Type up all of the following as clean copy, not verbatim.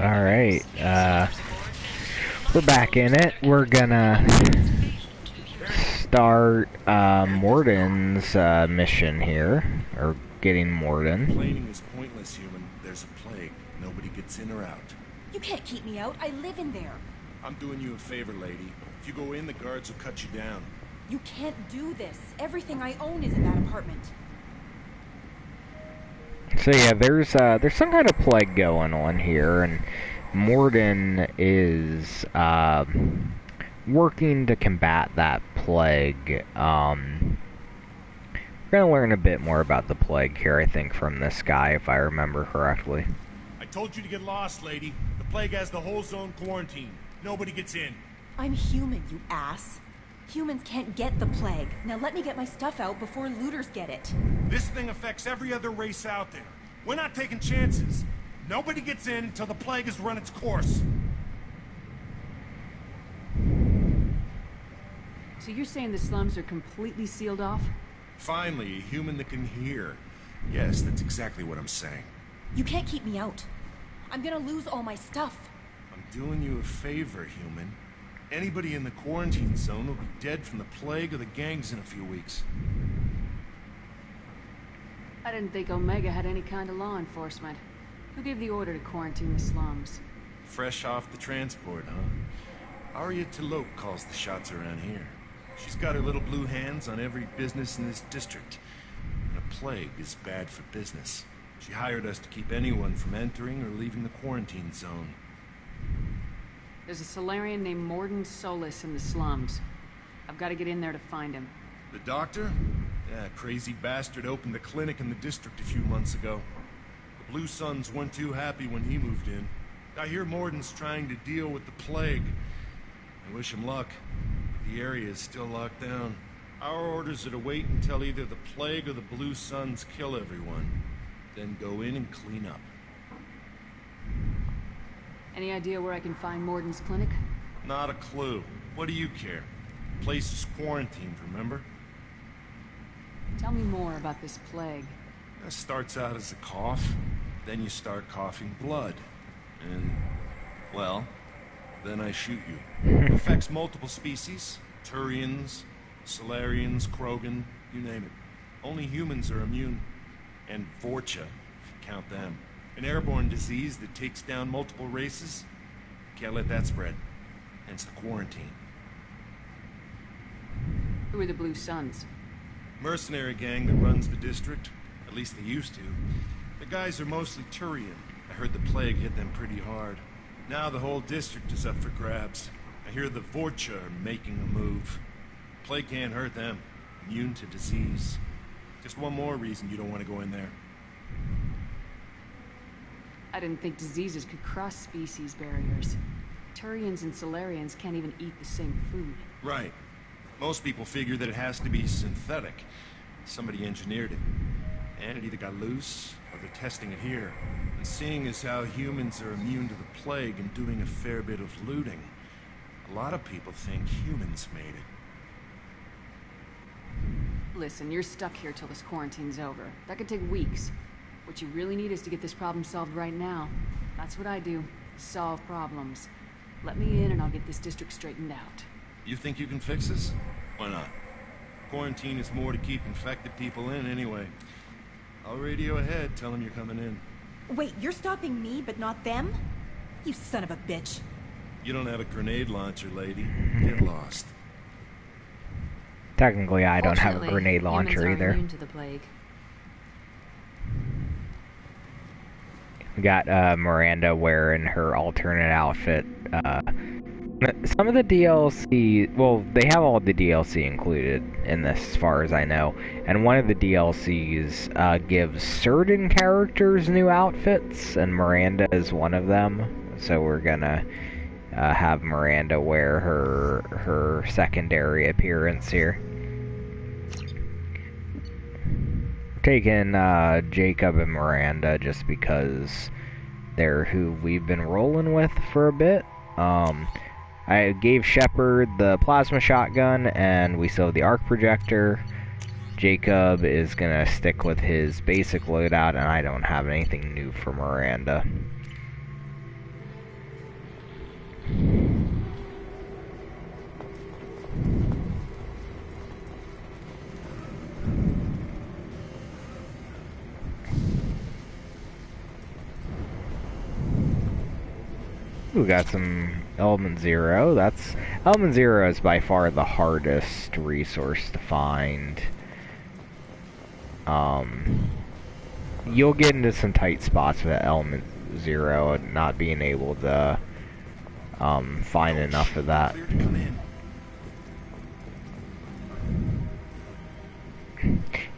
Alright, we're back in it. We're gonna start, Mordin's, mission here, or getting Mordin. Complaining is pointless, human. There's a plague. Nobody gets in or out. You can't keep me out. I live in there. I'm doing you a favor, lady. If you go in, the guards will cut you down. You can't do this. Everything I own is in that apartment. So yeah, there's some kind of plague going on here, and Mordin is, working to combat that plague. We're gonna learn a bit more about the plague here, I think, from this guy, if I remember correctly. I told you to get lost, lady. The plague has the whole zone quarantined. Nobody gets in. I'm human, you ass. Humans can't get the plague. Now let me get my stuff out before looters get it. This thing affects every other race out there. We're not taking chances. Nobody gets in until the plague has run its course. So you're saying the slums are completely sealed off? Finally, a human that can hear. Yes, that's exactly what I'm saying. You can't keep me out. I'm gonna lose all my stuff. I'm doing you a favor, human. Anybody in the quarantine zone will be dead from the plague or the gangs in a few weeks. I didn't think Omega had any kind of law enforcement. Who gave the order to quarantine the slums? Fresh off the transport, huh? Arya Talope calls the shots around here. She's got her little blue hands on every business in this district. And a plague is bad for business. She hired us to keep anyone from entering or leaving the quarantine zone. There's a Solarian named Mordin Solus in the slums. I've got to get in there to find him. The doctor? Yeah, crazy bastard opened a clinic in the district a few months ago. The Blue Suns weren't too happy when he moved in. I hear Mordin's trying to deal with the plague. I wish him luck. The area is still locked down. Our orders are to wait until either the plague or the Blue Suns kill everyone. Then go in and clean up. Any idea where I can find Mordin's clinic? Not a clue. What do you care? The place is quarantined, remember? Tell me more about this plague. It starts out as a cough, then you start coughing blood. And, well, then I shoot you. It affects multiple species. Turians, Solarians, Krogan, you name it. Only humans are immune. And Vorcha, if you count them. An airborne disease that takes down multiple races. Can't let that spread. Hence the quarantine. Who are the Blue Suns? Mercenary gang that runs the district. At least they used to. The guys are mostly Turian. I heard the plague hit them pretty hard. Now the whole district is up for grabs. I hear the Vorcha are making a move. Plague can't hurt them. Immune to disease. Just one more reason you don't want to go in there. I didn't think diseases could cross species barriers. Turians and Solarians can't even eat the same food. Right. Most people figure that it has to be synthetic. Somebody engineered it. And it either got loose, or they're testing it here. And seeing as how humans are immune to the plague and doing a fair bit of looting, a lot of people think humans made it. Listen, you're stuck here till this quarantine's over. That could take weeks. What you really need is to get this problem solved right now. That's what I do. Solve problems. Let me in and I'll get this district straightened out. You think you can fix this? Why not? Quarantine is more to keep infected people in anyway. I'll radio ahead, tell them you're coming in. Wait, you're stopping me, but not them? You son of a bitch. You don't have a grenade launcher, lady. Get lost. Technically, I don't have a grenade launcher humans are either. immune to the plague. We got, Miranda wearing her alternate outfit. Some of the DLC, well, they have all the DLC included in this, as far as I know. And one of the DLCs, gives certain characters new outfits, and Miranda is one of them. So we're gonna, have Miranda wear her secondary appearance here. Taking Jacob and Miranda just because they're who we've been rolling with for a bit. I gave Shepard the plasma shotgun, and we still have the arc projector. Jacob is gonna stick with his basic loadout, and I don't have anything new for Miranda. We got some Element Zero. Element Zero is by far the hardest resource to find. You'll get into some tight spots with Element Zero and not being able to find enough of that.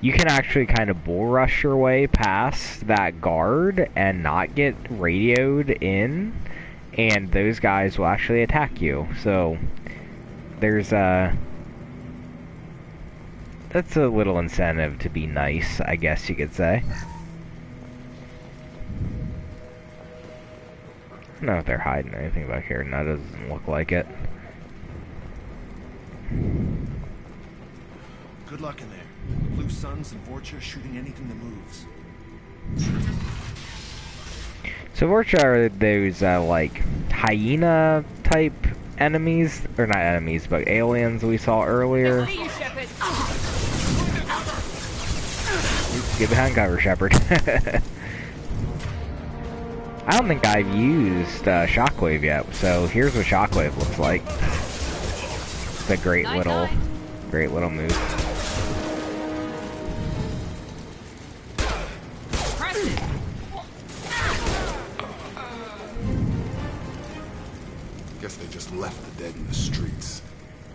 You can actually kind of bull rush your way past that guard and not get radioed in, and those guys will actually attack you. So there's that's a little incentive to be nice, I guess you could say. I don't know if they're hiding anything back here, and that doesn't look like it. Good luck in there. Blue Suns and Vorcha shooting anything that moves. So Vorcha are those, like, hyena-type enemies, or not enemies, but aliens we saw earlier. Get behind cover, Shepard. I don't think I've used Shockwave yet, so here's what Shockwave looks like. It's a great little move. Guess they just left the dead in the streets.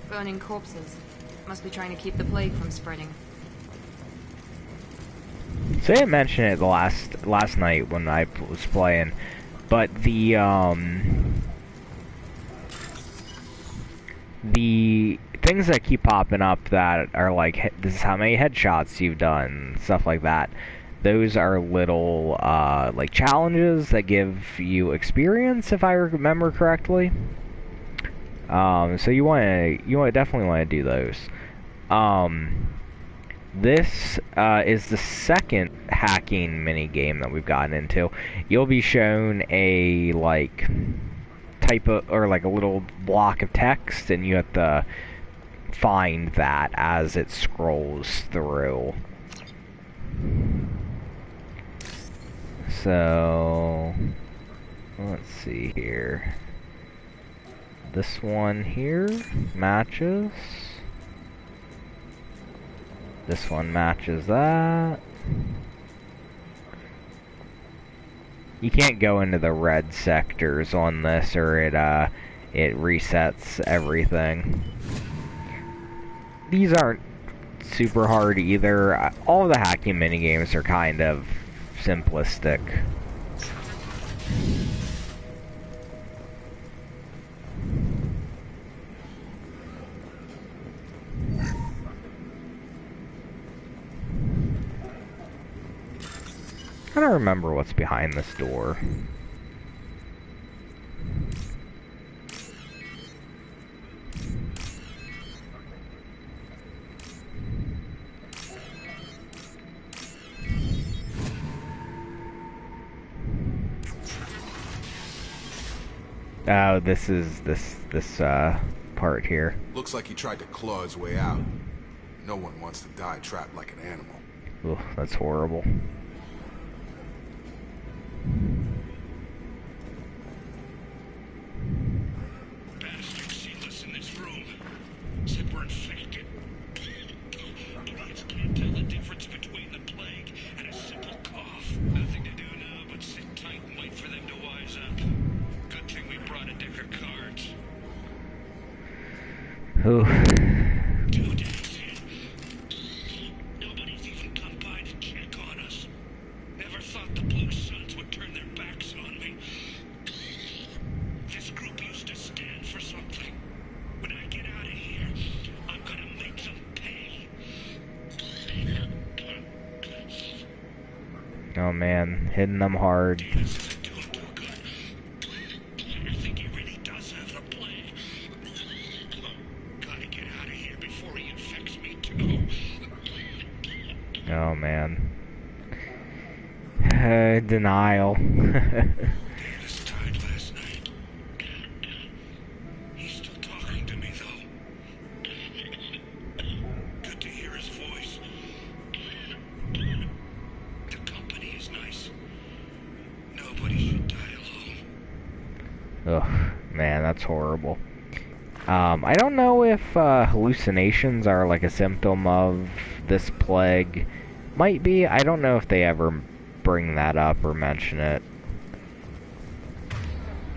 Burning corpses. Must be trying to keep the plague from spreading. So I didn't mention it the last night when I was playing, but the things that keep popping up that are like, this is how many headshots you've done, stuff like that. Those are little like challenges that give you experience, if I remember correctly. So you definitely want to do those. This is the second hacking mini game that we've gotten into. You'll be shown a like type of, or like a little block of text, and you have to find that as it scrolls through. So let's see here. This one here matches. This one matches that. You can't go into the red sectors on this, or it resets everything. These aren't super hard either. All of the hacking minigames are kind of simplistic. I don't remember what's behind this door. Oh, this is this part here. Looks like he tried to claw his way out. No one wants to die trapped like an animal. Ugh, that's horrible. Bastards see us in this room. Said we're infected. Idiots can't tell the difference between the plague and a simple cough. Nothing to do now but sit tight and wait for them to wise up. Good thing we brought a deck of cards. Ooh. 2 days in. Nobody's even come by to check on us. Never thought the Blue Suns would turn their backs on me. This group used to stand for something. When I get out of here, I'm gonna make them pay. Oh man, hitting them hard. This isn't doing too good. I think he really does have the plague. Gotta get out of here before he infects me too. Oh man. Denial. This died last night. Ugh, man, that's horrible. I don't know if hallucinations are like a symptom of this plague. Might be. I don't know if they ever bring that up or mention it.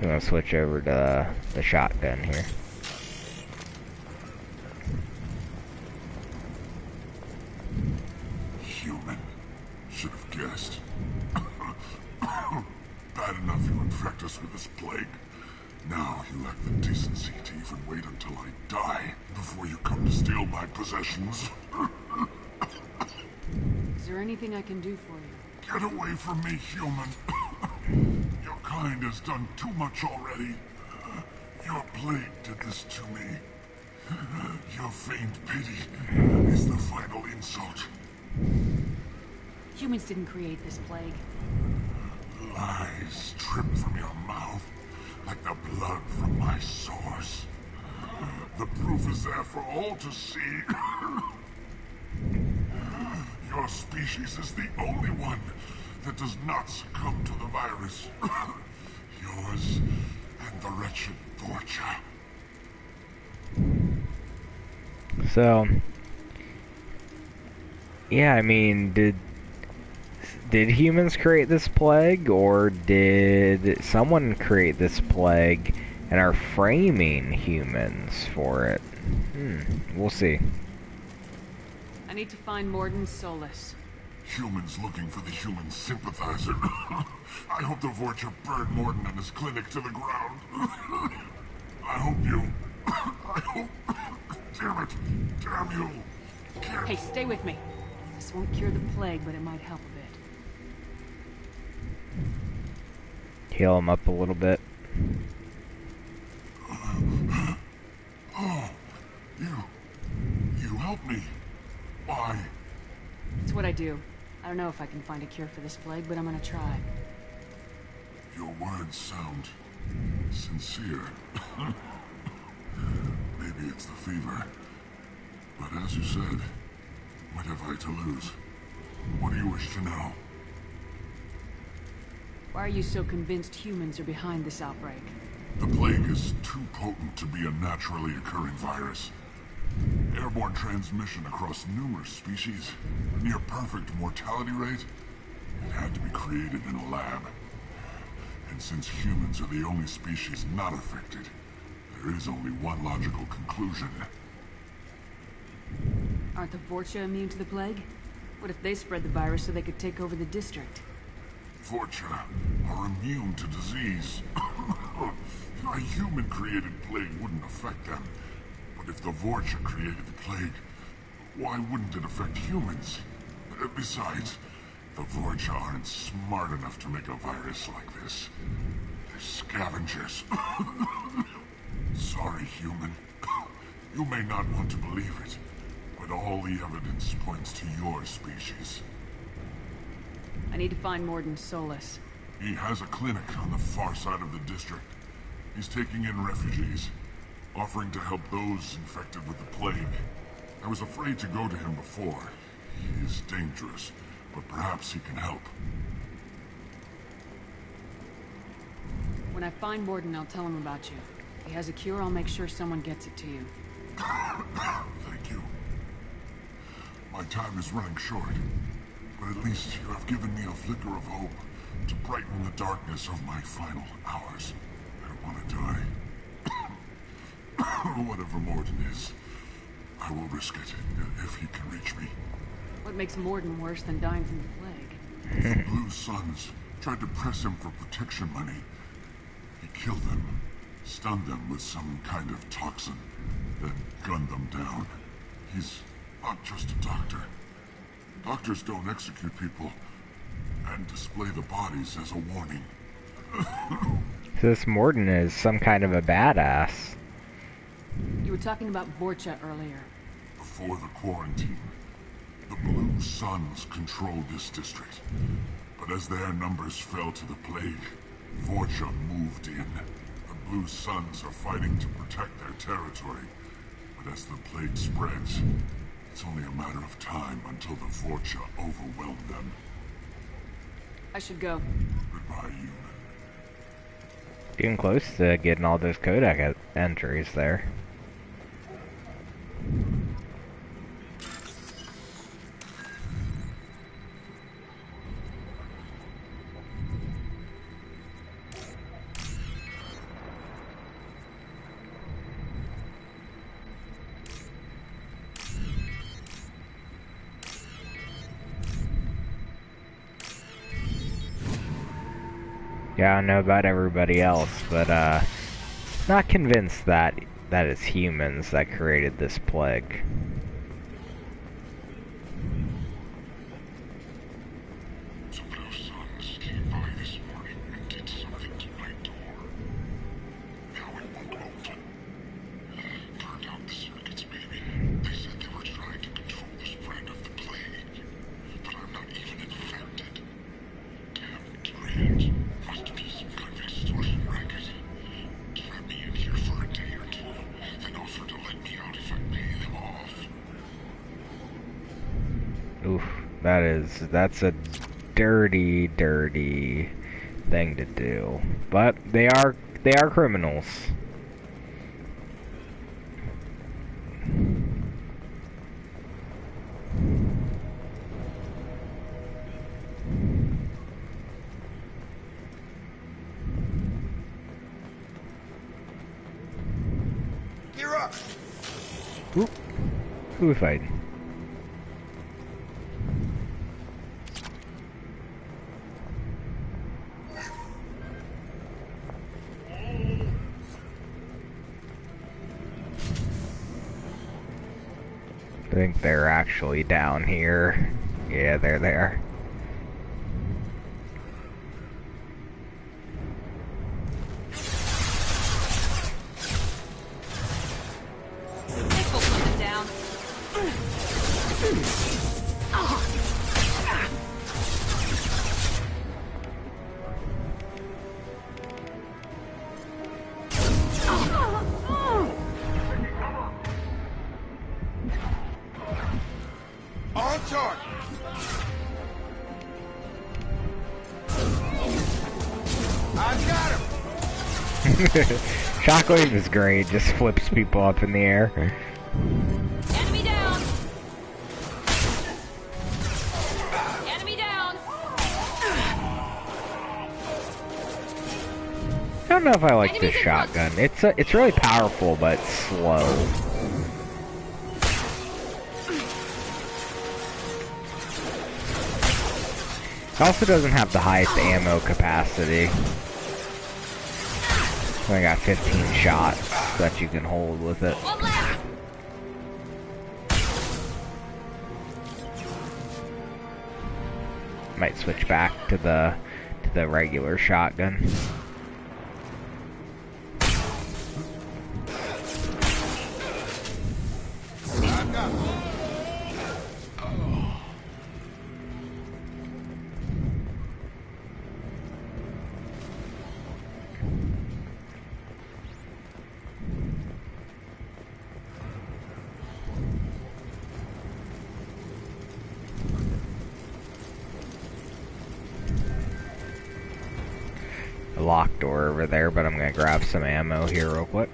I'm gonna switch over to the shotgun here. Human. Should have guessed. Bad enough you infect us with this plague. Now you lack the decency to even wait until I die before you come to steal my possessions. Is there anything I can do for you? Get away from me, human. Your kind has done too much already. Your plague did this to me. Your feigned pity is the final insult. Humans didn't create this plague. Lies drip from your mouth like the blood from my sores. The proof is there for all to see. Your species is the only one that does not succumb to the virus. Yours and the wretched Vorcha. So, yeah, I mean, did humans create this plague, or did someone create this plague and are framing humans for it? We'll see. I need to find Mordin Solus. Humans looking for the human sympathizer. I hope the Vorcha burned Mordin and his clinic to the ground. I hope you... I hope... Damn it! Damn you! Hey, stay with me. This won't cure the plague, but it might help a bit. Heal him up a little bit. Oh, you helped me. Why? It's what I do. I don't know if I can find a cure for this plague, but I'm gonna try. Your words sound sincere. Maybe it's the fever. But as you said, what have I to lose? What do you wish to know? Why are you so convinced humans are behind this outbreak? The plague is too potent to be a naturally occurring virus. Airborne transmission across numerous species, near perfect mortality rate. It had to be created in a lab. And since humans are the only species not affected, there is only one logical conclusion. Aren't the Vorcha immune to the plague? What if they spread the virus so they could take over the district? Vorcha are immune to disease. A human-created plague wouldn't affect them. But if the Vorcha created the plague, why wouldn't it affect humans? Besides, the Vorcha aren't smart enough to make a virus like this. They're scavengers. Sorry, human. You may not want to believe it, but all the evidence points to your species. I need to find Mordin Solus. He has a clinic on the far side of the district. He's taking in refugees, offering to help those infected with the plague. I was afraid to go to him before. He is dangerous, but perhaps he can help. When I find Mordin, I'll tell him about you. If he has a cure, I'll make sure someone gets it to you. Thank you. My time is running short, but at least you have given me a flicker of hope to brighten the darkness of my final hours. I don't want to die. Whatever Mordin is, I will risk it if he can reach me. What makes Mordin worse than dying from the plague? The Blue Suns tried to press him for protection money. He killed them, stunned them with some kind of toxin, then gunned them down. He's not just a doctor. Doctors don't execute people and display the bodies as a warning. This Mordin is some kind of a badass. You were talking about Vorcha earlier. Before the quarantine, the Blue Suns controlled this district. But as their numbers fell to the plague, Vorcha moved in. The Blue Suns are fighting to protect their territory. But as the plague spreads, it's only a matter of time until the Vorcha overwhelm them. I should go. Goodbye, human. Getting close to getting all those Kodak entries there. Yeah, I don't know about everybody else, but not convinced that it's humans that created this plague. The Blue Suns came by this morning and did something to my door. Now it won't open. Burned out the circuits, maybe. They said they were trying to control the spread of the plague. But I'm not even infected. Damn trains. Must be some kind of extortion racket. Trap me in here for a day or two, then offer to let me out if I pay them off. Oof, that's a dirty, dirty thing to do. But they are criminals. You're up! Oop. Who we fighting? I think they're actually down here. Yeah, they're there. Nickel coming down. On target! I got him! Shockwave is great, just flips people up in the air. Enemy down. Enemy down. I don't know if I like this shotgun. It's really powerful, but slow. It also doesn't have the highest ammo capacity. I got 15 shots that you can hold with it. One left. Might switch back to the regular shotgun. I got him. A locked door over there, but I'm gonna grab some ammo here real quick.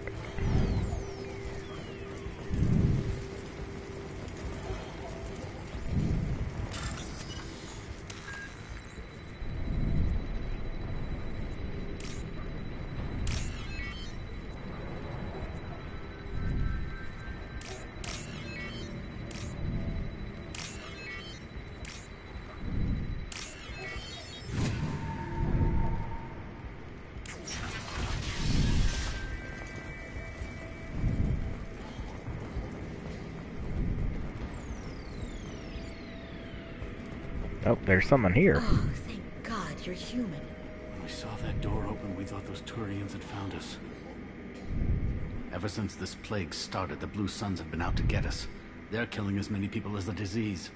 Oh, there's someone here. Oh, thank God you're human. When we saw that door open, we thought those Turians had found us. Ever since this plague started, the Blue Suns have been out to get us. They're killing as many people as the disease.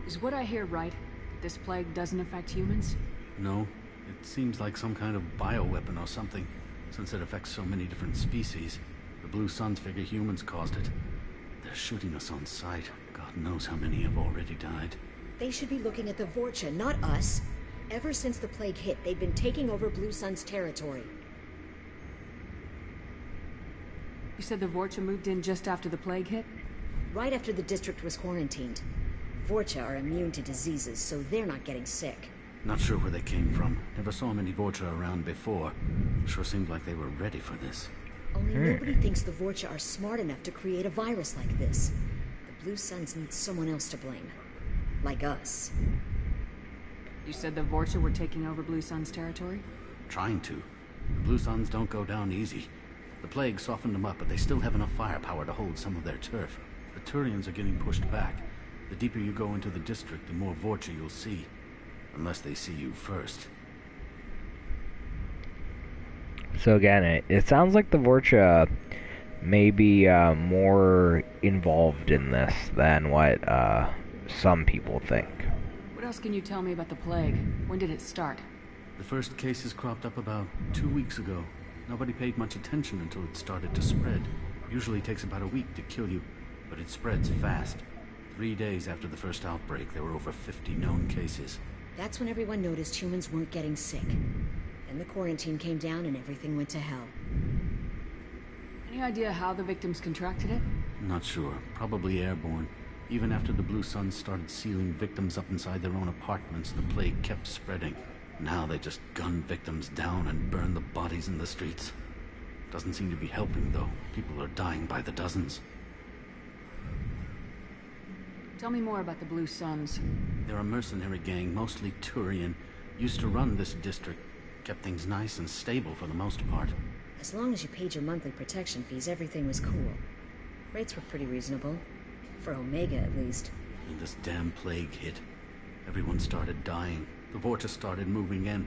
Is what I hear right? This plague doesn't affect humans? No, it seems like some kind of bioweapon or something. Since it affects so many different species, the Blue Suns figure humans caused it. They're shooting us on sight. God knows how many have already died. They should be looking at the Vorcha, not us. Ever since the plague hit, they've been taking over Blue Sun's territory. You said the Vorcha moved in just after the plague hit? Right after the district was quarantined. Vorcha are immune to diseases, so they're not getting sick. Not sure where they came from. Never saw many Vorcha around before. Sure seemed like they were ready for this. Only nobody thinks the Vorcha are smart enough to create a virus like this. The Blue Suns need someone else to blame. Like us. You said the Vorcha were taking over Blue Sun's territory? Trying to. The Blue Suns don't go down easy. The plague softened them up, but they still have enough firepower to hold some of their turf. The Turians are getting pushed back. The deeper you go into the district, the more Vorcha you'll see. Unless they see you first. So again, it sounds like the Vorcha may be more involved in this than what some people think. What else can you tell me about the plague? When did it start? The first cases cropped up about 2 weeks ago. Nobody paid much attention until it started to spread. Usually takes about a week to kill you, but it spreads fast. 3 days after the first outbreak, there were over 50 known cases. That's when everyone noticed humans weren't getting sick. Then the quarantine came down and everything went to hell. Any idea how the victims contracted it? Not sure. Probably airborne. Even after the Blue Suns started sealing victims up inside their own apartments, the plague kept spreading. Now they just gun victims down and burn the bodies in the streets. Doesn't seem to be helping, though. People are dying by the dozens. Tell me more about the Blue Suns. They're a mercenary gang, mostly Turian. Used to run this district. Kept things nice and stable for the most part. As long as you paid your monthly protection fees, everything was cool. Rates were pretty reasonable. For Omega, at least. And this damn plague hit. Everyone started dying. The Vorcha started moving in.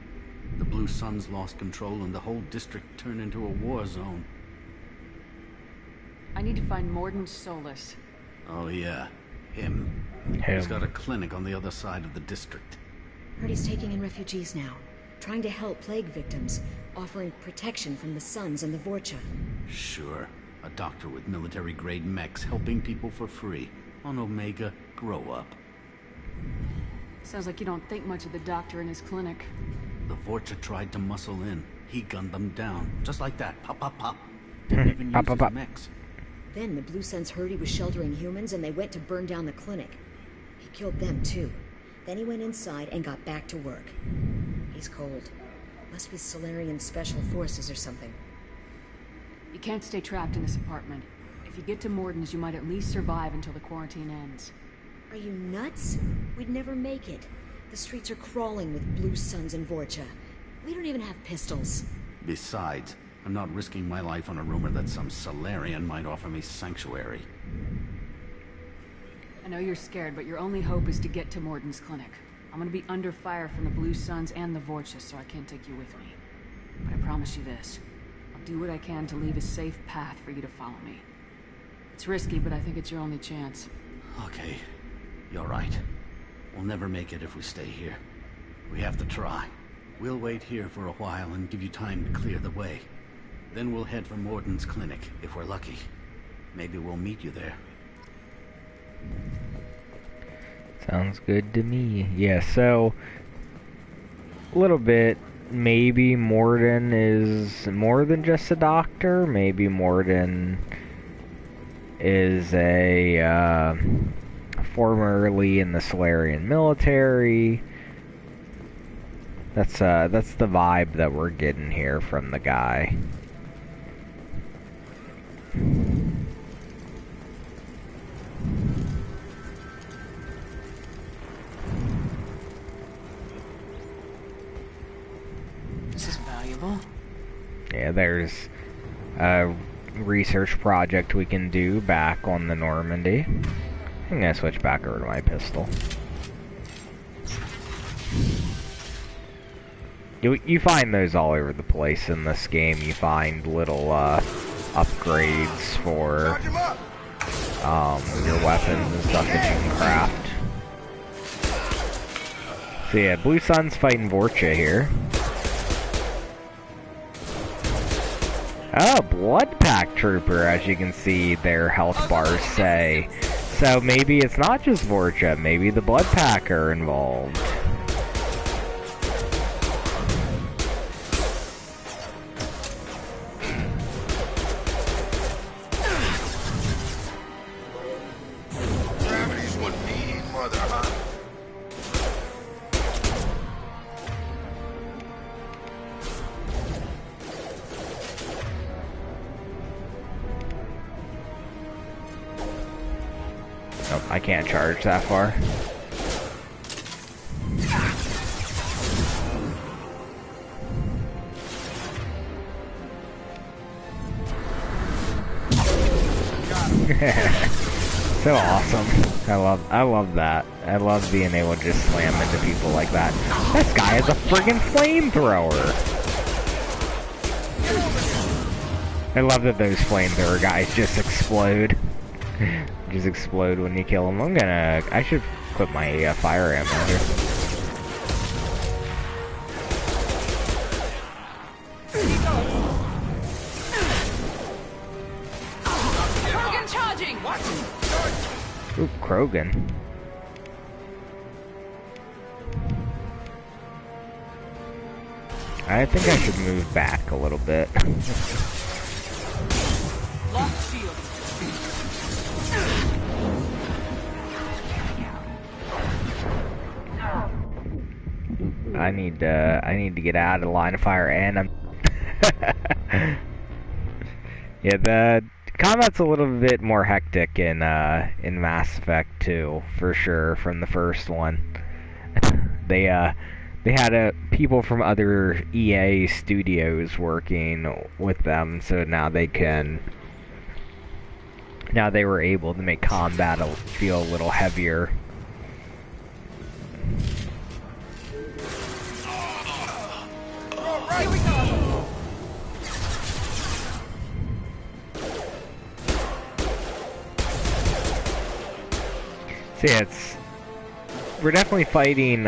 The Blue Suns lost control and the whole district turned into a war zone. I need to find Mordin Solus. Oh yeah, him. He's got a clinic on the other side of the district. Heard he's taking in refugees now. Trying to help plague victims. Offering protection from the Suns and the Vorcha. Sure. A doctor with military-grade mechs helping people for free. On Omega, grow up. Sounds like you don't think much of the doctor in his clinic. The Vorcha tried to muscle in. He gunned them down. Just like that. Pop, pop, pop. Didn't even use his mechs. Then the Blue Suns heard he was sheltering humans and they went to burn down the clinic. He killed them too. Then he went inside and got back to work. He's cold. Must be Solarian Special Forces or something. You can't stay trapped in this apartment. If you get to Mordin's, you might at least survive until the quarantine ends. Are you nuts? We'd never make it. The streets are crawling with Blue Suns and Vorcha. We don't even have pistols. Besides, I'm not risking my life on a rumor that some Solarian might offer me sanctuary. I know you're scared, but your only hope is to get to Mordin's clinic. I'm gonna be under fire from the Blue Suns and the Vorcha, so I can't take you with me. But I promise you this. I'll do what I can to leave a safe path for you to follow me. It's risky, but I think it's your only chance. Okay. You're right. We'll never make it if we stay here. We have to try. We'll wait here for a while and give you time to clear the way. Then we'll head for Mordin's clinic, if we're lucky. Maybe we'll meet you there. Sounds good to me. Yeah, so a little bit, maybe Mordin is more than just a doctor. Maybe Mordin is a formerly in the Solarian military. That's the vibe that we're getting here from the guy. This is valuable. Yeah, there's a research project we can do back on the Normandy. I'm gonna switch back over to my pistol. You find those all over the place in this game. You find little upgrades for your weapons and stuff that you can craft. So yeah, Blue Sun's fighting Vorcha here. Oh, Blood Pack Trooper, as you can see their health bars say. So maybe it's not just Vorcha, maybe the Blood Pack are involved. Nope, I can't charge that far. So awesome. I love that. I love being able to just slam into people like that. This guy has a friggin' flamethrower. I love that those flamethrower guys just explode. Just explode when you kill them. I should put my fire ammo here. Ooh, Krogan. I think I should move back a little bit. I need to get out of the line of fire, and I'm yeah, the combat's a little bit more hectic in Mass Effect 2, for sure, from the first one. They had people from other EA studios working with them, so now they were able to make combat feel a little heavier. Here we go. See, we're definitely fighting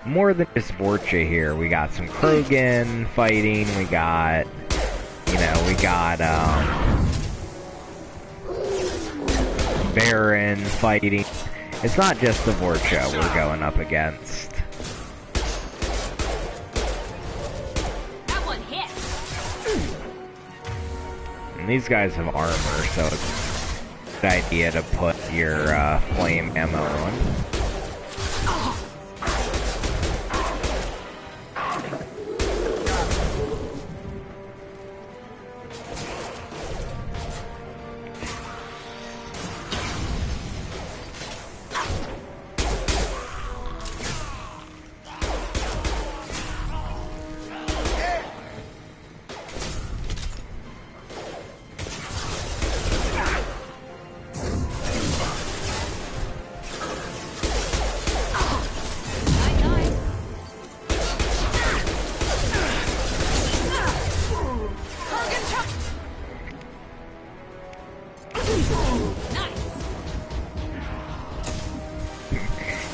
more than just Vorcha here. We got some Krogan fighting. We got Baron fighting. It's not just the Vorcha we're going up against. That one hit. And these guys have armor, so it's a good idea to put your flame ammo on.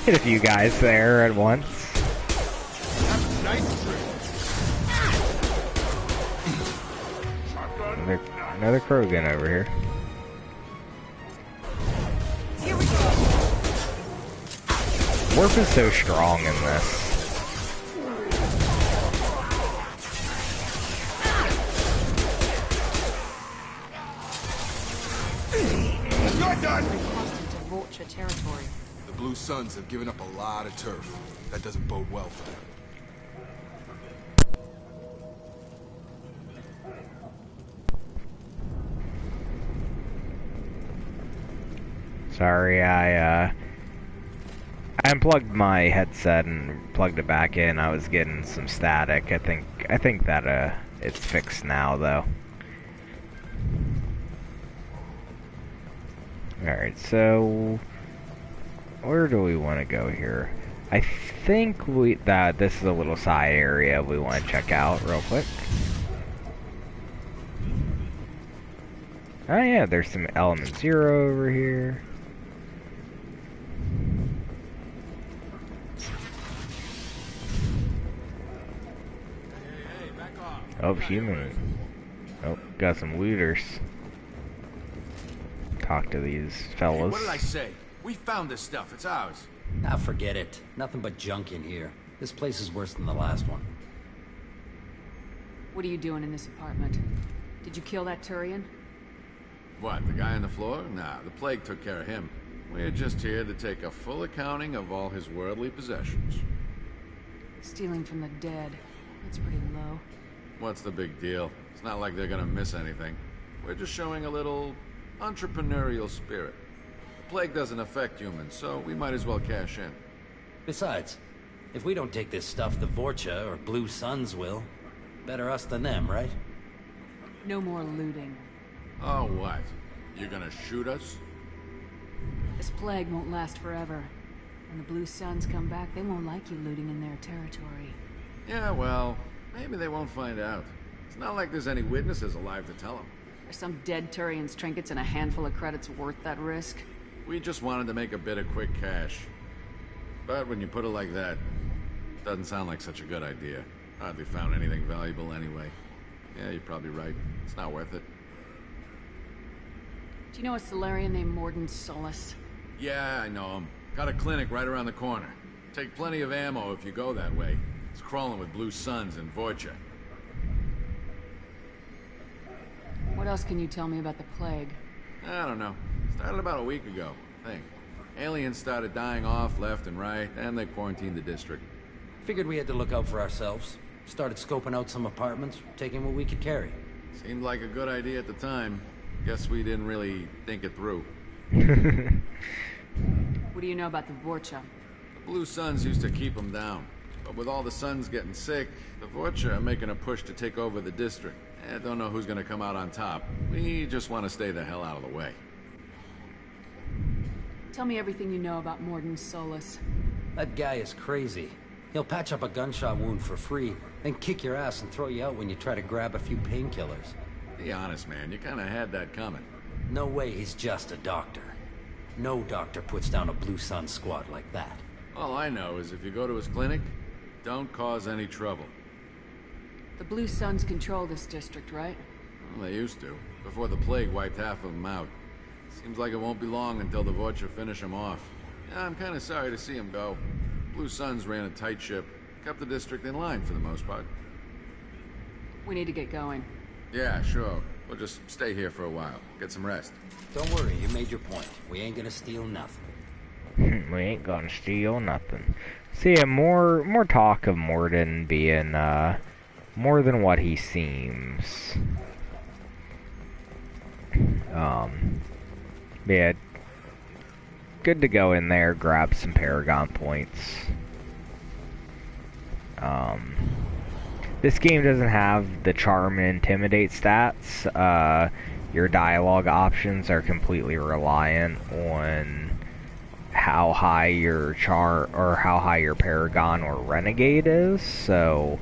Hit a few guys there at once. Another Krogan over here. Here we go. Warp is so strong in this. You're done! Crossed into Vulture territory. The Blue Suns have given up a lot of turf. That doesn't bode well for them. Sorry, I unplugged my headset and plugged it back in. I was getting some static. I think that it's fixed now though. Alright, so where do we want to go here? I think this is a little side area we want to check out real quick. Oh yeah, there's some Element Zero over here. Oh, human. Oh, got some looters. Talk to these fellas. Hey, what did I say? We found this stuff. It's ours. Ah, forget it. Nothing but junk in here. This place is worse than the last one. What are you doing in this apartment? Did you kill that Turian? What, the guy on the floor? Nah, the plague took care of him. We're just here to take a full accounting of all his worldly possessions. Stealing from the dead. That's pretty low. What's the big deal? It's not like they're gonna miss anything. We're just showing a little entrepreneurial spirit. plague doesn't affect humans, so we might as well cash in. Besides, if we don't take this stuff, the Vorcha or Blue Suns will. Better us than them, right? No more looting. Oh, what? You're gonna shoot us? This plague won't last forever. When the Blue Suns come back, they won't like you looting in their territory. Yeah, well, maybe they won't find out. It's not like there's any witnesses alive to tell them. Are some dead Turian's trinkets and a handful of credits worth that risk? We just wanted to make a bit of quick cash. But when you put it like that, it doesn't sound like such a good idea. Hardly found anything valuable anyway. Yeah, you're probably right. It's not worth it. Do you know a Solarian named Mordin Solus? Yeah, I know him. Got a clinic right around the corner. Take plenty of ammo if you go that way. It's crawling with Blue Suns and Vorcha. What else can you tell me about the plague? I don't know. Started about a week ago, I think. Aliens started dying off left and right, and they quarantined the district. Figured we had to look out for ourselves. Started scoping out some apartments, taking what we could carry. Seemed like a good idea at the time. Guess we didn't really think it through. What do you know about the Vorcha? The Blue Suns used to keep them down. But with all the Suns getting sick, the Vorcha are making a push to take over the district. I don't know who's gonna come out on top. We just want to stay the hell out of the way. Tell me everything you know about Mordin Solus. That guy is crazy. He'll patch up a gunshot wound for free, then kick your ass and throw you out when you try to grab a few painkillers. Be honest, man. You kinda had that coming. No way he's just a doctor. No doctor puts down a Blue Sun squad like that. All I know is if you go to his clinic, don't cause any trouble. The Blue Suns control this district, right? Well, they used to, before the plague wiped half of them out. Seems like it won't be long until the Vorcha finish them off. Yeah, I'm kinda sorry to see them go. Blue Suns ran a tight ship, kept the district in line for the most part. We need to get going. Yeah, sure. We'll just stay here for a while. Get some rest. Don't worry, you made your point. We ain't gonna steal nothing. We ain't gonna steal nothing. See, more talk of Mordin being, more than what he seems. Yeah. Good to go in there, grab some Paragon points. This game doesn't have the Charm and Intimidate stats. Your dialogue options are completely reliant on how high your how high your Paragon or Renegade is. So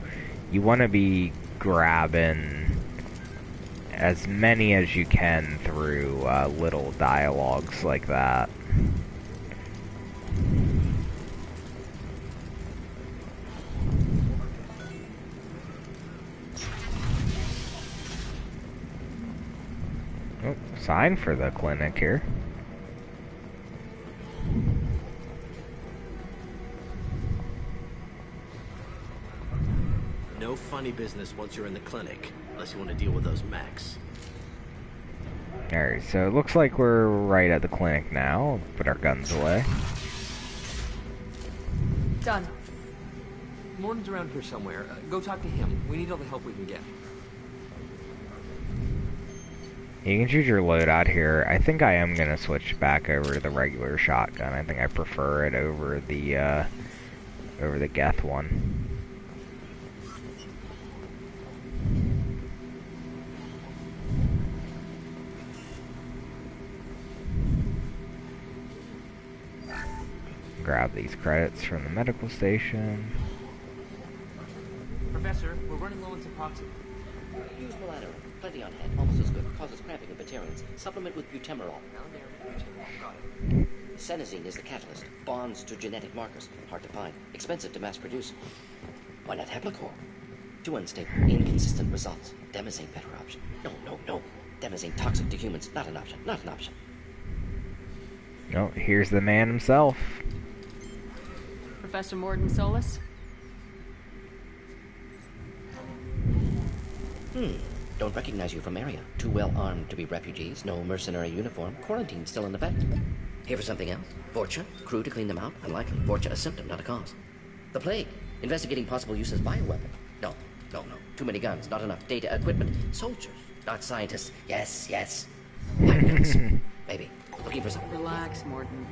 you want to be grabbing as many as you can through little dialogues like that. Oh, sign for the clinic here. No funny business once you're in the clinic, unless you want to deal with those mechs. Alright, so it looks like we're right at the clinic now. Put our guns away. Done. Mordin's around here somewhere. Go talk to him. We need all the help we can get. You can choose your loadout here. I think I am gonna switch back over to the regular shotgun. I think I prefer it over the Geth one. Grab these credits from the medical station. Professor, we're running low on Suboxone. Use Milano. Plenty on hand. Almost as good. Causes cramping in Batarians. Supplement with butemerol. Got it. Senesine is the catalyst. Bonds to genetic markers. Hard to find. Expensive to mass produce. Why not Heplicor? Too unstable. Inconsistent results. Demazine better option. No. Demazine toxic to humans. Not an option. Not an option. Oh, here's the man himself. Professor Mordin Solus? Don't recognize you from area. Too well armed to be refugees. No mercenary uniform. Quarantine still in effect. Here for something else? Vorcha? Crew to clean them out? Unlikely. Vorcha a symptom, not a cause. The plague. Investigating possible use as bioweapon. No. Too many guns. Not enough data, equipment. Soldiers. Not scientists. Yes. Pilots. Maybe. Looking looking for something. Relax, Mordin.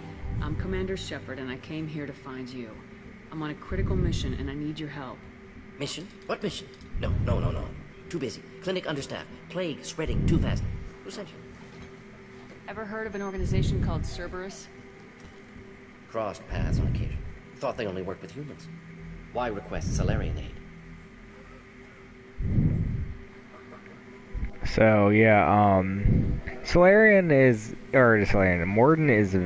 I'm Commander Shepard, and I came here to find you. I'm on a critical mission, and I need your help. Mission? What mission? No. Too busy. Clinic understaffed. Plague spreading too fast. Who sent you? Ever heard of an organization called Cerberus? Crossed paths on occasion. Thought they only worked with humans. Why request Solarian aid? So yeah, Mordin is a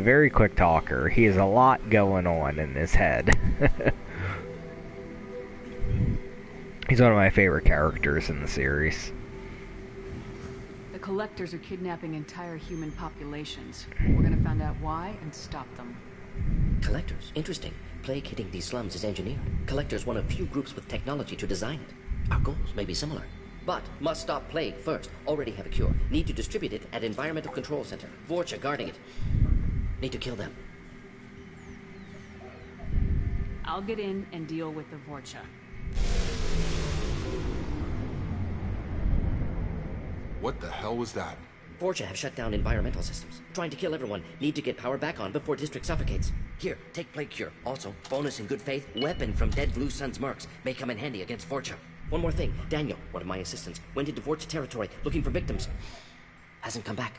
very quick talker. He has a lot going on in his head. He's one of my favorite characters in the series. The Collectors are kidnapping entire human populations. We're gonna find out why and stop them. Collectors? Interesting. Plague hitting these slums is engineered. Collectors one of few groups with technology to design it. Our goals may be similar. But must stop plague first. Already have a cure. Need to distribute it at Environmental Control Center. Vorcha guarding it. Need to kill them. I'll get in and deal with the Vorcha. What the hell was that? Vorcha have shut down environmental systems. Trying to kill everyone. Need to get power back on before District suffocates. Here, take Plague Cure. Also, bonus in good faith, weapon from dead Blue Sun's mercs. May come in handy against Vorcha. One more thing. Daniel, one of my assistants, went into Vorcha territory looking for victims. Hasn't come back.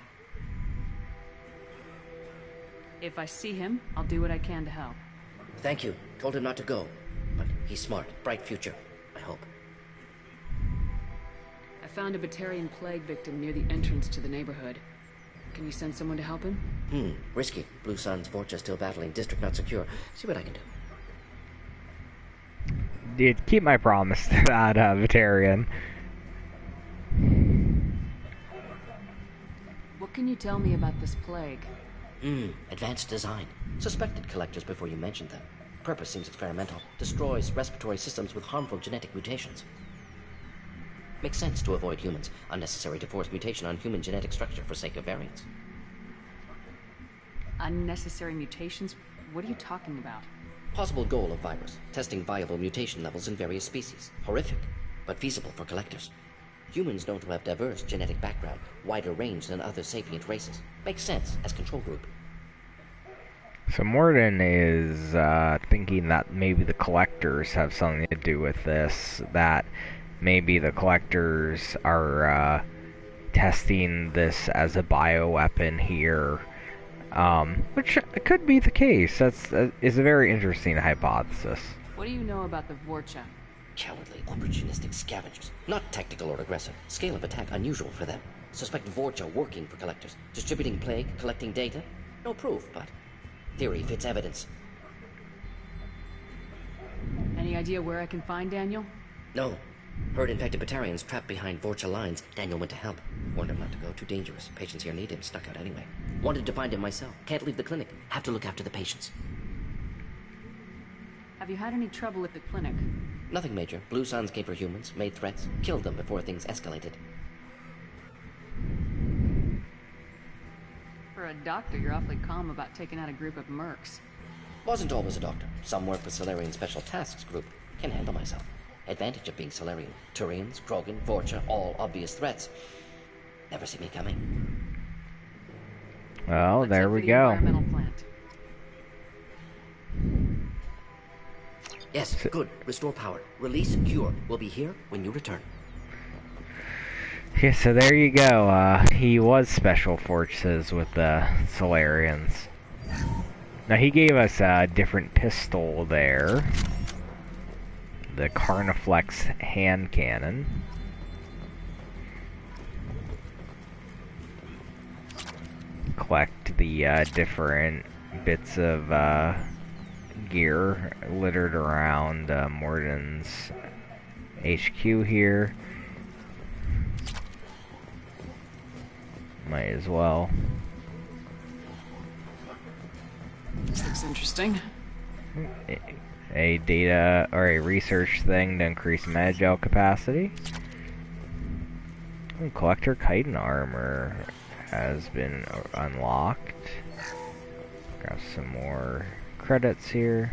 If I see him, I'll do what I can to help. Thank you. Told him not to go. But he's smart. Bright future. I hope. I found a Batarian plague victim near the entrance to the neighborhood. Can you send someone to help him? Risky. Blue Sun's Vorcha still battling. District not secure. See what I can do. Dude, keep my promise to that Batarian. What can you tell me about this plague? Advanced design. Suspected Collectors before you mentioned them. Purpose seems experimental. Destroys respiratory systems with harmful genetic mutations. Makes sense to avoid humans. Unnecessary to force mutation on human genetic structure for sake of variance. Unnecessary mutations? What are you talking about? Possible goal of virus. Testing viable mutation levels in various species. Horrific, but feasible for Collectors. Humans known to have diverse genetic background, wider range than other sapient races. Makes sense as control group. So Mordin is thinking that maybe the Collectors have something to do with this, that maybe the Collectors are testing this as a bioweapon here, which could be the case. Is a very interesting hypothesis. What do you know about the Vorcha? Cowardly, opportunistic scavengers. Not tactical or aggressive. Scale of attack unusual for them. Suspect Vorcha working for Collectors. Distributing plague, collecting data. No proof, but theory fits evidence. Any idea where I can find Daniel? No. Heard infected Batarians trapped behind Vorcha lines. Daniel went to help. Warned him not to go. Too dangerous. Patients here need him. Snuck out anyway. Wanted to find him myself. Can't leave the clinic. Have to look after the patients. Have you had any trouble at the clinic? Nothing major. Blue Suns came for humans, made threats, killed them before things escalated. For a doctor, you're awfully calm about taking out a group of mercs. Wasn't always a doctor. Some work with Solarian Special Tasks Group. Can handle myself. Advantage of being Solarian. Turians, Krogan, Vorcha, all obvious threats. Never see me coming. Well, there we go. Environmental plant. Yes, good. Restore power. Release cure. We'll be here when you return. Okay, so there you go. He was Special Forces with the Solarians. Now, he gave us a different pistol there. The Carniflex hand cannon. Collect the different bits of gear littered around Mordin's HQ here. Might as well. This looks interesting. A data or a research thing to increase Magel capacity. Collector chitin armor has been unlocked. Grab some more credits here.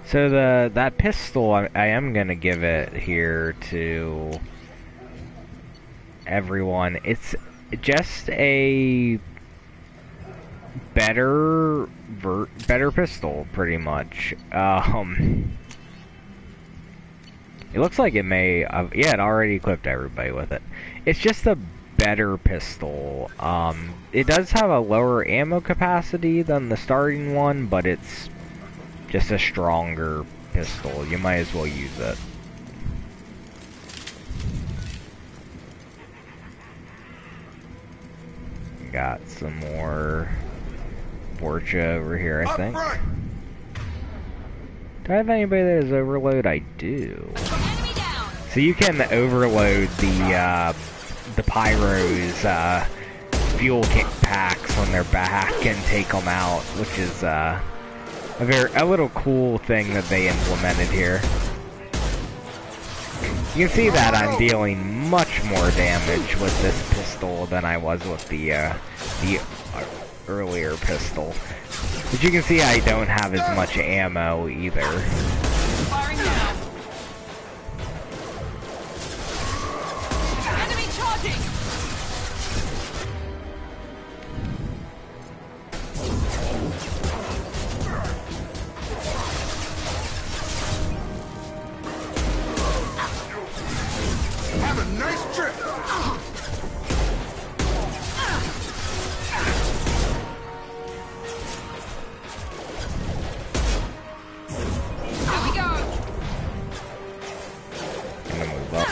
So that pistol, I am gonna give it here to everyone. It's just a better pistol, pretty much. It looks like it may, yeah, it already equipped everybody with it. It's just a better pistol. It does have a lower ammo capacity than the starting one, but it's just a stronger pistol. You might as well use it. Got some more Vorcha over here, I think. Do I have anybody that is overload? I do. So you can overload the Pyro's fuel kit packs when they're back and take them out, which is a little cool thing that they implemented here. You can see that I'm dealing much more damage with this pistol than I was with the earlier pistol. But you can see I don't have as much ammo either. Firing now. Enemy charging. Have a nice trip. Here we go. I'm gonna move up.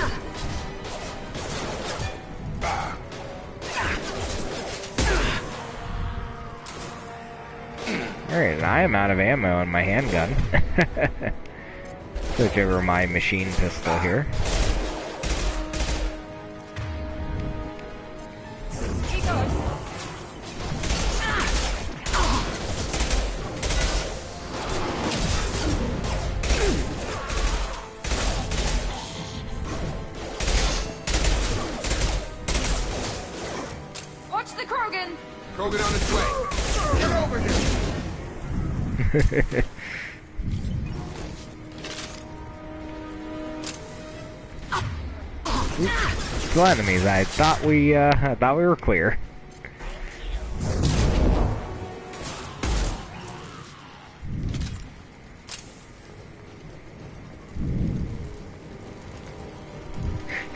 Alright, and I am out of ammo in my handgun. Switch over my machine pistol here. Watch the Krogan. Krogan on its way. Get over here. Still enemies. I thought we were clear.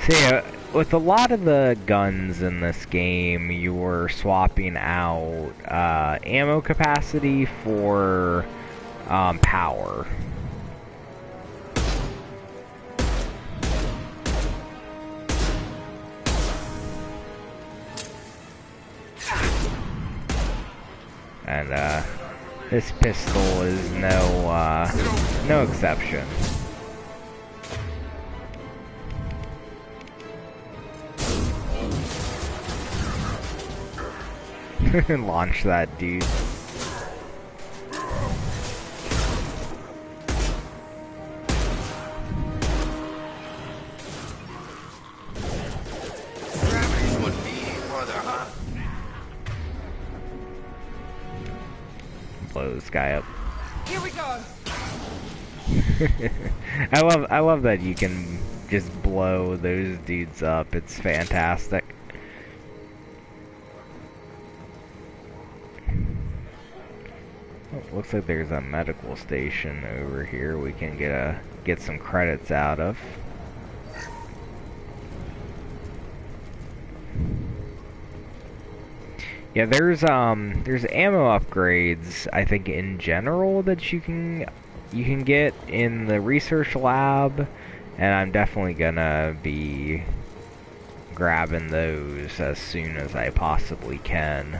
See, with a lot of the guns in this game, you were swapping out ammo capacity for power. And this pistol is no exception. Launch that dude. Gravity would be brother, huh? Blow this guy up. Here we go. I love that you can just blow those dudes up. It's fantastic. Oh, looks like there's a medical station over here we can get some credits out of. Yeah, there's ammo upgrades I think in general that you can get in the research lab, and I'm definitely gonna be grabbing those as soon as I possibly can.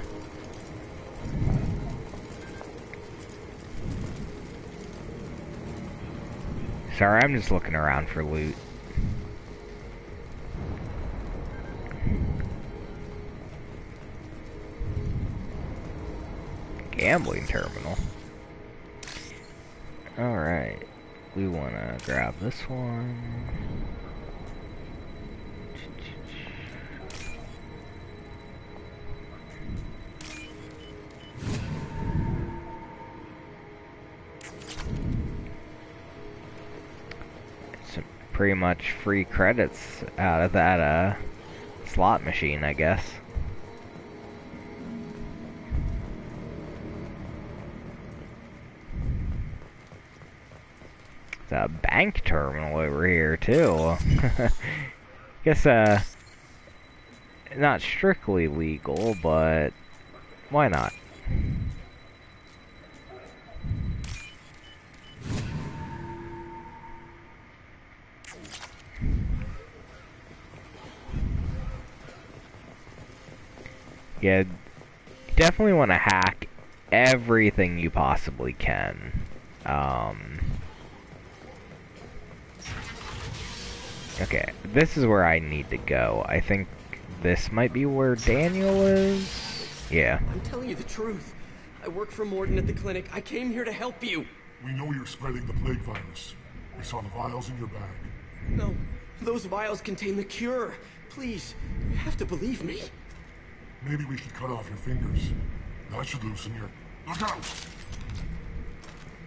Sorry, I'm just looking around for loot. Gambling terminal. Alright. We wanna grab this one. pretty much free credits out of that slot machine, I guess. It's a bank terminal over here too. Guess not strictly legal, but why not? Yeah, you definitely want to hack everything you possibly can. Okay, this is where I need to go. I think this might be where Daniel is. Yeah. I'm telling you the truth. I work for Mordin at the clinic. I came here to help you. We know you're spreading the plague virus. We saw the vials in your bag. No, those vials contain the cure. Please, you have to believe me. Maybe we should cut off your fingers. That should loosen your... Look out!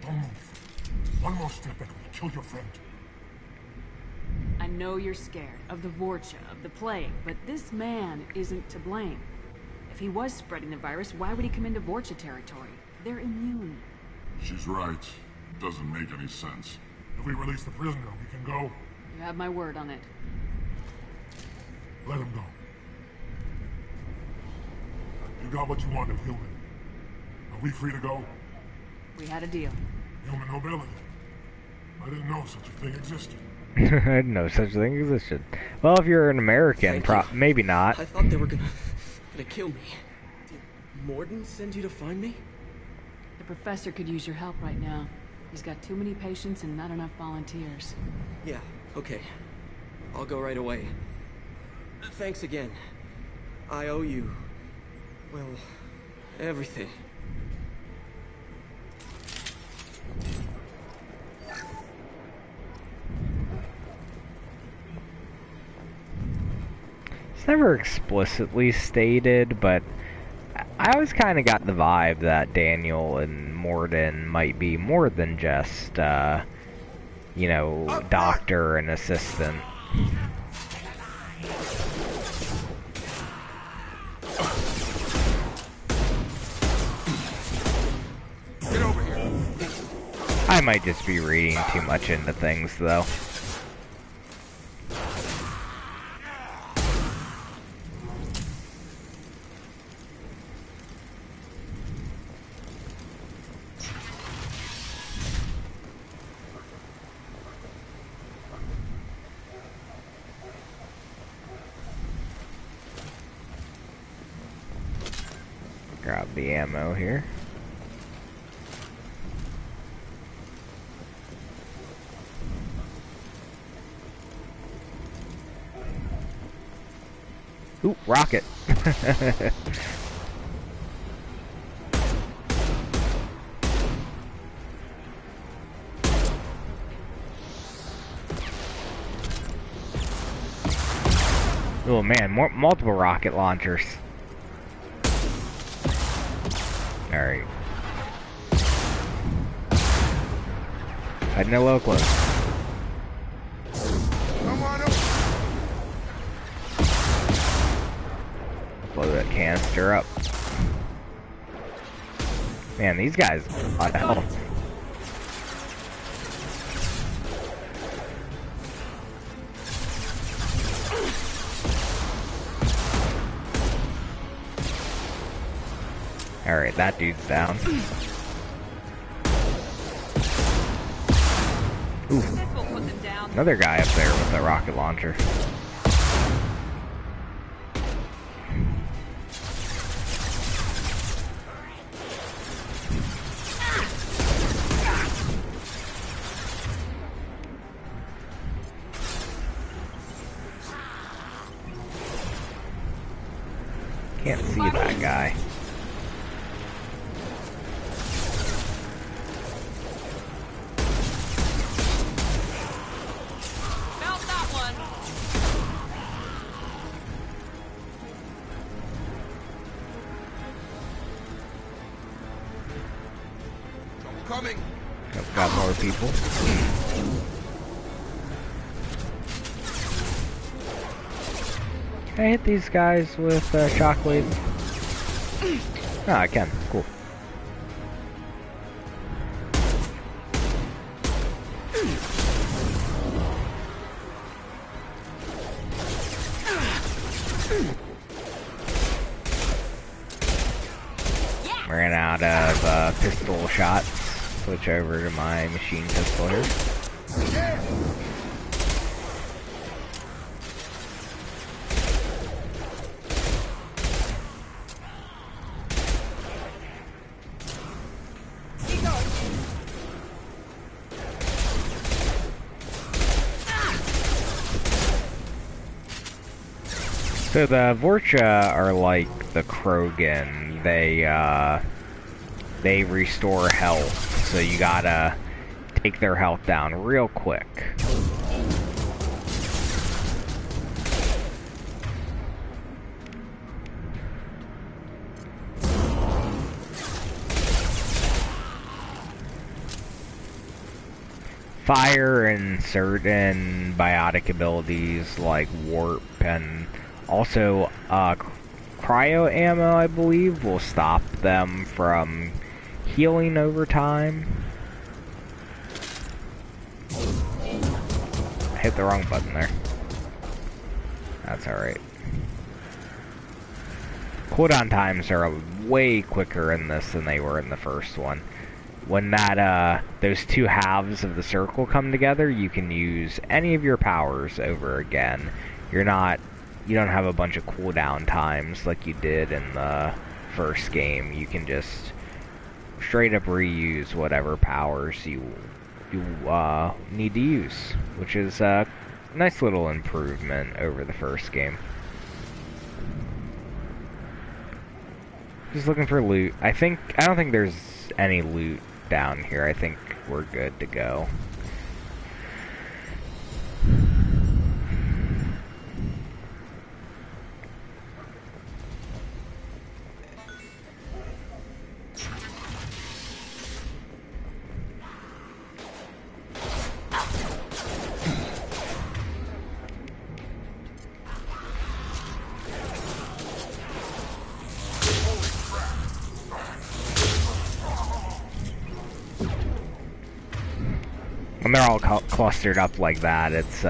Don't move. One more step and we'll kill your friend. I know you're scared of the Vorcha, of the plague, but this man isn't to blame. If he was spreading the virus, why would he come into Vorcha territory? They're immune. She's right. Doesn't make any sense. If we release the prisoner, we can go. You have my word on it. Let him go. You got what you wanted, human. Are we free to go? We had a deal. Human nobility. I didn't know such a thing existed. No such thing existed. Well, if you're an American, maybe not. I thought they were gonna kill me. Did Mordin send you to find me? The professor could use your help right now. He's got too many patients and not enough volunteers. Yeah, okay. I'll go right away. Thanks again. I owe you... well, everything. It's never explicitly stated, but I always kind of got the vibe that Daniel and Mordin might be more than just, you know, doctor and assistant. Get over here. I might just be reading too much into things, though. Grab the ammo here. Ooh, rocket. Oh man, multiple rocket launchers. Alright. Heading a little close. Come on over. Blow that canister up. Man, these guys are a lot of health. Alright, that dude's down. Ooh. Another guy up there with a rocket launcher. Can't see that guy. Coming. Got more people. Can I hit these guys with shockwave? Oh, I can. Cool. Ran out of pistol shots. Switch over to my machine pistol here. So the Vorcha are like the Krogan. They restore health, so you gotta take their health down real quick. Fire and certain biotic abilities like warp and also cryo ammo, I believe, will stop them from healing over time. I hit the wrong button there. That's alright. Cooldown times are way quicker in this than they were in the first one. When that, those two halves of the circle come together, you can use any of your powers over again. You don't have a bunch of cooldown times like you did in the first game. You can just straight up reuse whatever powers you need to use, which is a nice little improvement over the first game. Just looking for loot. I don't think there's any loot down here. I think we're good to go. When they're all clustered up like that, it's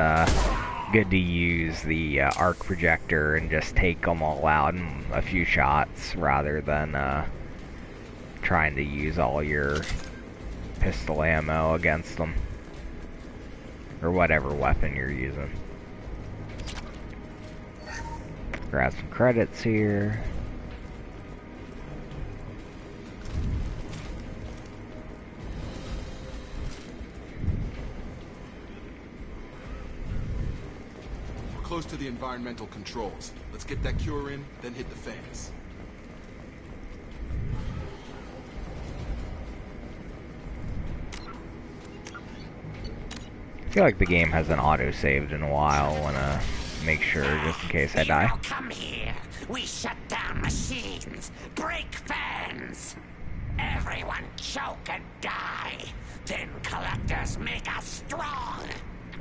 good to use the arc projector and just take them all out in a few shots rather than trying to use all your pistol ammo against them. Or whatever weapon you're using. Grab some credits here. Close to the environmental controls. Let's get that cure in, then hit the fans. I feel like the game hasn't auto-saved in a while. I wanna make sure just in case I die. Come here. We shut down machines, break fans. Everyone choke and die. Then collectors make us strong.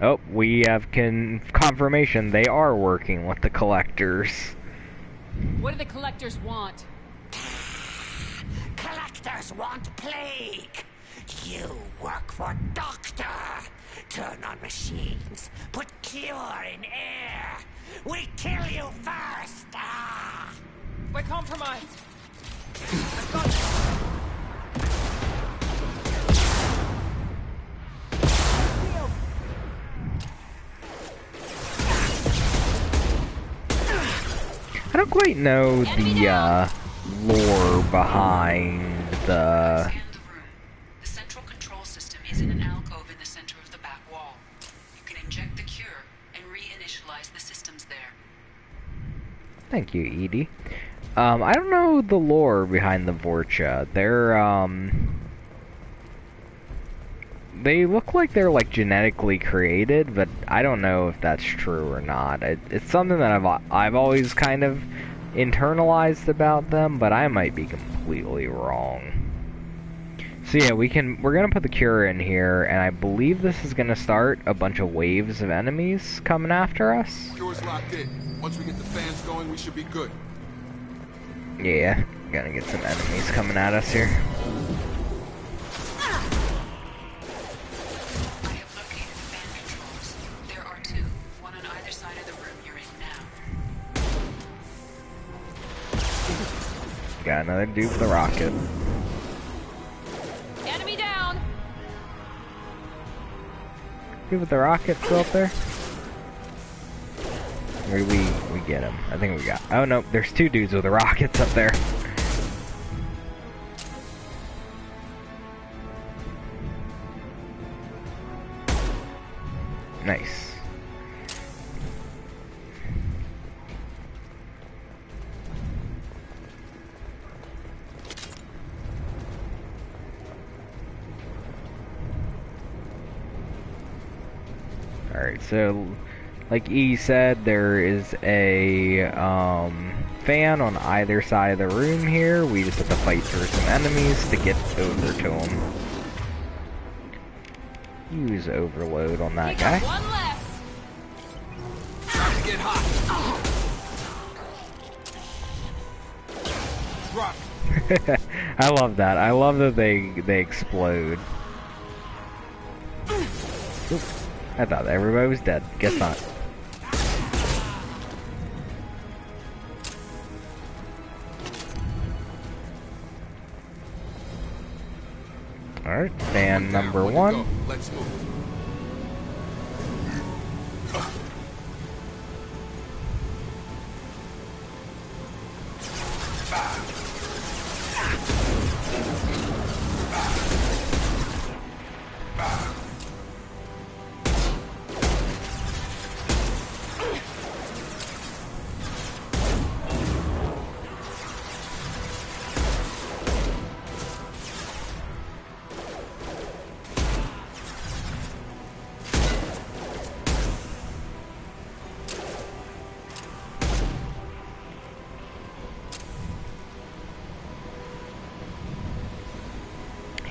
Oh, we have confirmation they are working with the collectors. What do the collectors want? Collectors want plague. You work for Doctor. Turn on machines. Put cure in air. We kill you first. Ah. We're compromised. I don't quite know the lore behind the... The central control system is in an alcove in the center of the back wall. You can inject the cure and reinitialize the systems there. Thank you, Edie. I don't know the lore behind the Vorcha. They look like they're like genetically created, but I don't know if that's true or not. It's something that I've always kind of internalized about them, but I might be completely wrong. So yeah, we're gonna put the cure in here, and I believe this is gonna start a bunch of waves of enemies coming after us. Cure's locked in. Once we get the fans going, we should be good. Yeah, gonna get some enemies coming at us here. Got another dude with a rocket. Enemy down. Dude with the rocket still up there? Or did we get him? I think we got. Oh no, there's two dudes with the rockets up there. Nice. Alright, so like E said, there is a fan on either side of the room here. We just have to fight through some enemies to get over to them. Use overload on that guy. One less. Time to get hot. Drop. I love that. I love that they explode. Oop. I thought everybody was dead. Guess not. Alright, fan number one. Let's move.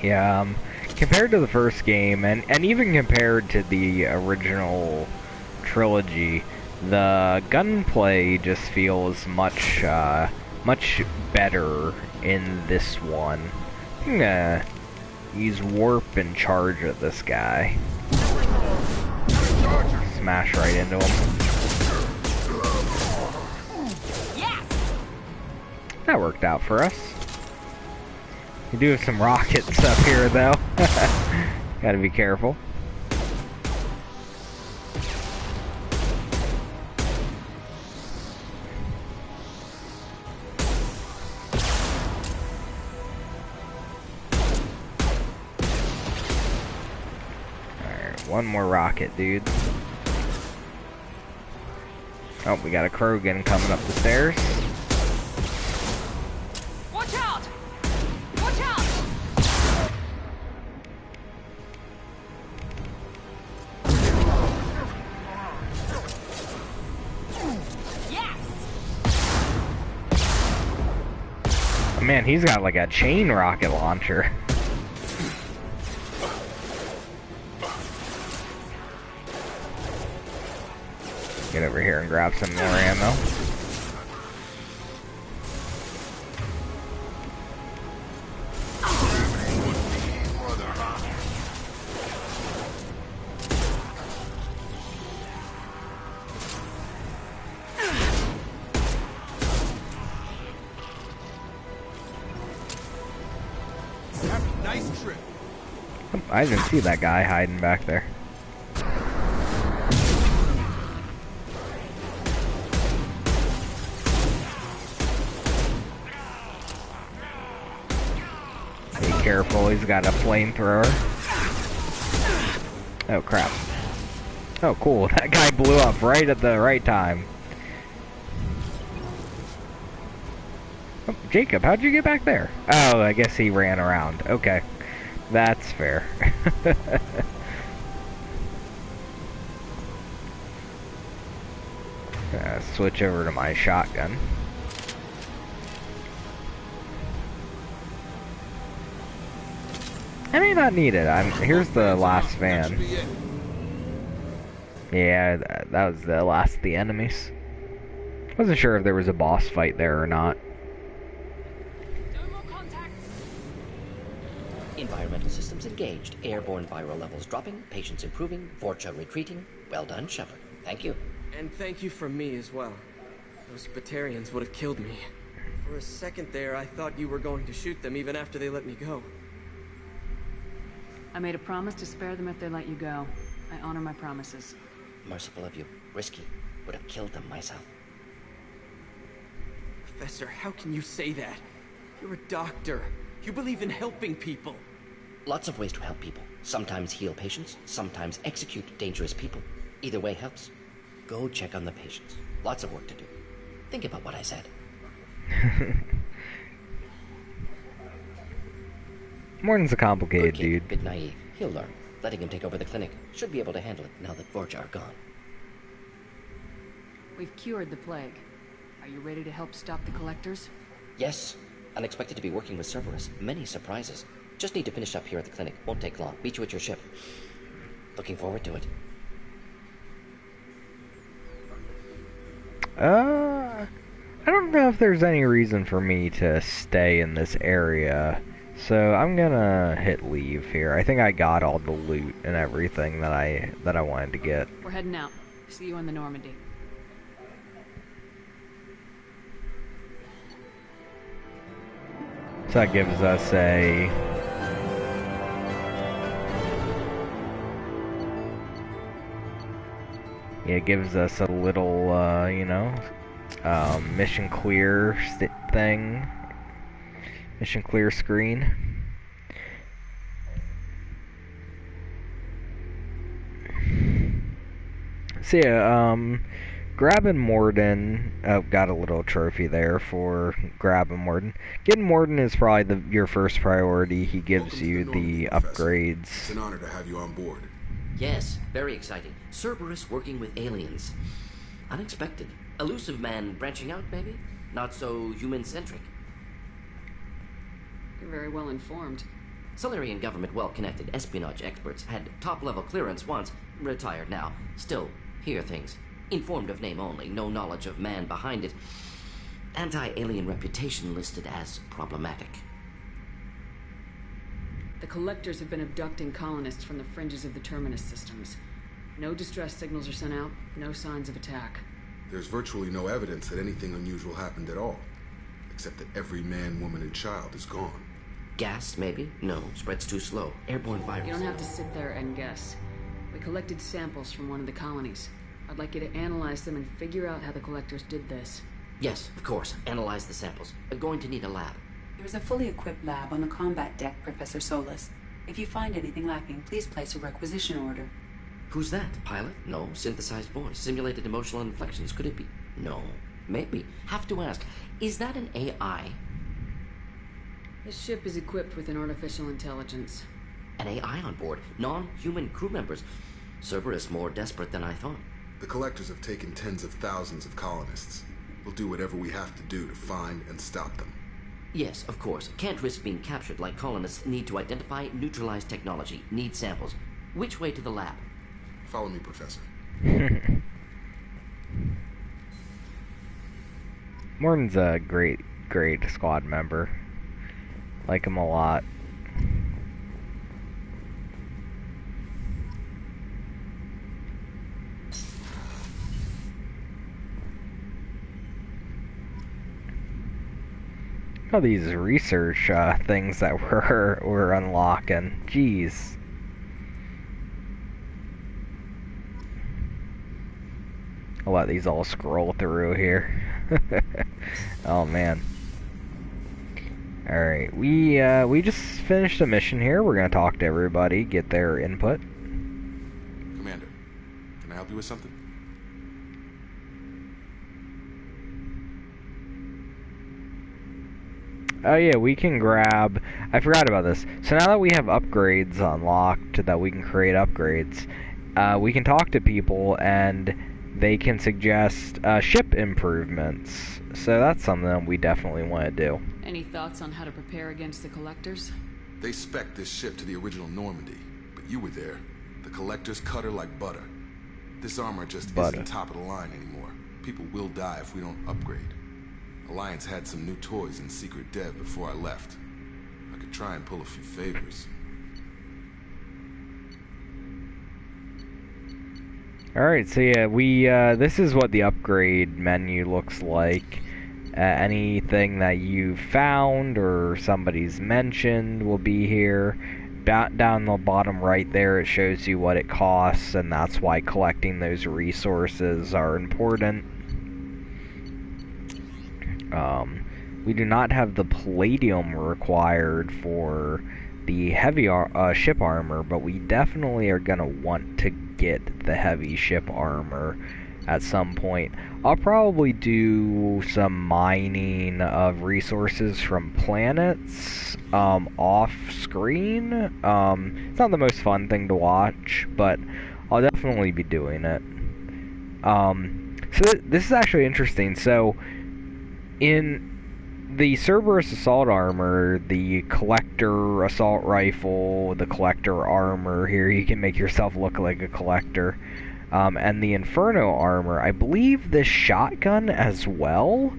Yeah, compared to the first game, and even compared to the original trilogy, the gunplay just feels much better in this one. I'm gonna use warp and charge at this guy. Smash right into him. Yes. That worked out for us. We do have some rockets up here, though. Gotta be careful. Alright, one more rocket, dude. Oh, we got a Krogan coming up the stairs. Watch out! Watch out! Yes! Oh, man, he's got like a chain rocket launcher. Get over here and grab some more ammo. Nice trip. I didn't see that guy hiding back there. Be careful, he's got a flamethrower. Oh crap. Oh cool, that guy blew up right at the right time. Oh, Jacob, how'd you get back there? Oh, I guess he ran around. Okay. That's fair. Switch over to my shotgun. I may not need it. Here's the last van. Yeah, that was the last of the enemies. Wasn't sure if there was a boss fight there or not. Environmental systems engaged. Airborne viral levels dropping. Patients improving. Vorcha retreating. Well done, Shepard. Thank you. And thank you from me as well. Those Batarians would have killed me. For a second there, I thought you were going to shoot them even after they let me go. I made a promise to spare them if they let you go. I honor my promises. Merciful of you. Risky. Would have killed them myself. Professor, how can you say that? You're a doctor. You believe in helping people. Lots of ways to help people. Sometimes heal patients, sometimes execute dangerous people. Either way helps. Go check on the patients. Lots of work to do. Think about what I said. Mordin's a complicated dude. Bit naive. He'll learn. Letting him take over the clinic should be able to handle it now that Vorcha are gone. We've cured the plague. Are you ready to help stop the collectors? Yes. Unexpected to be working with Cerberus. Many surprises. Just need to finish up here at the clinic. Won't take long. Meet you at your ship. Looking forward to it. I don't know if there's any reason for me to stay in this area. So I'm gonna hit leave here. I think I got all the loot and everything that I wanted to get. We're heading out. See you on the Normandy. So that gives us a... Yeah, it gives us a little, you know, mission clear thing. Mission clear screen. So yeah, grabbing Mordin, got a little trophy there for grabbing Mordin. Getting Mordin is probably your first priority. He gives you the upgrades. It's an honor to have you on board. Yes, very exciting. Cerberus working with aliens. Unexpected. Elusive man branching out, maybe? Not so human-centric. You're very well informed. Solarian government well-connected espionage experts had top-level clearance once, retired now. Still, hear things. Informed of name only, no knowledge of man behind it. Anti-alien reputation listed as problematic. The collectors have been abducting colonists from the fringes of the Terminus systems. No distress signals are sent out, no signs of attack. There's virtually no evidence that anything unusual happened at all. Except that every man, woman, and child is gone. Gas, maybe? No, spreads too slow. Airborne virus. You don't have to sit there and guess. We collected samples from one of the colonies. I'd like you to analyze them and figure out how the collectors did this. Yes, of course. Analyze the samples. We're going to need a lab. There's a fully equipped lab on the combat deck, Professor Solis. If you find anything lacking, please place a requisition order. Who's that? Pilot? No. Synthesized voice. Simulated emotional inflections. Could it be? No. Maybe. Have to ask. Is that an AI? This ship is equipped with an artificial intelligence. An AI on board? Non-human crew members? Cerberus more desperate than I thought. The collectors have taken tens of thousands of colonists. We'll do whatever we have to do to find and stop them. Yes, of course. Can't risk being captured like colonists need to identify, neutralize technology, need samples. Which way to the lab? Follow me, Professor. Mordin's a great squad member. Like him a lot. All these research things that we're unlocking. Jeez. I'll let these all scroll through here. Oh man. Alright, we just finished a mission here. We're gonna talk to everybody, get their input. Commander, can I help you with something? Oh yeah, we can grab... I forgot about this. So now that we have upgrades unlocked, that we can create upgrades, we can talk to people and they can suggest ship improvements. So that's something that we definitely want to do. Any thoughts on how to prepare against the collectors? They spec'd this ship to the original Normandy, but you were there. The Collector's cut her like butter. This armor just isn't top of the line anymore. People will die if we don't upgrade. Alliance had some new toys in secret dev before I left. I could try and pull a few favors. Alright, so yeah, this is what the upgrade menu looks like. Anything that you found or somebody's mentioned will be here. Down the bottom right there, it shows you what it costs, and that's why collecting those resources are important. We do not have the palladium required for the heavy ship armor, but we definitely are going to want to get the heavy ship armor at some point. I'll probably do some mining of resources from planets off screen. It's not the most fun thing to watch, but I'll definitely be doing it. So this is actually interesting. So in the Cerberus assault armor, the collector assault rifle, the collector armor, here you can make yourself look like a collector, and the Inferno armor, I believe the shotgun as well,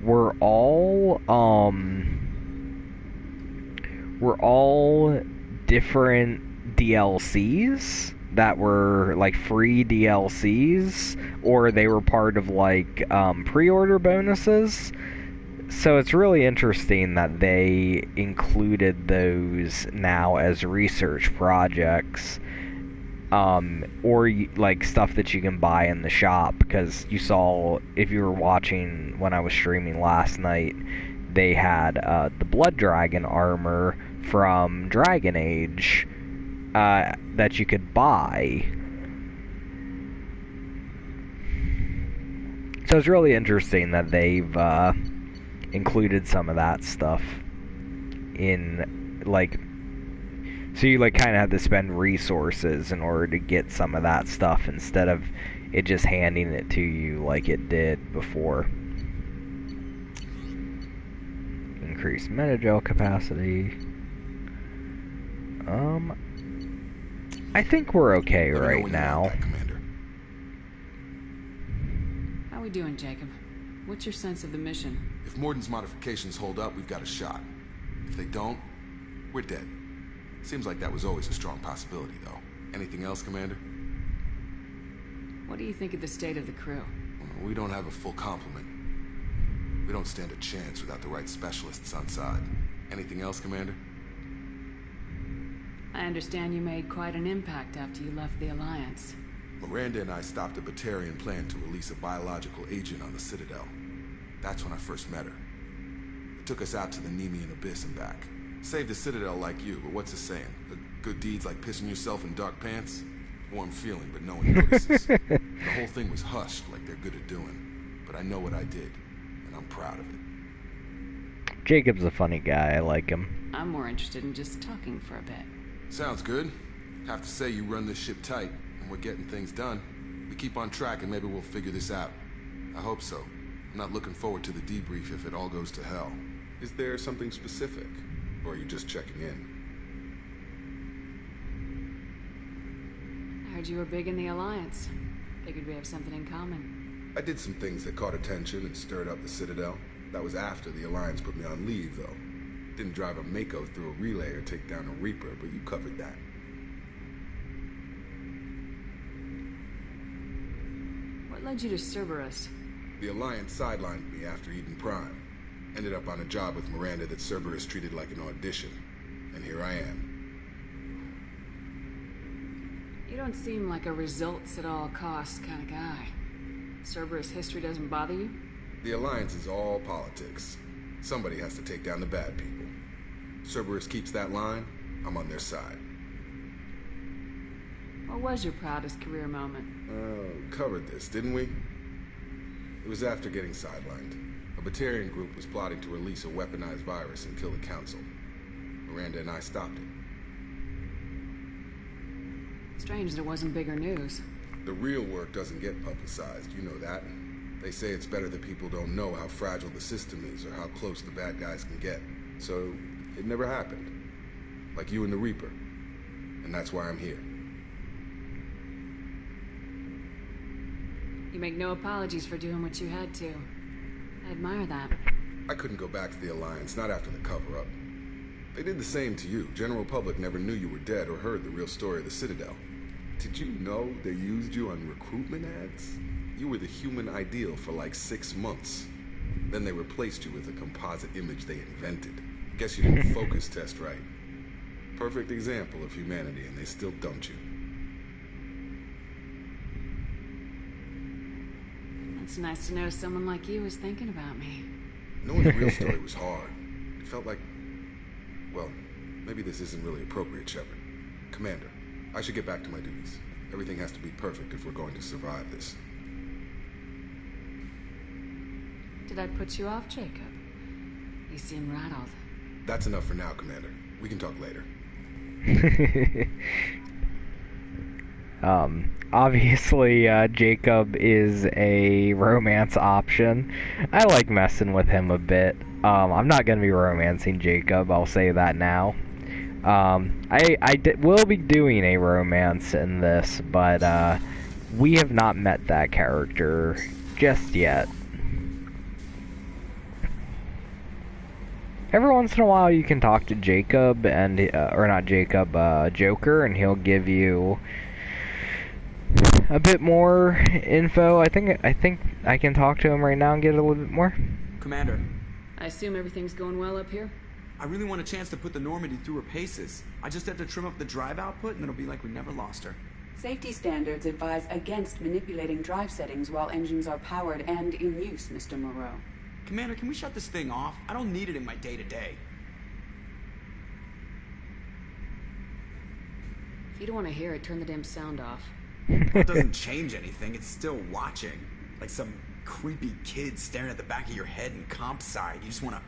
were all different DLCs that were like free DLCs, or they were part of like pre-order bonuses. So it's really interesting that they included those now as research projects, or like stuff that you can buy in the shop, because you saw, if you were watching when I was streaming last night, they had the Blood Dragon armor from Dragon Age that you could buy. So it's really interesting that they've included some of that stuff in, like, so you like kind of have to spend resources in order to get some of that stuff instead of it just handing it to you like it did before. Increased metagel capacity. I think we're okay right now. How we doing, Jacob? What's your sense of the mission? If Mordin's modifications hold up, we've got a shot. If they don't, we're dead. Seems like that was always a strong possibility, though. Anything else, Commander? What do you think of the state of the crew? Well, we don't have a full complement. We don't stand a chance without the right specialists on side. Anything else, Commander? I understand you made quite an impact after you left the Alliance. Miranda and I stopped a Batarian plan to release a biological agent on the Citadel. That's when I first met her. It took us out to the Nemean Abyss and back. Saved the Citadel like you, but what's the saying? Good deeds like pissing yourself in dark pants? Warm feeling, but no one notices. The whole thing was hushed like they're good at doing. But I know what I did, and I'm proud of it. Jacob's a funny guy, I like him. I'm more interested in just talking for a bit. Sounds good. Have to say you run this ship tight, and we're getting things done. We keep on track and maybe we'll figure this out. I hope so. I'm not looking forward to the debrief if it all goes to hell. Is there something specific? Or are you just checking in? I heard you were big in the Alliance. Figured we have something in common. I did some things that caught attention and stirred up the Citadel. That was after the Alliance put me on leave, though. Didn't drive a Mako through a relay or take down a Reaper, but you covered that. What led you to Cerberus? The Alliance sidelined me after Eden Prime. Ended up on a job with Miranda that Cerberus treated like an audition. And here I am. You don't seem like a results-at-all-costs kind of guy. Cerberus history doesn't bother you? The Alliance is all politics. Somebody has to take down the bad people. Cerberus keeps that line, I'm on their side. What was your proudest career moment? Covered this, didn't we? It was after getting sidelined. A Batarian group was plotting to release a weaponized virus and kill the Council. Miranda and I stopped it. Strange there wasn't bigger news. The real work doesn't get publicized, you know that. They say it's better that people don't know how fragile the system is or how close the bad guys can get. So, it never happened. like you and the Reaper. And that's why I'm here. You make no apologies for doing what you had to. I admire that. I couldn't go back to the Alliance, not after the cover-up. They did the same to you. General public never knew you were dead or heard the real story of the Citadel. Did you know they used you on recruitment ads? You were the human ideal for like 6 months. Then they replaced you with a composite image they invented. Guess you didn't focus test right. Perfect example of humanity, and they still dumped you. It's nice to know someone like you was thinking about me. Knowing the real story was hard. It felt like... Well, maybe this isn't really appropriate, Shepard. Commander, I should get back to my duties. Everything has to be perfect if we're going to survive this. Did I put you off, Jacob? You seem rattled. That's enough for now, Commander. We can talk later. Obviously, Jacob is a romance option. I like messing with him a bit. I'm not gonna be romancing Jacob, I'll say that now. Will be doing a romance in this, but, we have not met that character just yet. Every once in a while you can talk to Jacob, and, or not Jacob, Joker, and he'll give you a bit more info. I think I can talk to him right now and get a little bit more. Commander. I assume everything's going well up here? I really want a chance to put the Normandy through her paces. I just have to trim up the drive output and it'll be like we never lost her. Safety standards advise against manipulating drive settings while engines are powered and in use, Mr. Moreau. Commander, can we shut this thing off? I don't need it in my day-to-day. If you don't want to hear it, turn the damn sound off. It doesn't change anything. It's still watching. Like some creepy kid staring at the back of your head in comp side. You just want to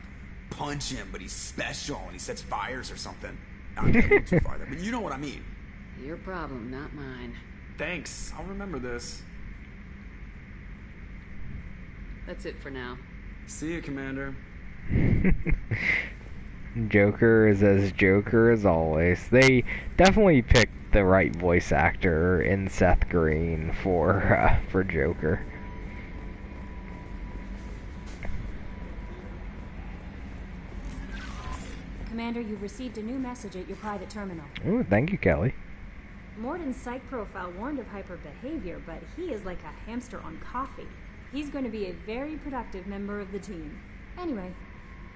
punch him, but he's special and he sets fires or something. I'm not going too far there, but you know what I mean. Your problem, not mine. Thanks. I'll remember this. That's it for now. See you, Commander. Joker is as Joker as always. They definitely picked the right voice actor in Seth Green for Joker. Commander, you've received a new message at your private terminal. Ooh, thank you, Kelly. Mordin's psych profile warned of hyper behavior, but he is like a hamster on coffee. He's going to be a very productive member of the team. Anyway,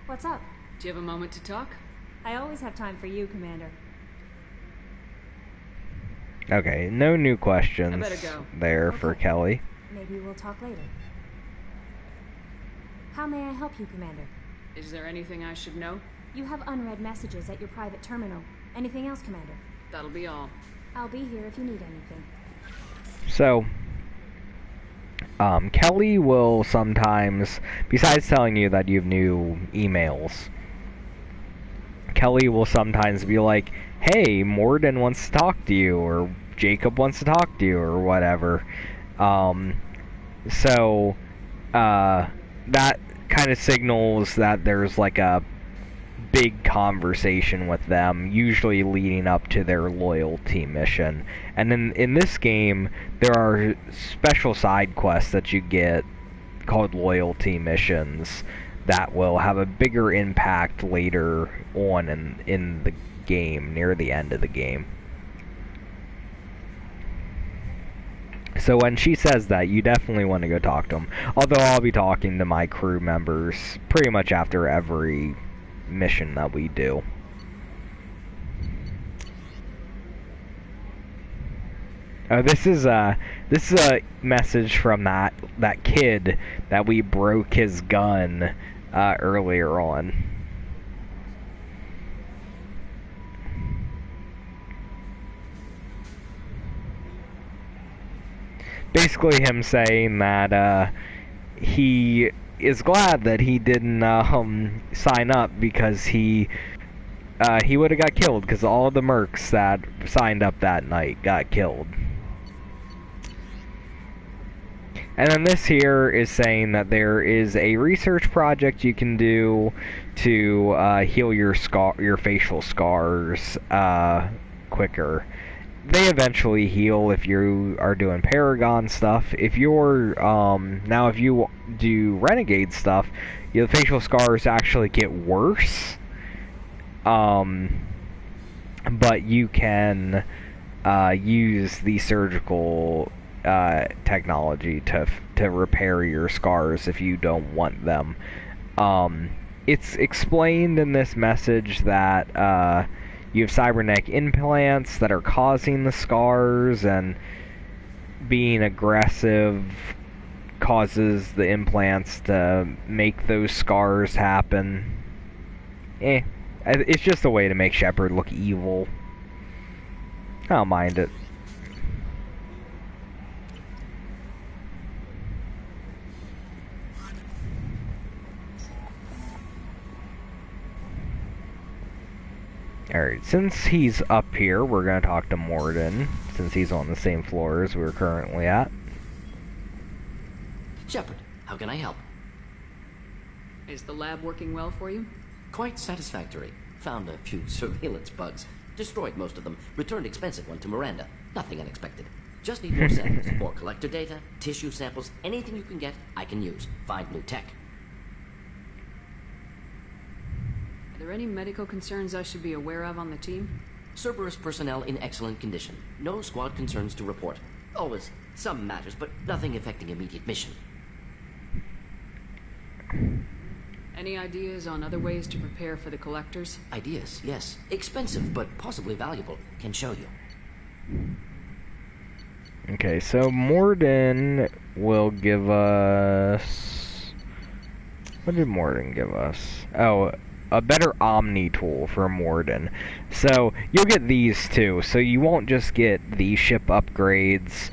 what's up? Do you have a moment to talk? I always have time for you, Commander. Okay, no new questions I better go. there for Kelly. Maybe we'll talk later. How may I help you, Commander? Is there anything I should know? You have unread messages at your private terminal. Anything else, Commander? That'll be all. I'll be here if you need anything. So, Kelly will sometimes, besides telling you that you have new emails, Kelly will sometimes be like, hey, Mordin wants to talk to you, or Jacob wants to talk to you, or whatever. That kind of signals that there's like a big conversation with them, usually leading up to their loyalty mission. And then in this game, there are special side quests that you get called loyalty missions that will have a bigger impact later on in the game, near the end of the game. So when she says that, you definitely want to go talk to them. Although I'll be talking to my crew members pretty much after every mission that we do. Oh, this is a message from that kid that we broke his gun earlier on. Basically him saying that he is glad that he didn't sign up, because he would have got killed, because all the mercs that signed up that night got killed. And then this here is saying that there is a research project you can do to heal your facial scars quicker. They eventually heal if you are doing Paragon stuff. If you're now if you do Renegade stuff, the facial scars actually get worse. But you can use the surgical technology to repair your scars if you don't want them. It's explained in this message that you have cybernetic implants that are causing the scars, and being aggressive causes the implants to make those scars happen. It's just a way to make Shepard look evil. I don't mind it. Alright, since he's up here, we're going to talk to Mordin, since he's on the same floor as we're currently at. Shepard, how can I help? Is the lab working well for you? Quite satisfactory. Found a few surveillance bugs. Destroyed most of them. Returned expensive one to Miranda. Nothing unexpected. Just need more samples. More collector data, tissue samples, anything you can get, I can use. Find new tech. Are there any medical concerns I should be aware of on the team? Cerberus personnel in excellent condition. No squad concerns to report. Always some matters, but nothing affecting immediate mission. Any ideas on other ways to prepare for the collectors? Ideas, yes. Expensive, but possibly valuable. Can show you. Okay, so Mordin will give us... What did Mordin give us? Oh, a better Omni tool for Mordin. So, you'll get these too. So you won't just get the ship upgrades.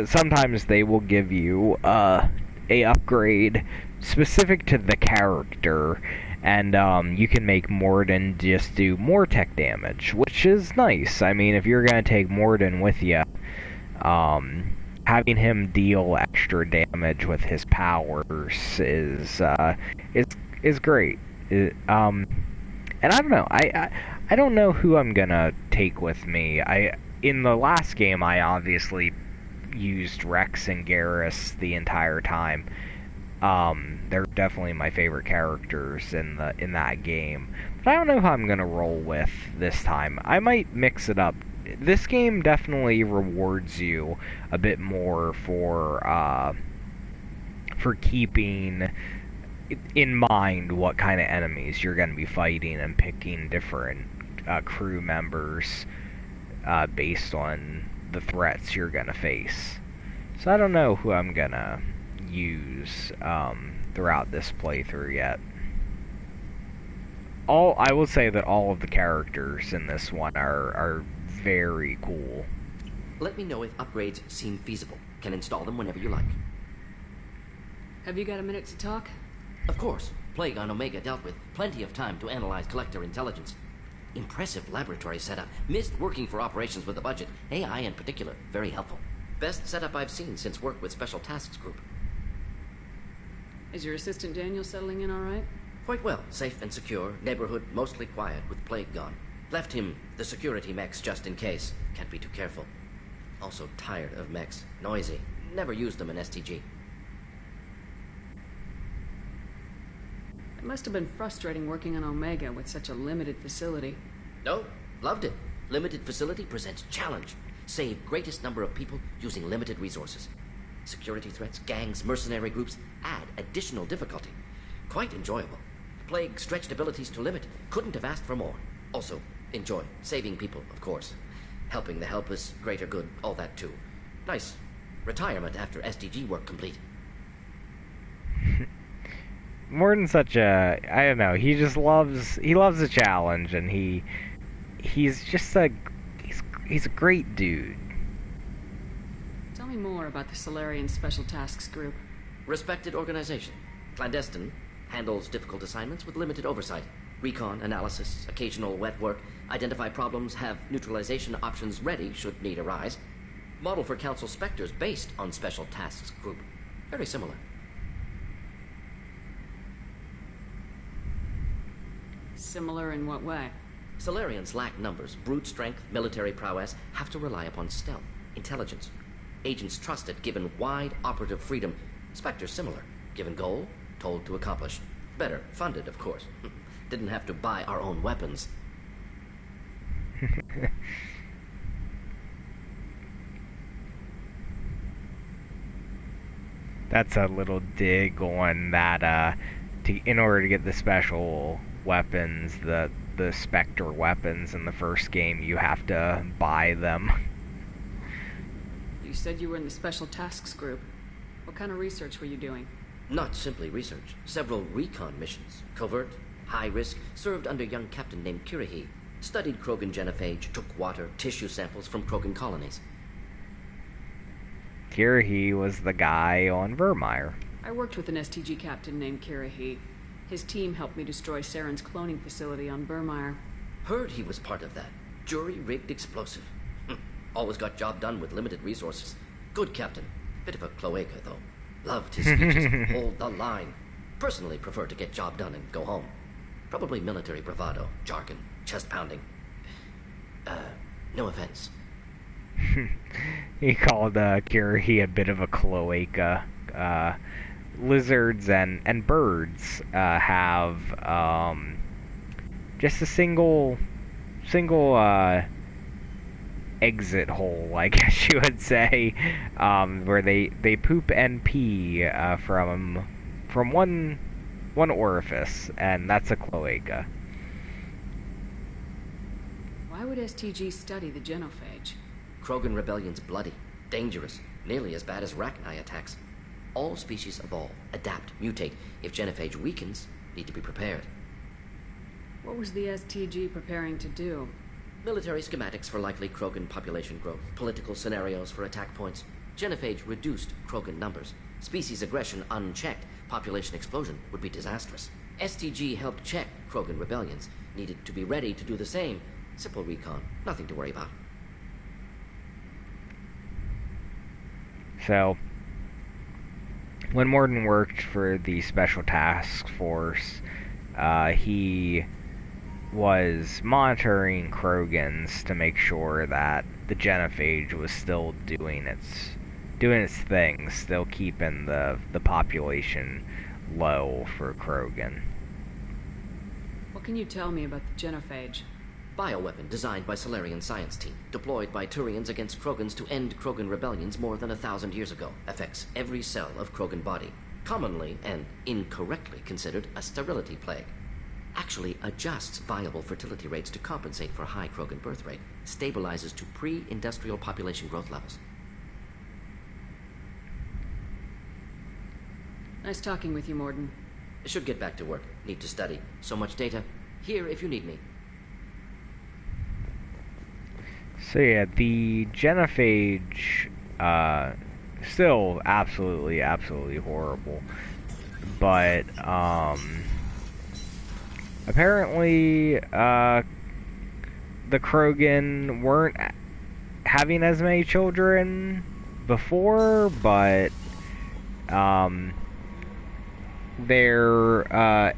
Sometimes they will give you a upgrade specific to the character, and you can make Mordin just do more tech damage, which is nice. I mean, if you're going to take Mordin with you, having him deal extra damage with his powers is great. And I don't know. I don't know who I'm gonna take with me. In the last game, I obviously used Rex and Garrus the entire time. They're definitely my favorite characters in that game. But I don't know who I'm gonna roll with this time. I might mix it up. This game definitely rewards you a bit more for keeping in mind what kind of enemies you're going to be fighting and picking different crew members based on the threats you're going to face. So I don't know who I'm going to use throughout this playthrough yet. I will say that all of the characters in this one are very cool. Let me know if upgrades seem feasible. Can install them whenever you like. Have you got a minute to talk? Of course. Plague on Omega dealt with. Plenty of time to analyze collector intelligence. Impressive laboratory setup. Missed working for operations with a budget. AI in particular. Very helpful. Best setup I've seen since work with Special Tasks Group. Is your assistant Daniel settling in all right? Quite well. Safe and secure. Neighborhood mostly quiet with Plague gone. Left him the security mechs just in case. Can't be too careful. Also tired of mechs. Noisy. Never used them in STG. It must have been frustrating working on Omega with such a limited facility. No, loved it. Limited facility presents challenge. Save greatest number of people using limited resources. Security threats, gangs, mercenary groups add additional difficulty. Quite enjoyable. Plague stretched abilities to limit. Couldn't have asked for more. Also, enjoy. Saving people, of course. Helping the helpless, greater good, all that too. Nice. Retirement after SDG work complete. Mordin's such a, I don't know, he loves a challenge, and he's just he's a great dude. Tell me more about the Solarian Special Tasks Group. Respected organization. Clandestine. Handles difficult assignments with limited oversight. Recon, analysis, occasional wet work. Identify problems, have neutralization options ready should need arise. Model for Council Spectres based on Special Tasks Group. Very similar. Similar in what way? Solarians lack numbers, brute strength, military prowess, have to rely upon stealth, intelligence. Agents trusted, given wide operative freedom. Spectres similar, given goal, told to accomplish. Better, funded, of course. Didn't have to buy our own weapons. That's a little dig on that, in order to get the special weapons, the Spectre weapons in the first game, you have to buy them. You said you were in the Special Tasks Group. What kind of research were you doing? Not simply research. Several recon missions. Covert, high risk, served under a young captain named Kirahi. Studied Krogan genophage, took water, tissue samples from Krogan colonies. Kirahi was the guy on Vermeer. I worked with an STG captain named Kirahi. His team helped me destroy Saren's cloning facility on Vermeer. Heard he was part of that. Jury-rigged explosive. Always got job done with limited resources. Good captain. Bit of a cloaca, though. Loved his speeches. Hold the line. Personally prefer to get job done and go home. Probably military bravado, jargon, chest pounding. No offense. He called Kirahi a bit of a cloaca. Lizards and birds have just a single exit hole, I guess you would say, where they poop and pee from one orifice, and that's a cloaca. Why would STG study the genophage? Krogan rebellion's bloody, dangerous, nearly as bad as Rachni attacks. All species evolve, adapt, mutate. If genophage weakens, need to be prepared. What was the STG preparing to do? Military schematics for likely Krogan population growth, political scenarios for attack points. Genophage reduced Krogan numbers. Species aggression unchecked, population explosion would be disastrous. STG helped check Krogan rebellions, needed to be ready to do the same. Simple recon, nothing to worry about. So, when Mordin worked for the Special Task Force, he was monitoring Krogans to make sure that the genophage was still doing its thing, still keeping the population low for Krogan. What can you tell me about the genophage? Bioweapon designed by Solarian science team, deployed by Turians against Krogans to end Krogan rebellions more than 1,000 years ago. Affects every cell of Krogan body. Commonly and incorrectly considered a sterility plague. Actually adjusts viable fertility rates to compensate for high Krogan birth rate. Stabilizes to pre-industrial population growth levels. Nice talking with you, Mordin. Should get back to work. Need to study. So much data. Here if you need me. So yeah, the genophage, still absolutely horrible. But, apparently, the Krogan weren't having as many children before, but, their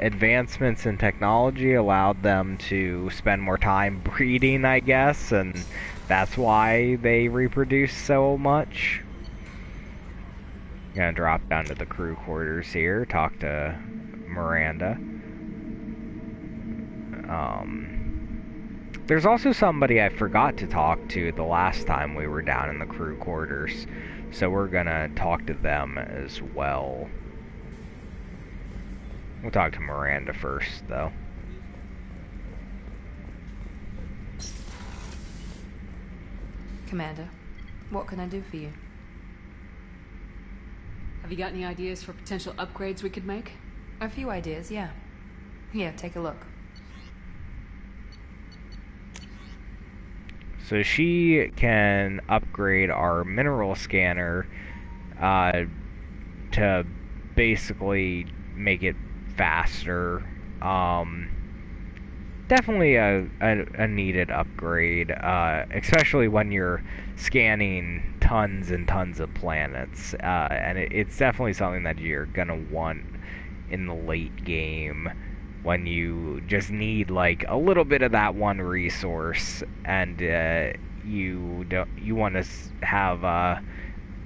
advancements in technology allowed them to spend more time breeding, I guess, and that's why they reproduce so much. Gonna drop down to the crew quarters here, talk to Miranda. There's also somebody I forgot to talk to the last time we were down in the crew quarters, so we're gonna talk to them as well. We'll talk to Miranda first, though. Commander, what can I do for you? Have you got any ideas for potential upgrades we could make? A few ideas, yeah. Here, take a look. So she can upgrade our mineral scanner to basically make it faster. definitely a needed upgrade, especially when you're scanning tons and tons of planets, and it's definitely something that you're gonna want in the late game when you just need like a little bit of that one resource, and you want to have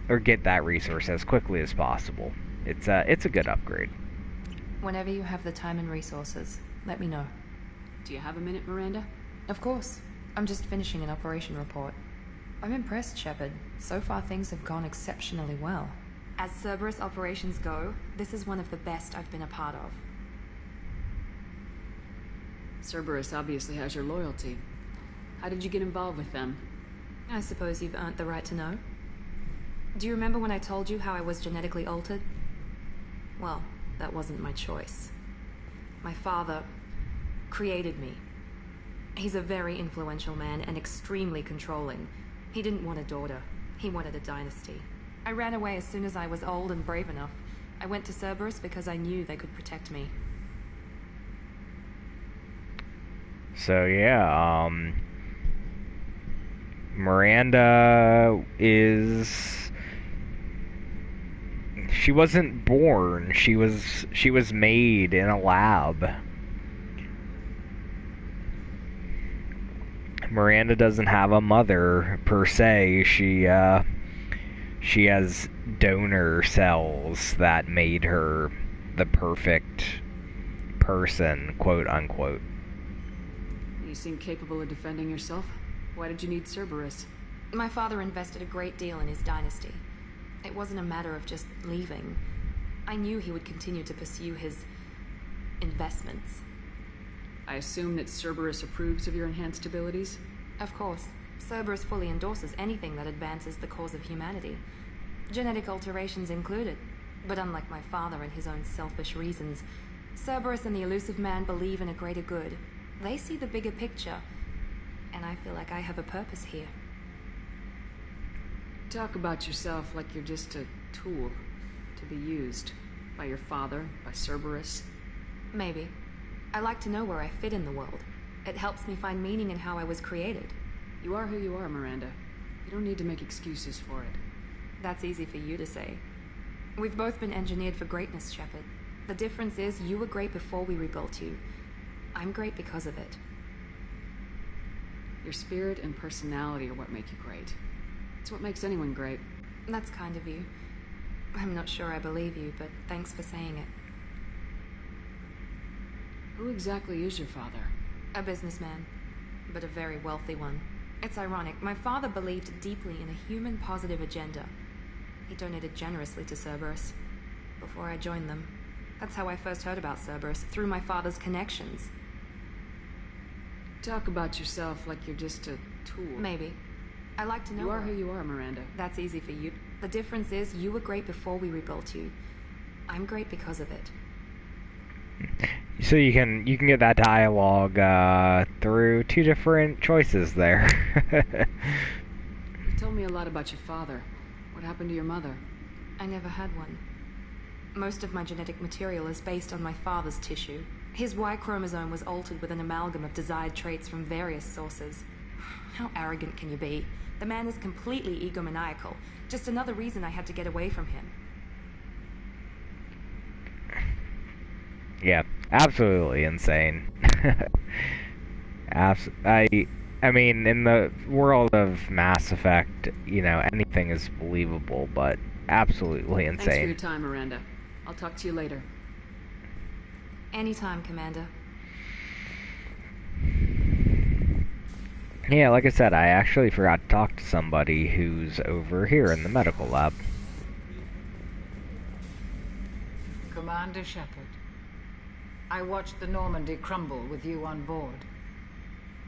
or get that resource as quickly as possible. It's a good upgrade. Whenever you have the time and resources, let me know. Do you have a minute, Miranda? Of course. I'm just finishing an operation report. I'm impressed, Shepard. So far things have gone exceptionally well. As Cerberus operations go, this is one of the best I've been a part of. Cerberus obviously has your loyalty. How did you get involved with them? I suppose you've earned the right to know. Do you remember when I told you how I was genetically altered? Well, that wasn't my choice. My father created me. He's a very influential man and extremely controlling. He didn't want a daughter. He wanted a dynasty. I ran away as soon as I was old and brave enough. I went to Cerberus because I knew they could protect me. So yeah, Miranda she wasn't born. She was made in a lab. Miranda doesn't have a mother per se. She has donor cells that made her the perfect person, quote unquote. You seem capable of defending yourself. Why did you need Cerberus? My father invested a great deal in his dynasty. It wasn't a matter of just leaving. I knew he would continue to pursue his investments. I assume that Cerberus approves of your enhanced abilities? Of course. Cerberus fully endorses anything that advances the cause of humanity. Genetic alterations included. But unlike my father and his own selfish reasons, Cerberus and the Elusive Man believe in a greater good. They see the bigger picture, and I feel like I have a purpose here. Talk about yourself like you're just a tool to be used by your father, by Cerberus. Maybe. I like to know where I fit in the world. It helps me find meaning in how I was created. You are who you are, Miranda. You don't need to make excuses for it. That's easy for you to say. We've both been engineered for greatness, Shepard. The difference is you were great before we rebuilt you. I'm great because of it. Your spirit and personality are what make you great. It's what makes anyone great. That's kind of you. I'm not sure I believe you, but thanks for saying it. Who exactly is your father? A businessman, but a very wealthy one. It's ironic. My father believed deeply in a human-positive agenda. He donated generously to Cerberus before I joined them. That's how I first heard about Cerberus, through my father's connections. Talk about yourself like you're just a tool. Maybe. I like to know. You are who you are, Miranda. That's easy for you. The difference is you were great before we rebuilt you. I'm great because of it. So you can get that dialogue through two different choices there. You told me a lot about your father. What happened to your mother? I never had one. Most of my genetic material is based on my father's tissue. His Y chromosome was altered with an amalgam of desired traits from various sources. How arrogant can you be? The man is completely egomaniacal. Just another reason I had to get away from him. Yeah, absolutely insane. I mean, in the world of Mass Effect, you know, anything is believable, but absolutely insane. Thanks for your time, Miranda. I'll talk to you later. Anytime, Commander. Yeah, like I said, I actually forgot to talk to somebody who's over here in the medical lab. Commander Shepard, I watched the Normandy crumble with you on board.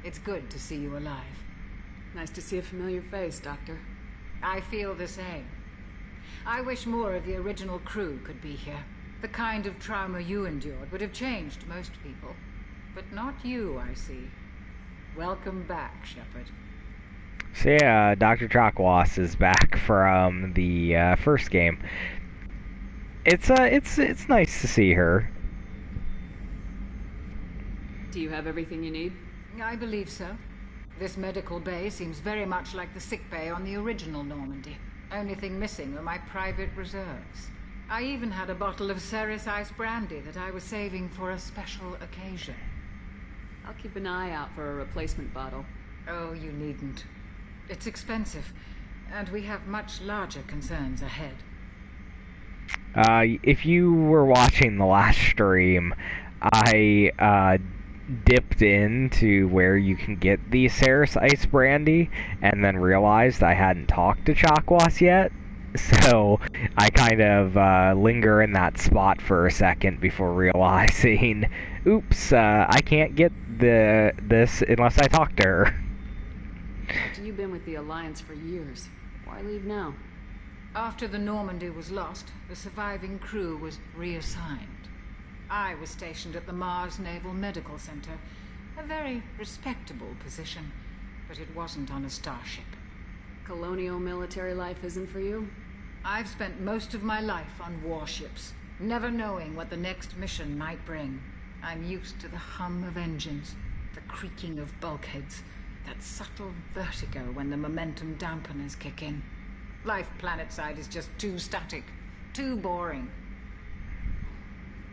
It's good to see you alive. Nice to see a familiar face, Doctor. I feel the same. I wish more of the original crew could be here. The kind of trauma you endured would have changed most people. But not you, I see. Welcome back, Shepard. So yeah, Dr. Chakwas is back from the first game. It's nice to see her. Do you have everything you need? I believe so. This medical bay seems very much like the sick bay on the original Normandy. Only thing missing were my private reserves. I even had a bottle of Ceres Ice brandy that I was saving for a special occasion. I'll keep an eye out for a replacement bottle. Oh, you needn't. It's expensive, and we have much larger concerns ahead. If you were watching the last stream, I dipped into where you can get the Ceres Ice Brandy, and then realized I hadn't talked to Chakwas yet, so I kind of linger in that spot for a second before realizing, oops, I can't get this unless I talk to her. After you've been with the Alliance for years, why leave now? After the Normandy was lost, the surviving crew was reassigned. I was stationed at the Mars Naval Medical Center, a very respectable position, but it wasn't on a starship. Colonial military life isn't for you? I've spent most of my life on warships, never knowing what the next mission might bring. I'm used to the hum of engines, the creaking of bulkheads, that subtle vertigo when the momentum dampeners kick in. Life planetside is just too static, too boring.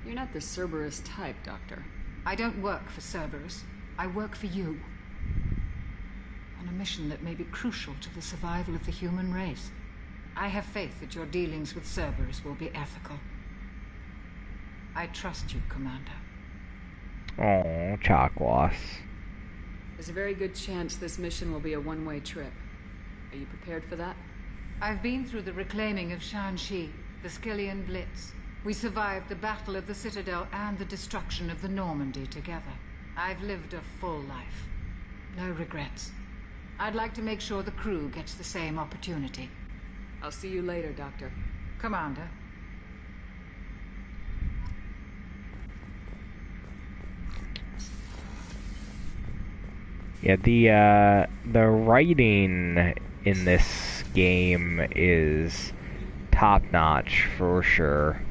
You're not the Cerberus type, Doctor. I don't work for Cerberus. I work for you. On a mission that may be crucial to the survival of the human race. I have faith that your dealings with Cerberus will be ethical. I trust you, Commander. Oh, Chakwas. There's a very good chance this mission will be a one-way trip. Are you prepared for that? I've been through the reclaiming of Shanxi, the Skillian Blitz. We survived the Battle of the Citadel and the destruction of the Normandy together. I've lived a full life. No regrets. I'd like to make sure the crew gets the same opportunity. I'll see you later, Doctor. Commander. Yeah, the writing in this game is top-notch for sure.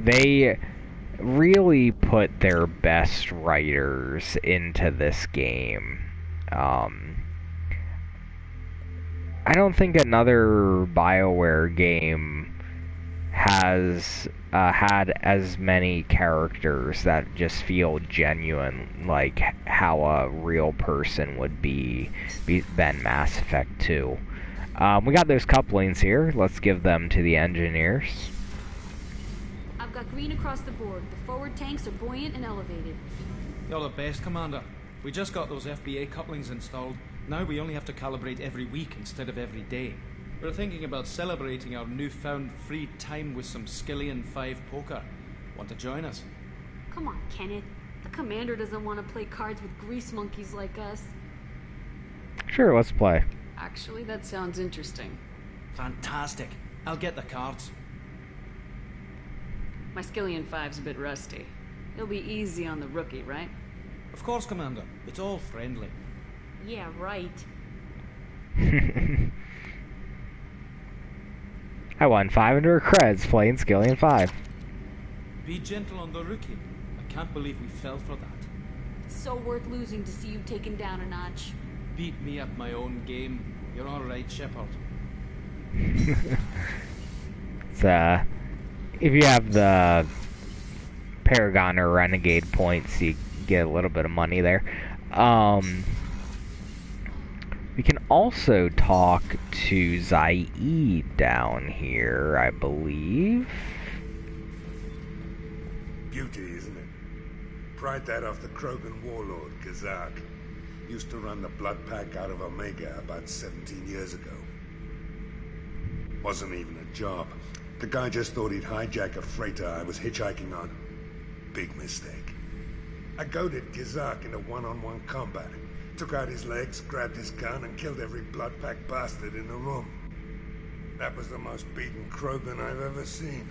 They really put their best writers into this game. I don't think another BioWare game has had as many characters that just feel genuine, like how a real person would be than Mass Effect 2. We got those couplings here. Let's give them to the engineers. I've got green across the board. The forward tanks are buoyant and elevated. You're the best, Commander. We just got those FBA couplings installed. Now we only have to calibrate every week instead of every day. We're thinking about celebrating our newfound free time with some Skillian 5 poker. Want to join us? Come on, Kenneth. The commander doesn't want to play cards with grease monkeys like us. Sure, let's play. Actually, that sounds interesting. Fantastic. I'll get the cards. My Skillian 5's a bit rusty. It'll be easy on the rookie, right? Of course, Commander. It's all friendly. Yeah, right. I won 500 creds playing Skillian 5. Be gentle on the rookie. I can't believe we fell for that. It's so worth losing to see you taken down a notch. Beat me at my own game. You're all right, Shepard. It's, if you have the Paragon or Renegade points, you get a little bit of money there. We can also talk to Zaid down here, I believe. Beauty, isn't it? Pried that off the Krogan warlord, Gazak. Used to run the Blood Pack out of Omega about 17 years ago. Wasn't even a job. The guy just thought he'd hijack a freighter I was hitchhiking on. Big mistake. I goaded Gazak into one-on-one combat. Took out his legs, grabbed his gun, and killed every Blood Pack bastard in the room. That was the most beaten Krogan I've ever seen.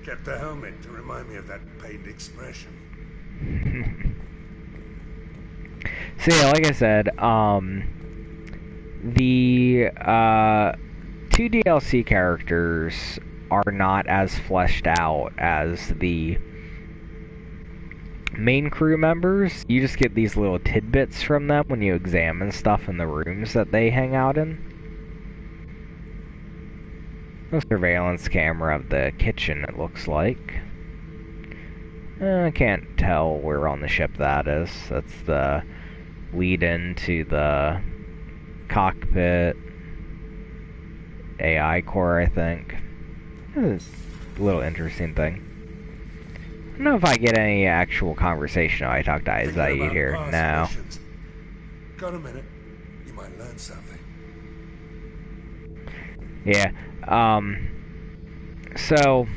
Kept a helmet to remind me of that pained expression. So yeah, like I said, the 2 DLC characters are not as fleshed out as the main crew members, you just get these little tidbits from them when you examine stuff in the rooms that they hang out in. A surveillance camera of the kitchen, it looks like. I can't tell where on the ship that is. That's the lead-in to the cockpit AI core, I think. It's a little interesting thing. I don't know if I get any actual conversation when I talk to Isaiah here. No. Got a minute? You might learn something. Yeah. So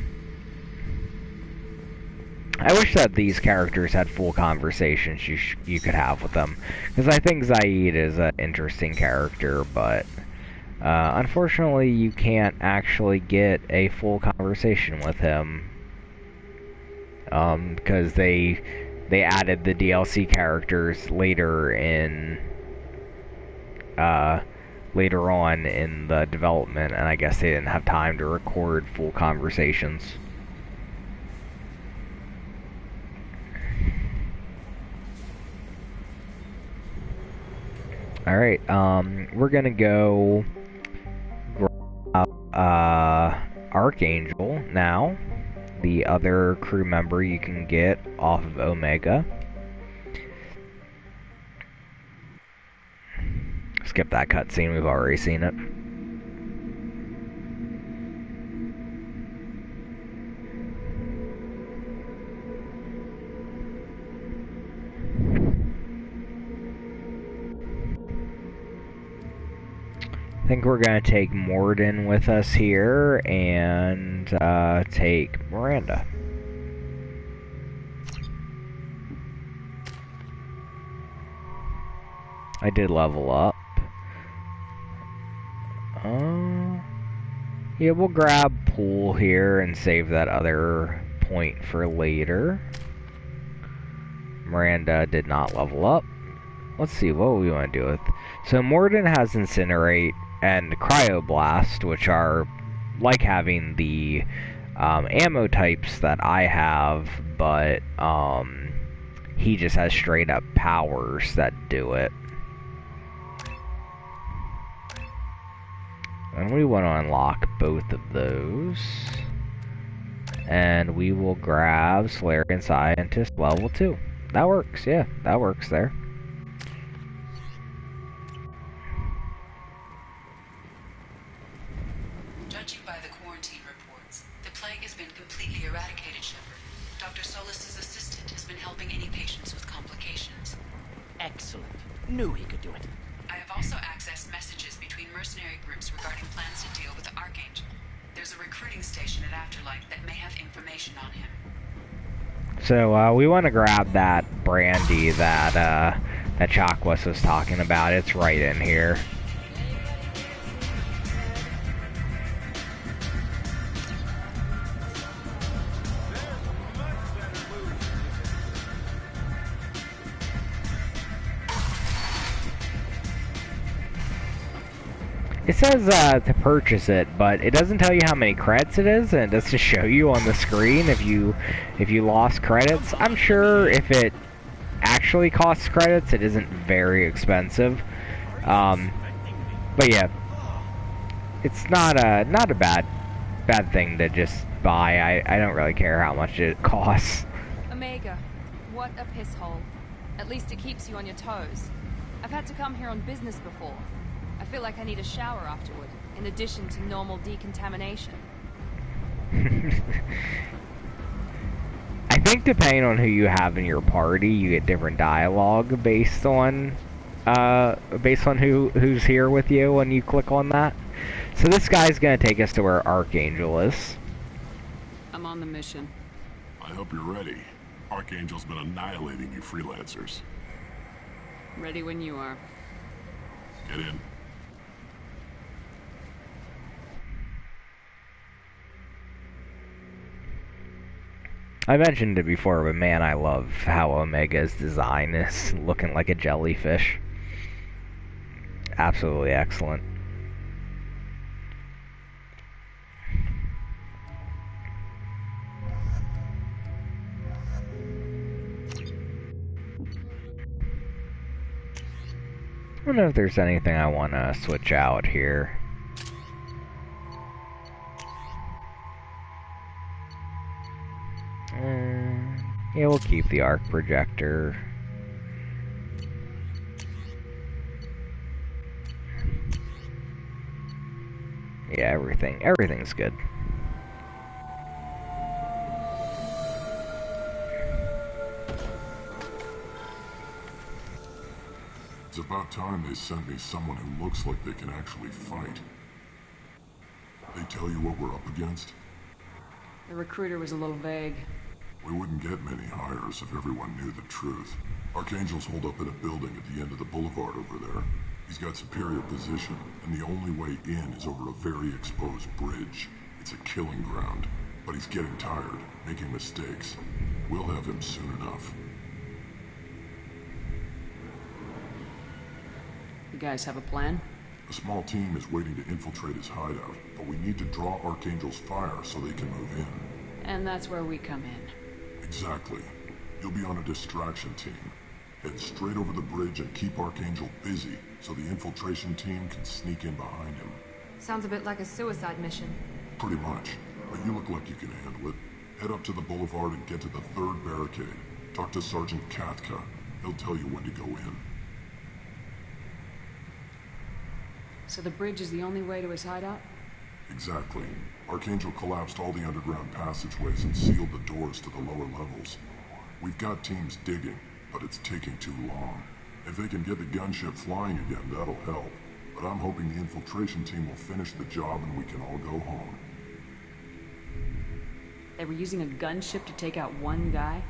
I wish that these characters had full conversations you could have with them, because I think Zaid is an interesting character, but unfortunately you can't actually get a full conversation with him, because they added the DLC characters later on in the development, and I guess they didn't have time to record full conversations. Alright, we're gonna go grab Archangel now, the other crew member you can get off of Omega. Skip that cutscene, we've already seen it. I think we're going to take Mordin with us here, and take Miranda. I did level up. Yeah, we'll grab Pool here and save that other point for later. Miranda did not level up. Let's see what we want to do with. So Mordin has Incinerate and Cryoblast, which are like having the ammo types that I have, but he just has straight up powers that do it. And we want to unlock both of those. And we will grab Solarian Scientist level 2. That works, yeah, that works there. Judging by the quarantine reports, the plague has been completely eradicated, Shepard. Dr. Solis's assistant has been helping any patients with complications. Excellent. Knew he could do it. I have also accessed messages between mercenary groups regarding plans to deal with the Archangel. There's a recruiting station at Afterlight that may have information on him. So, we want to grab that brandy that, that Chakwas was talking about. It's right in here. It says to purchase it, but it doesn't tell you how many credits it is, and it doesn't show you on the screen if you lost credits. I'm sure if it actually costs credits, it isn't very expensive. But yeah, it's not a bad thing to just buy. I don't really care how much it costs. Omega, what a piss hole. At least it keeps you on your toes. I've had to come here on business before. I feel like I need a shower afterward, in addition to normal decontamination. I think depending on who you have in your party, you get different dialogue based on who's here with you when you click on that. So this guy's gonna take us to where Archangel is. I'm on the mission. I hope you're ready. Archangel's been annihilating you freelancers. Ready when you are. Get in. I mentioned it before, but man, I love how Omega's design is looking like a jellyfish. Absolutely excellent. don't know if there's anything I want to switch out here. Yeah, we'll keep the arc projector. Yeah, everything's good. It's about time they sent me someone who looks like they can actually fight. They tell you what we're up against? The recruiter was a little vague. We wouldn't get many hires if everyone knew the truth. Archangel's holed up in a building at the end of the boulevard over there. He's got superior position, and the only way in is over a very exposed bridge. It's a killing ground, but he's getting tired, making mistakes. We'll have him soon enough. You guys have a plan? A small team is waiting to infiltrate his hideout, but we need to draw Archangel's fire so they can move in. And that's where we come in. Exactly. You'll be on a distraction team. Head straight over the bridge and keep Archangel busy so the infiltration team can sneak in behind him. Sounds a bit like a suicide mission. Pretty much. But you look like you can handle it. Head up to the boulevard and get to the third barricade. Talk to Sergeant Katka. He'll tell you when to go in. So the bridge is the only way to his hideout? Exactly. Archangel collapsed all the underground passageways and sealed the doors to the lower levels. We've got teams digging, but it's taking too long. If they can get the gunship flying again, that'll help. But I'm hoping the infiltration team will finish the job and we can all go home. They were using a gunship to take out one guy?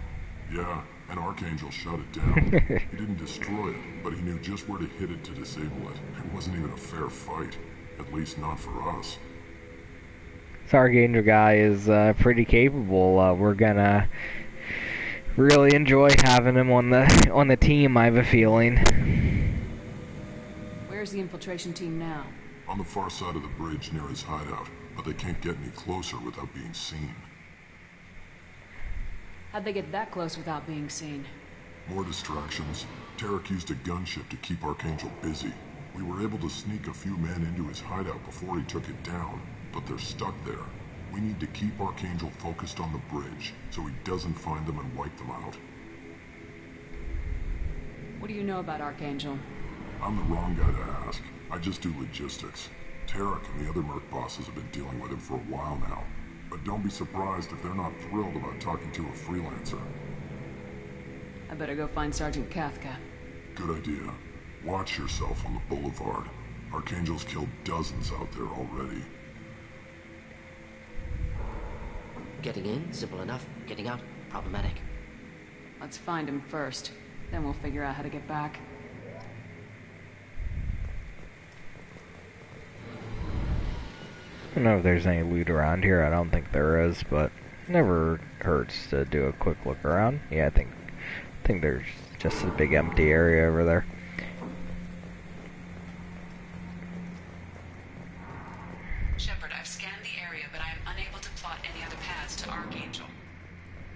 Yeah, and Archangel shut it down. He didn't destroy it, but he knew just where to hit it to disable it. It wasn't even a fair fight. At least not for us. This Archangel guy is pretty capable. We're gonna really enjoy having him on the team, I have a feeling. Where's the infiltration team now? On the far side of the bridge near his hideout, but they can't get any closer without being seen. How'd they get that close without being seen? More distractions. Tarek used a gunship to keep Archangel busy. We were able to sneak a few men into his hideout before he took it down, but they're stuck there. We need to keep Archangel focused on the bridge, so he doesn't find them and wipe them out. What do you know about Archangel? I'm the wrong guy to ask. I just do logistics. Tarek and the other merc bosses have been dealing with him for a while now. But don't be surprised if they're not thrilled about talking to a freelancer. I better go find Sergeant Katka. Good idea. Watch yourself on the boulevard. Archangel's killed dozens out there already. Getting in, simple enough. Getting out, problematic. Let's find him first. Then we'll figure out how to get back. I don't know if there's any loot around here. I don't think there is, but never hurts to do a quick look around. Yeah, I think there's just a big empty area over there. Shepard, I've scanned the area, but I am unable to plot any other paths to Archangel.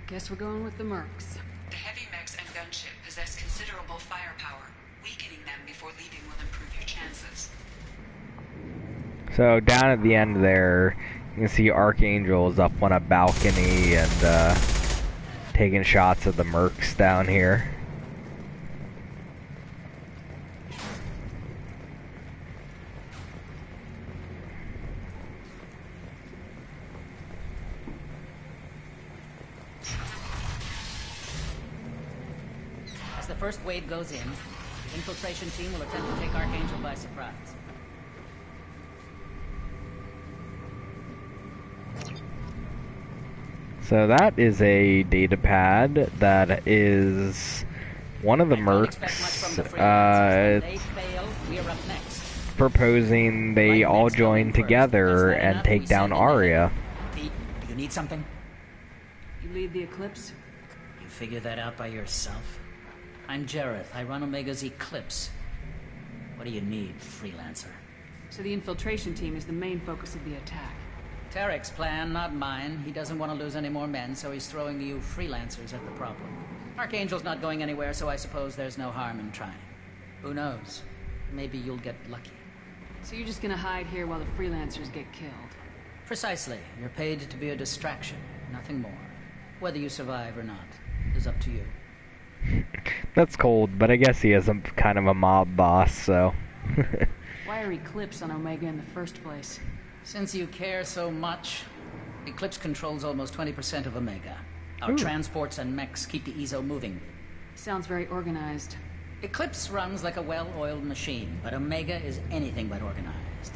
Guess we're going with the mercs. The heavy mechs and gunship possess considerable firepower. Weakening them before leaving will improve your chances. So down at the end there, you can see Archangel is up on a balcony and taking shots of the mercs down here. As the first wave goes in, the infiltration team will attempt to take Archangel by surprise. So that is a data pad that is one of the mercs proposing they all join together and take down Arya. Pete, do you need something? You lead the Eclipse? You figure that out by yourself? I'm Jareth. I run Omega's Eclipse. What do you need, freelancer? So the infiltration team is the main focus of the attack. Tarek's plan, not mine. He doesn't want to lose any more men, so he's throwing you freelancers at the problem. Archangel's not going anywhere, so I suppose there's no harm in trying. Who knows? maybe you'll get lucky. So you're just gonna hide here while the freelancers get killed? Precisely. You're paid to be a distraction, nothing more. Whether you survive or not is up to you. That's cold, but I guess he is kind of a mob boss, so... Why are Eclipse on Omega in the first place? Since you care so much, Eclipse controls almost 20% of Omega. Our Ooh. transports and mechs keep the EZO moving. Sounds very organized. Eclipse runs like a well-oiled machine, but Omega is anything but organized.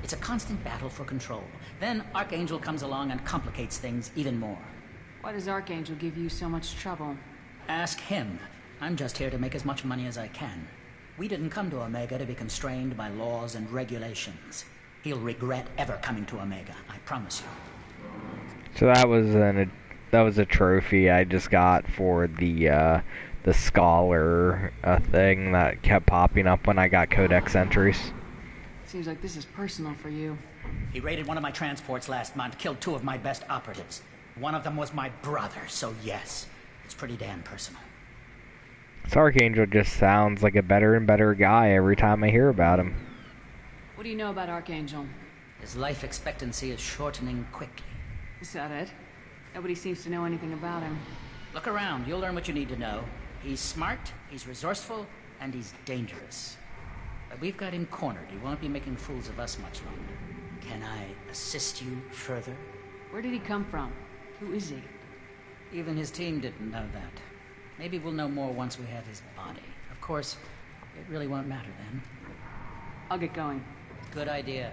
It's a constant battle for control. Then Archangel comes along and complicates things even more. Why does Archangel give you so much trouble? Ask him. I'm just here to make as much money as I can. We didn't come to Omega to be constrained by laws and regulations. He'll regret ever coming to Omega, I promise you. So that was a trophy I just got for the scholar thing that kept popping up when I got codex entries. Seems like this is personal for you. He raided one of my transports last month, killed 2 of my best operatives. One of them was my brother, so yes, it's pretty damn personal. This Archangel just sounds like a better and better guy every time I hear about him. What do you know about Archangel? His life expectancy is shortening quickly. Is that it? Nobody seems to know anything about him. Look around, you'll learn what you need to know. He's smart, he's resourceful, and he's dangerous. But we've got him cornered. He won't be making fools of us much longer. Can I assist you further? Where did he come from? Who is he? Even his team didn't know that. Maybe we'll know more once we have his body. Of course, it really won't matter then. I'll get going. Good idea.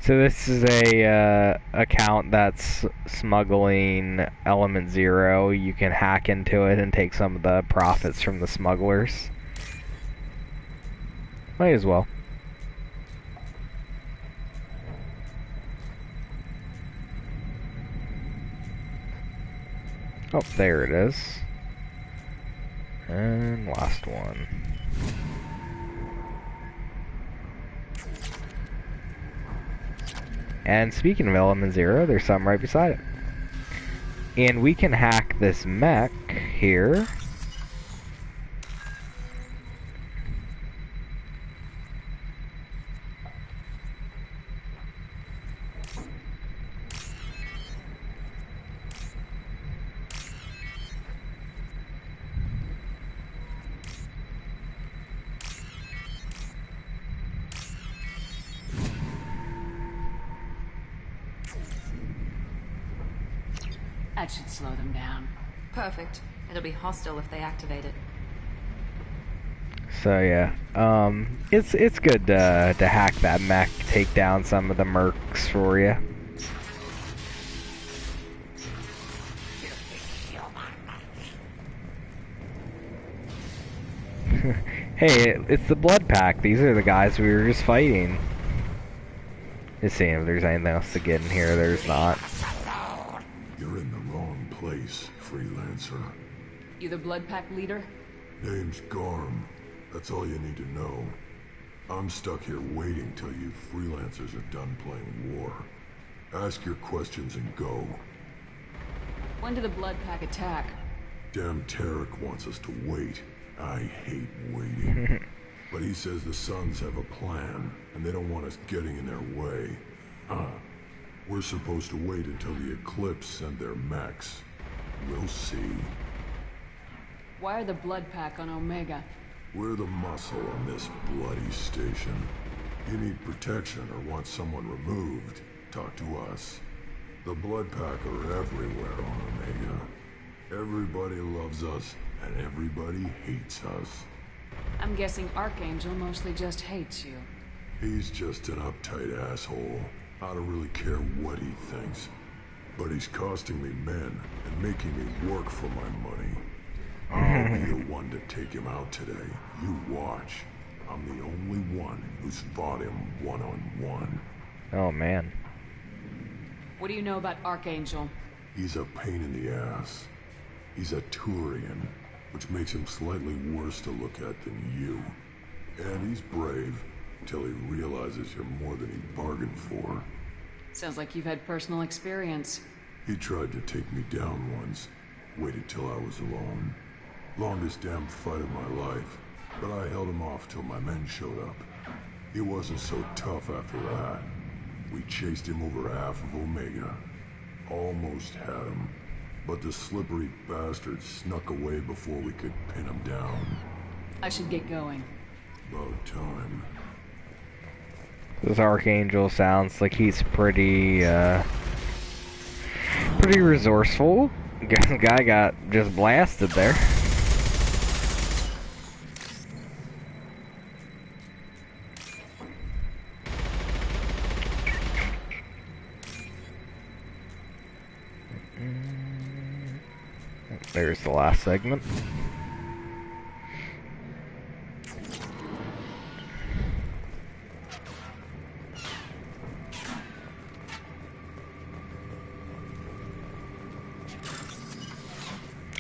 So this is a account that's smuggling Element Zero. You can hack into it and take some of the profits from the smugglers. Might as well. Oh, there it is. And last one. And speaking of Element Zero, there's some right beside it. And we can hack this mech here. That should slow them down. Perfect. It'll be hostile if they activate it. So yeah, it's good to hack that mech, take down some of the mercs for you. Hey, it's the Blood Pack. These are the guys we were just fighting. Just seeing if there's anything else to get in here. There's not. You're in the wrong place, freelancer. You the Blood Pack leader? Name's Garm. That's all you need to know. I'm stuck here waiting till you freelancers are done playing war. Ask your questions and go. When did the Blood Pack attack? Damn Tarek wants us to wait. I hate waiting. But he says the Suns have a plan, and they don't want us getting in their way. We're supposed to wait until the Eclipse send their mechs. We'll see. Why are the Blood Pack on Omega? We're the muscle on this bloody station. You need protection or want someone removed, talk to us. The Blood Pack are everywhere on Omega. Everybody loves us, and everybody hates us. I'm guessing Archangel mostly just hates you. He's just an uptight asshole. I don't really care what he thinks. But he's costing me men and making me work for my money. I'll be the one to take him out today. You watch. I'm the only one who's fought him one-on-one. Oh, man. What do you know about Archangel? He's a pain in the ass. He's a Turian, which makes him slightly worse to look at than you. And he's brave, Till he realizes you're more than he bargained for. Sounds like you've had personal experience. He tried to take me down once. Waited till I was alone. Longest damn fight of my life. But I held him off till my men showed up. He wasn't so tough after that. We chased him over half of Omega. Almost had him. But the slippery bastard snuck away before we could pin him down. I should get going. About time. This Archangel sounds like he's pretty resourceful. Guy got just blasted there. There's the last segment.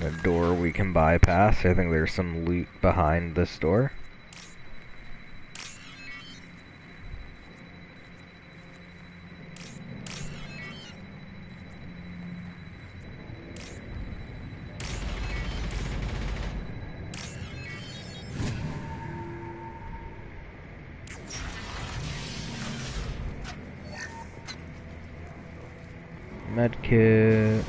A door we can bypass. I think there's some loot behind this door. Medkit.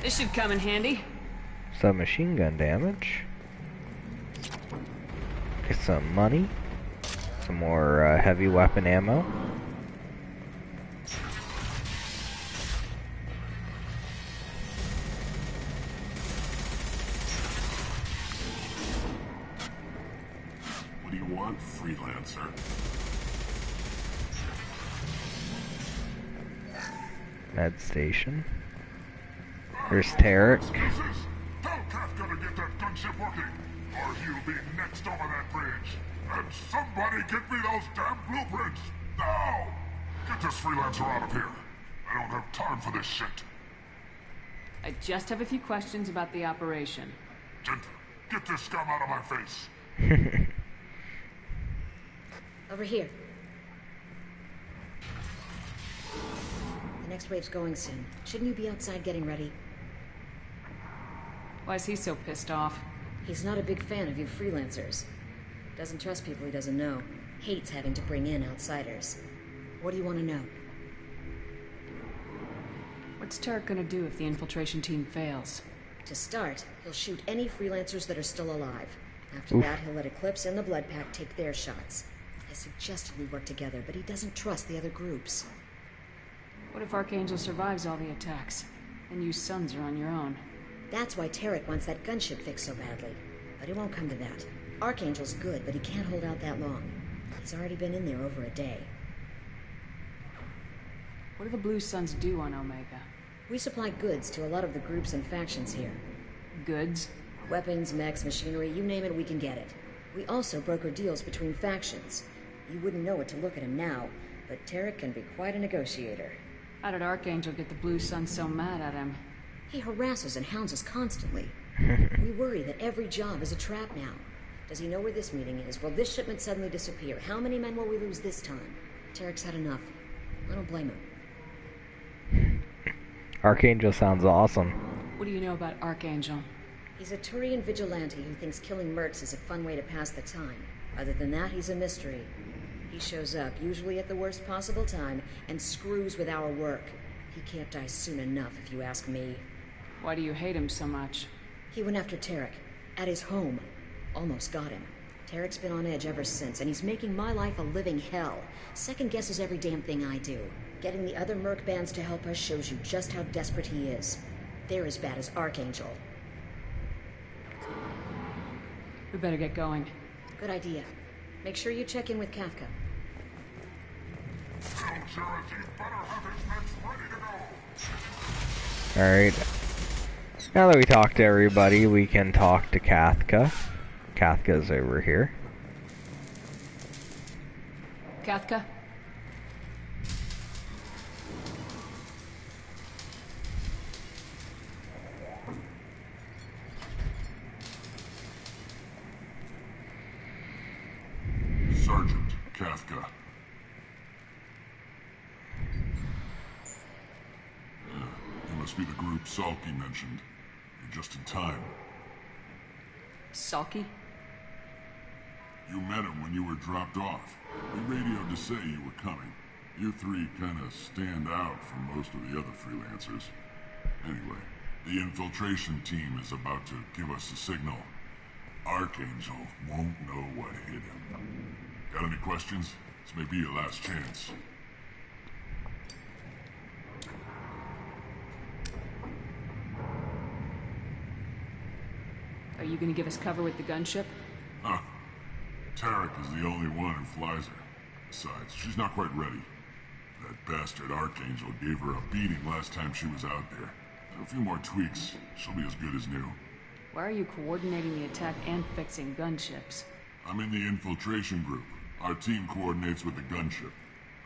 This should come in handy. Submachine gun damage. Get some money. Some more heavy weapon ammo. What do you want, freelancer? Med station. There's Tarek. Tell Kafka to get that gunship working, or he'll be next over that bridge. And somebody get me those damn blueprints! Now! Get this freelancer out of here. I don't have time for this shit. I just have a few questions about the operation. Gent, get this scum out of my face. Over here. The next wave's going soon. Shouldn't you be outside getting ready? Why is he so pissed off? He's not a big fan of you freelancers. Doesn't trust people he doesn't know. Hates having to bring in outsiders. What do you want to know? What's Tarek gonna do if the infiltration team fails? To start, he'll shoot any freelancers that are still alive. After that, he'll let Eclipse and the Blood Pack take their shots. I suggested we work together, but he doesn't trust the other groups. What if Archangel survives all the attacks? And you sons are on your own. That's why Tarek wants that gunship fixed so badly. But it won't come to that. Archangel's good, but he can't hold out that long. He's already been in there over a day. What do the Blue Suns do on Omega? We supply goods to a lot of the groups and factions here. Goods? Weapons, mechs, machinery, you name it, we can get it. We also broker deals between factions. You wouldn't know it to look at him now, but Tarek can be quite a negotiator. How did Archangel get the Blue Suns so mad at him? He harasses and hounds us constantly. We worry that every job is a trap now. Does he know where this meeting is? Will this shipment suddenly disappear? How many men will we lose this time? Tarek's had enough. I don't blame him. Archangel sounds awesome. What do you know about Archangel? He's a Turian vigilante who thinks killing mercs is a fun way to pass the time. Other than that, he's a mystery. He shows up, usually at the worst possible time, and screws with our work. He can't die soon enough, if you ask me. Why do you hate him so much? He went after Tarek. At his home. Almost got him. Tarek's been on edge ever since, and he's making my life a living hell. Second guesses every damn thing I do. Getting the other merc bands to help us shows you just how desperate he is. They're as bad as Archangel. We better get going. Good idea. Make sure you check in with Kafka. Alright. Now that we talked to everybody, we can talk to Kafka. Kafka's over here. Kafka? Sergeant, Kafka. You must be the group Salky mentioned. You're just in time. Salky? You met him when you were dropped off. He radioed to say you were coming. You three kind of stand out from most of the other freelancers. Anyway, the infiltration team is about to give us a signal. Archangel won't know what hit him. Got any questions? This may be your last chance. Are you gonna give us cover with the gunship? Huh. Tarek is the only one who flies her. Besides, she's not quite ready. That bastard Archangel gave her a beating last time she was out there. A few more tweaks, she'll be as good as new. Why are you coordinating the attack and fixing gunships? I'm in the infiltration group. Our team coordinates with the gunship.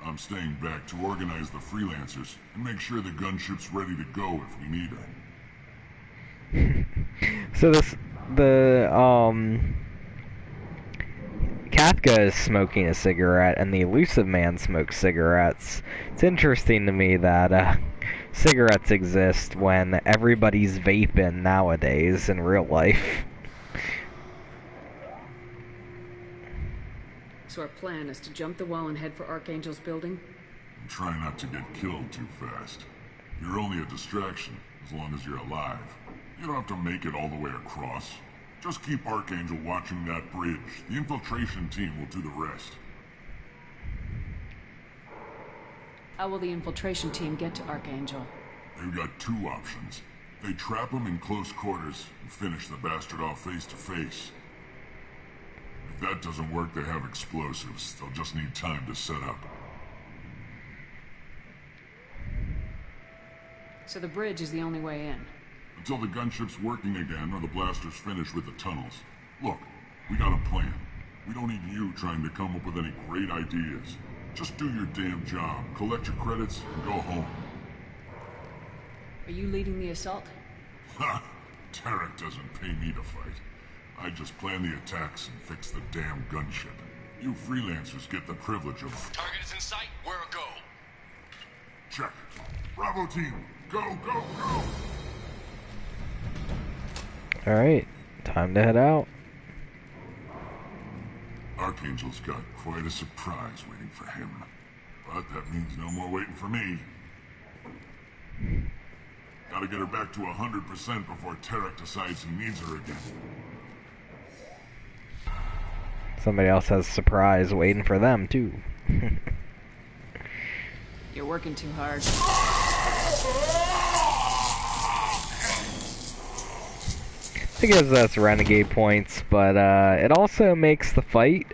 I'm staying back to organize the freelancers and make sure the gunship's ready to go if we need her. So Kafka is smoking a cigarette, and the elusive man smokes cigarettes. It's interesting to me that cigarettes exist when everybody's vaping nowadays in real life. So our plan is to jump the wall and head for Archangel's building? And try not to get killed too fast. You're only a distraction, as long as you're alive. You don't have to make it all the way across. Just keep Archangel watching that bridge. The infiltration team will do the rest. How will the infiltration team get to Archangel? They've got two options. They trap him in close quarters and finish the bastard off face to face. If that doesn't work, they have explosives. They'll just need time to set up. So the bridge is the only way in? Until the gunship's working again or the blasters finish with the tunnels. Look, we got a plan. We don't need you trying to come up with any great ideas. Just do your damn job, collect your credits, and go home. Are you leading the assault? Ha! Tarek doesn't pay me to fight. I just plan the attacks and fix the damn gunship. You freelancers get the privilege of... Target is in sight. Where a go? Check. Bravo team, go, go, go! Alright, time to head out. Archangel's got quite a surprise waiting for him. But that means no more waiting for me. Gotta get her back to 100% before Tarek decides he needs her again. Somebody else has a surprise waiting for them, too. You're working too hard. It gives us renegade points, but it also makes the fight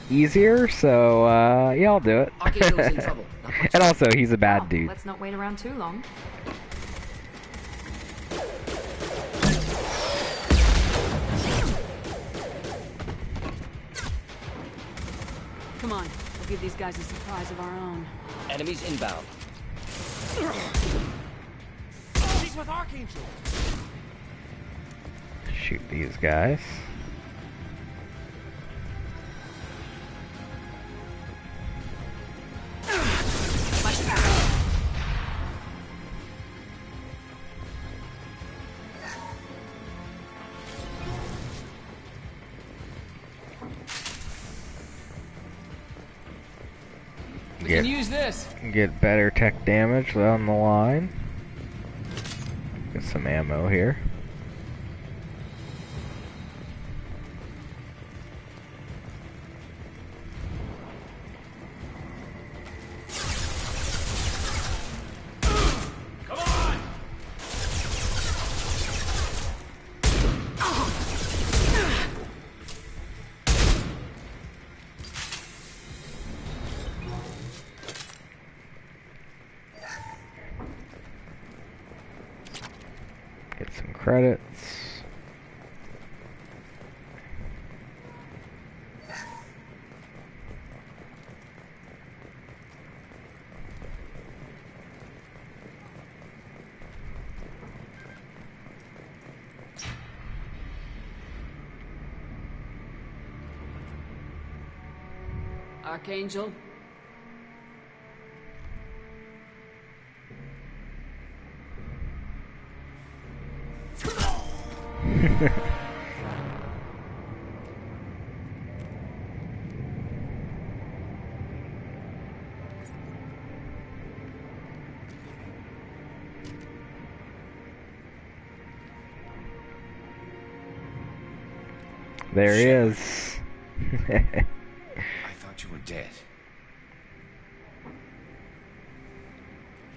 easier, so yeah, I'll do it. Archangel's in trouble. And also, he's a bad dude. Let's not wait around too long. Come on, we'll give these guys a surprise of our own. Enemies inbound. He's with Archangel. Shoot these guys. We can use this. Get better tech damage on the line. Get some ammo here. Get some credits. Archangel? There he is. I thought you were dead. What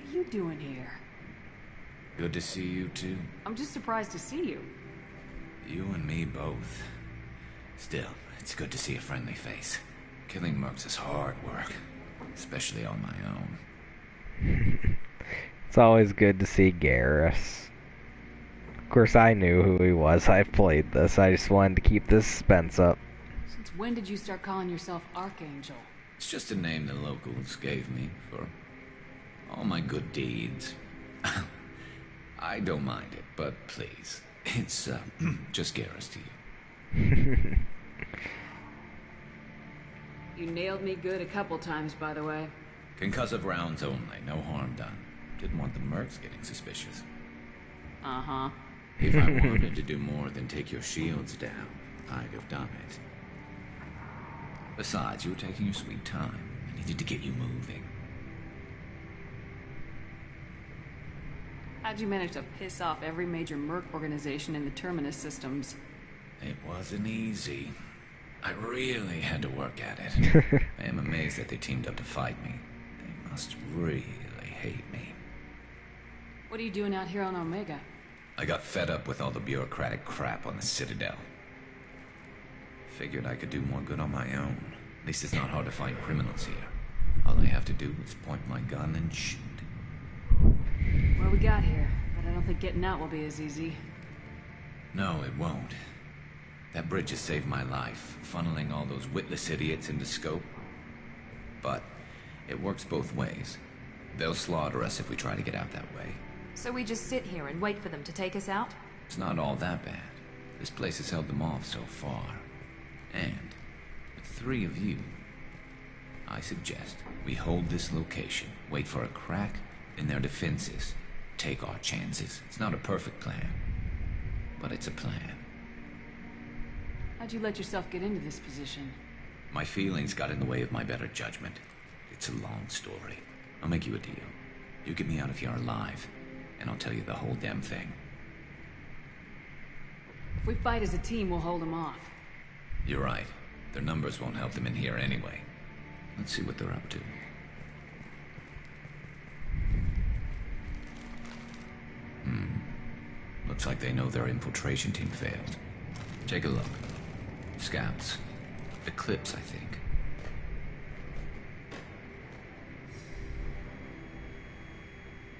are you doing here? Good to see you too. I'm just surprised to see you. You and me both. Still, it's good to see a friendly face. Killing mercs is hard work, especially on my own. It's always good to see Garrus. Of course, I knew who he was. I've played this. I just wanted to keep the suspense up. Since when did you start calling yourself Archangel? It's just a name the locals gave me for all my good deeds. I don't mind it, but please, it's just Garrus to you. You nailed me good a couple times, by the way. Concussive rounds only, no harm done. Didn't want the mercs getting suspicious. Uh-huh. If I wanted to do more than take your shields down, I'd have done it. Besides, you were taking your sweet time. I needed to get you moving. How'd you manage to piss off every major merc organization in the Terminus systems? It wasn't easy. I really had to work at it. I am amazed that they teamed up to fight me. They must really hate me. What are you doing out here on Omega? I got fed up with all the bureaucratic crap on the Citadel. Figured I could do more good on my own. At least it's not hard to find criminals here. All I have to do is point my gun and shoot. Well, we got here, but I don't think getting out will be as easy. No, it won't. That bridge has saved my life, funneling all those witless idiots into scope. But it works both ways. They'll slaughter us if we try to get out that way. So we just sit here and wait for them to take us out? It's not all that bad. This place has held them off so far. And with 3 of you, I suggest we hold this location, wait for a crack in their defenses, take our chances. It's not a perfect plan, but it's a plan. How'd you let yourself get into this position? My feelings got in the way of my better judgment. It's a long story. I'll make you a deal. You get me out of here alive, and I'll tell you the whole damn thing. If we fight as a team, we'll hold them off. You're right. Their numbers won't help them in here anyway. Let's see what they're up to. Looks like they know their infiltration team failed. Take a look. Scouts. Eclipse, I think.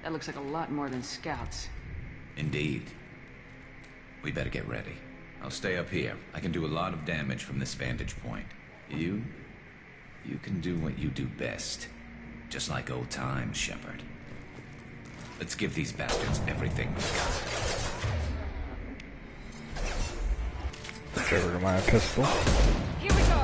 That looks like a lot more than scouts. Indeed. We better get ready. I'll stay up here. I can do a lot of damage from this vantage point. You can do what you do best. Just like old times, Shepard. Let's give these bastards everything we got. Get rid of my pistol. Here we go.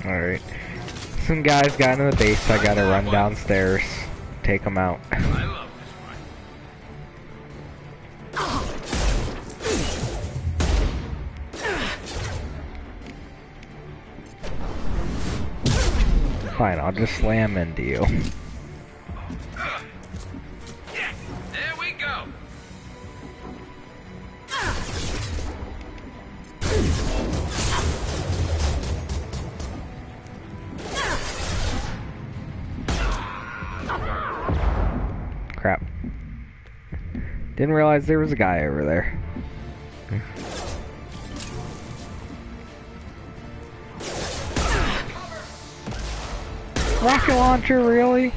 Alright. Some guys got into the base, so I gotta run downstairs, take them out. Fine, I'll just slam into you. There we go. Didn't realize there was a guy over there. Rocket launcher, really?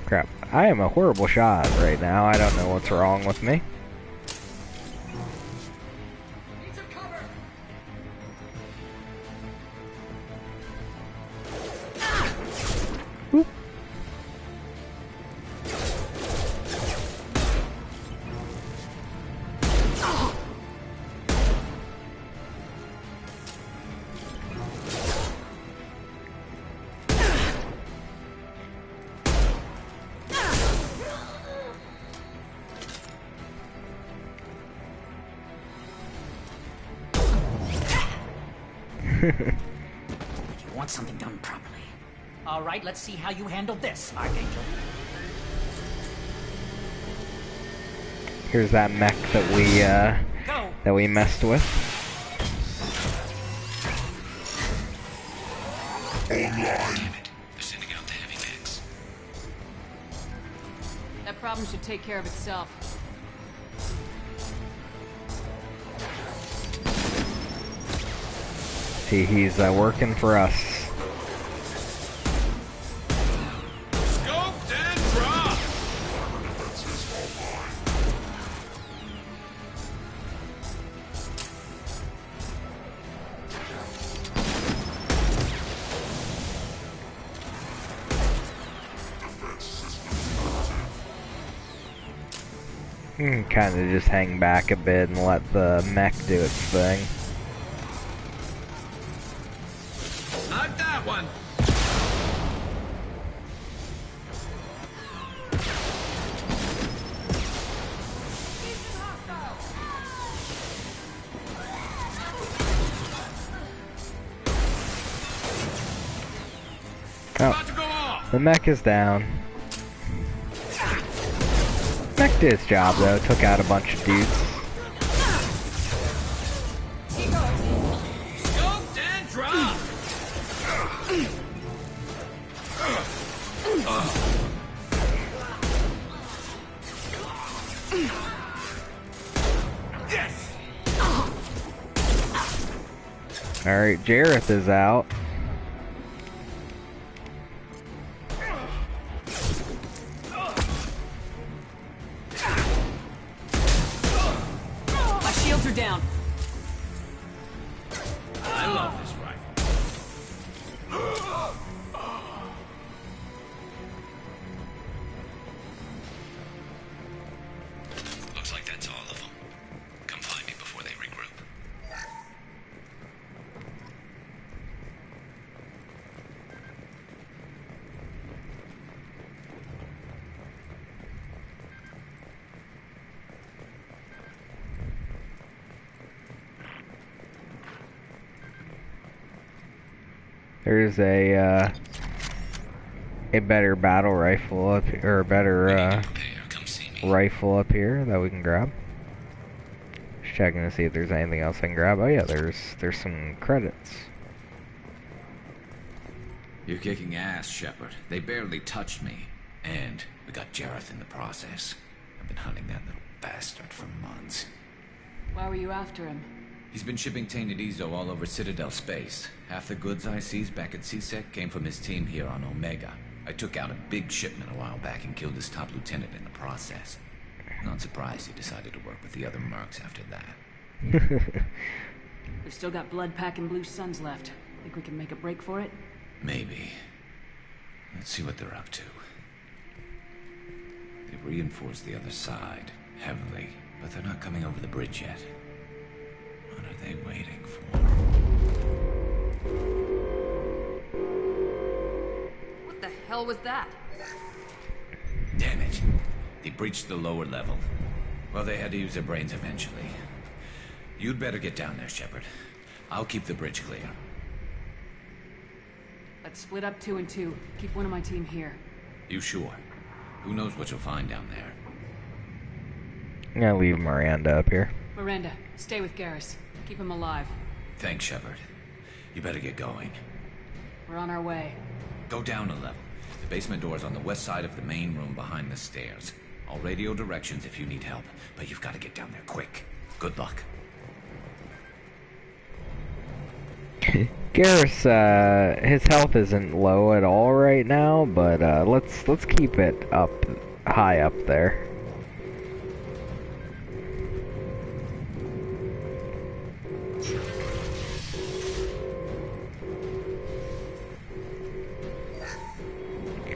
Crap. I am a horrible shot right now. I don't know what's wrong with me. Oop. You want something done properly. All right, let's see how you handle this, Archangel. Here's that mech that we messed with. Damn it. They're sending out the heavy mechs. That problem should take care of itself. See, he's working for us. Scoped and dropped! Kind of just hang back a bit and let the mech do its thing. Not that one! Oh, the mech is down. Mech did its job though, took out a bunch of dudes. Scoped and dropped! Yes! Alright, Jareth is out. My shields are down. I love this rifle. Looks like that's all of them. Come find me before they regroup. There's a better battle rifle up here, or a better rifle up here that we can grab. Just checking to see if there's anything else I can grab. Oh yeah, there's some credits. You're kicking ass, Shepard. They barely touched me. And we got Jareth in the process. I've been hunting that little bastard for months. Why were you after him? He's been shipping tainted Ezo all over Citadel space. Half the goods I seized back at CSEC came from his team here on Omega. I took out a big shipment a while back and killed his top lieutenant in the process. Not surprised he decided to work with the other mercs after that. We've still got blood packing blue suns left. Think we can make a break for it? Maybe. Let's see what they're up to. They've reinforced the other side, heavily, but they're not coming over the bridge yet. What are they waiting for? What the hell was that? Damn it. They breached the lower level. Well, they had to use their brains eventually. You'd better get down there, Shepard. I'll keep the bridge clear. Let's split up 2 and 2. Keep one of my team here. You sure? Who knows what you'll find down there? I'm gonna leave Miranda up here. Miranda, stay with Garrus. Keep him alive. Thanks, Shepard. You better get going. We're on our way. Go down a level. The basement door's on the west side of the main room behind the stairs. I'll radio directions if you need help, but you've got to get down there quick. Good luck. Garrus, his health isn't low at all right now, but let's keep it up high up there.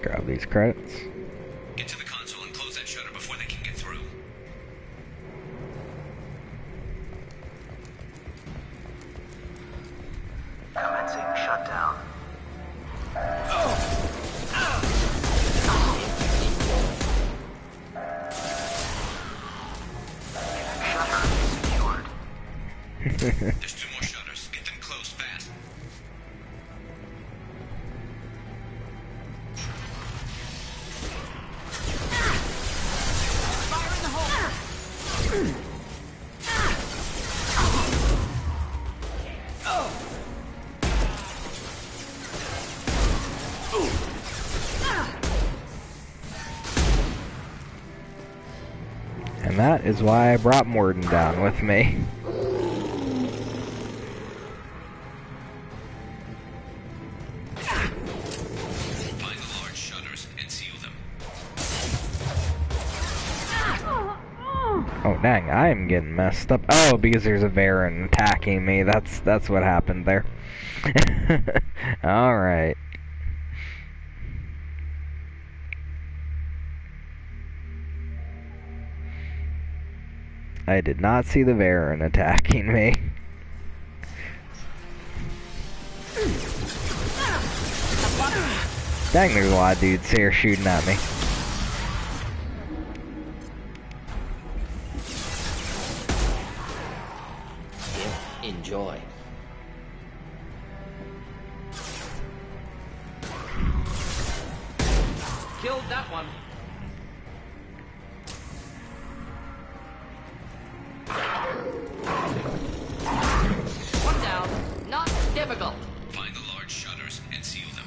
Grab these credits. Get to the console and close that shutter before they can get through. Commencing shutdown. Shutter secured. There's 2 more shutters. Get them closed fast. Fire in the hole! And that is why I brought Mordin down with me. Find the large shutters and seal them. Oh dang, I am getting messed up. Oh, because there's a Varen attacking me. That's what happened there. Alright. I did not see the Varen attacking me. Dang, there's a lot of dudes here shooting at me. Enjoy. Killed that one. One down. Not difficult. Find the large shutters and seal them.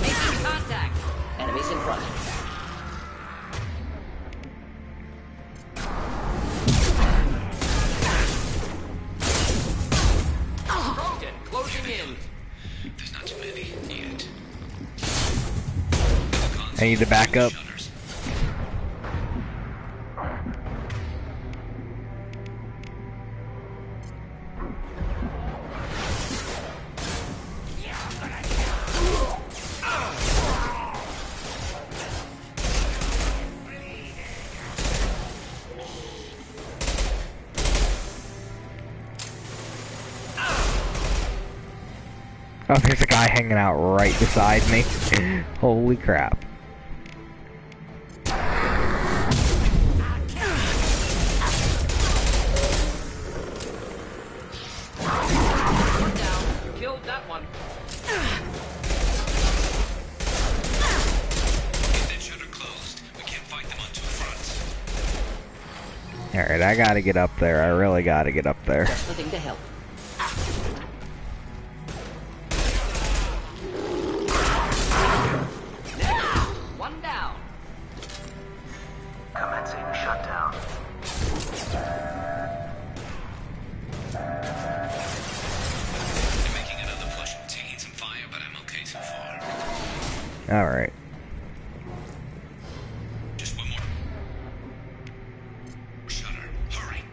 Making contact. Enemies in front. Broken. Closing in. There's not too many yet. I need to back up. Oh, there's a guy hanging out right beside me. Holy crap. One down. Killed that one. Get that shutter closed. We can't fight them on 2 fronts. Alright, I gotta get up there. I really gotta get up there. Just looking to help. One down. Commencing shutdown. They're making another push. Taking some fire, but I'm okay so far. Alright. Just one more. Shutter. Hurry.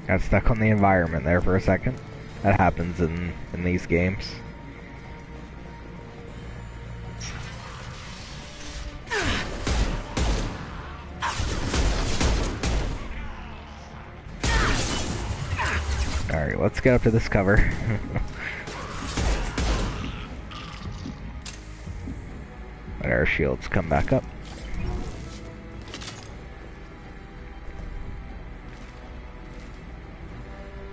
Got stuck on the environment there for a second. That happens in these games. let's get up to this cover. Let our shields come back up.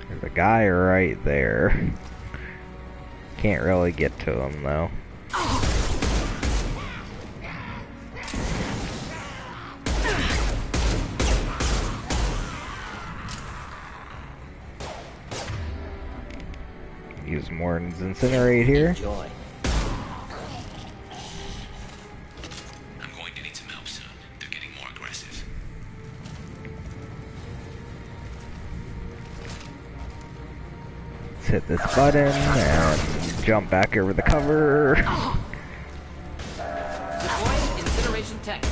There's a guy right there. Can't really get to him though. Use Mordin's incinerate here. Enjoy. I'm going to need some help soon. They're getting more aggressive. Let's hit this button and jump back over the cover. Deploy incineration tech.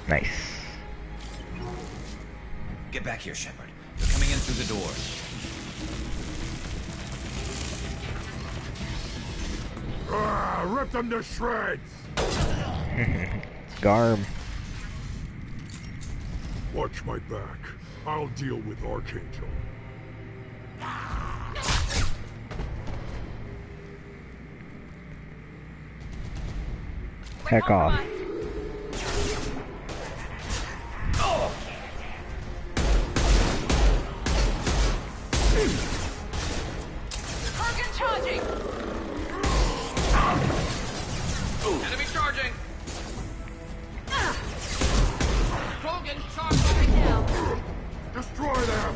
Nice. Get back here, Shepard. They're coming in through the doors. Rip them to shreds! It's Garm. Watch my back. I'll deal with Archangel. Heck off. Charging! Enemy charging! Krogan, charge right now! Destroy them!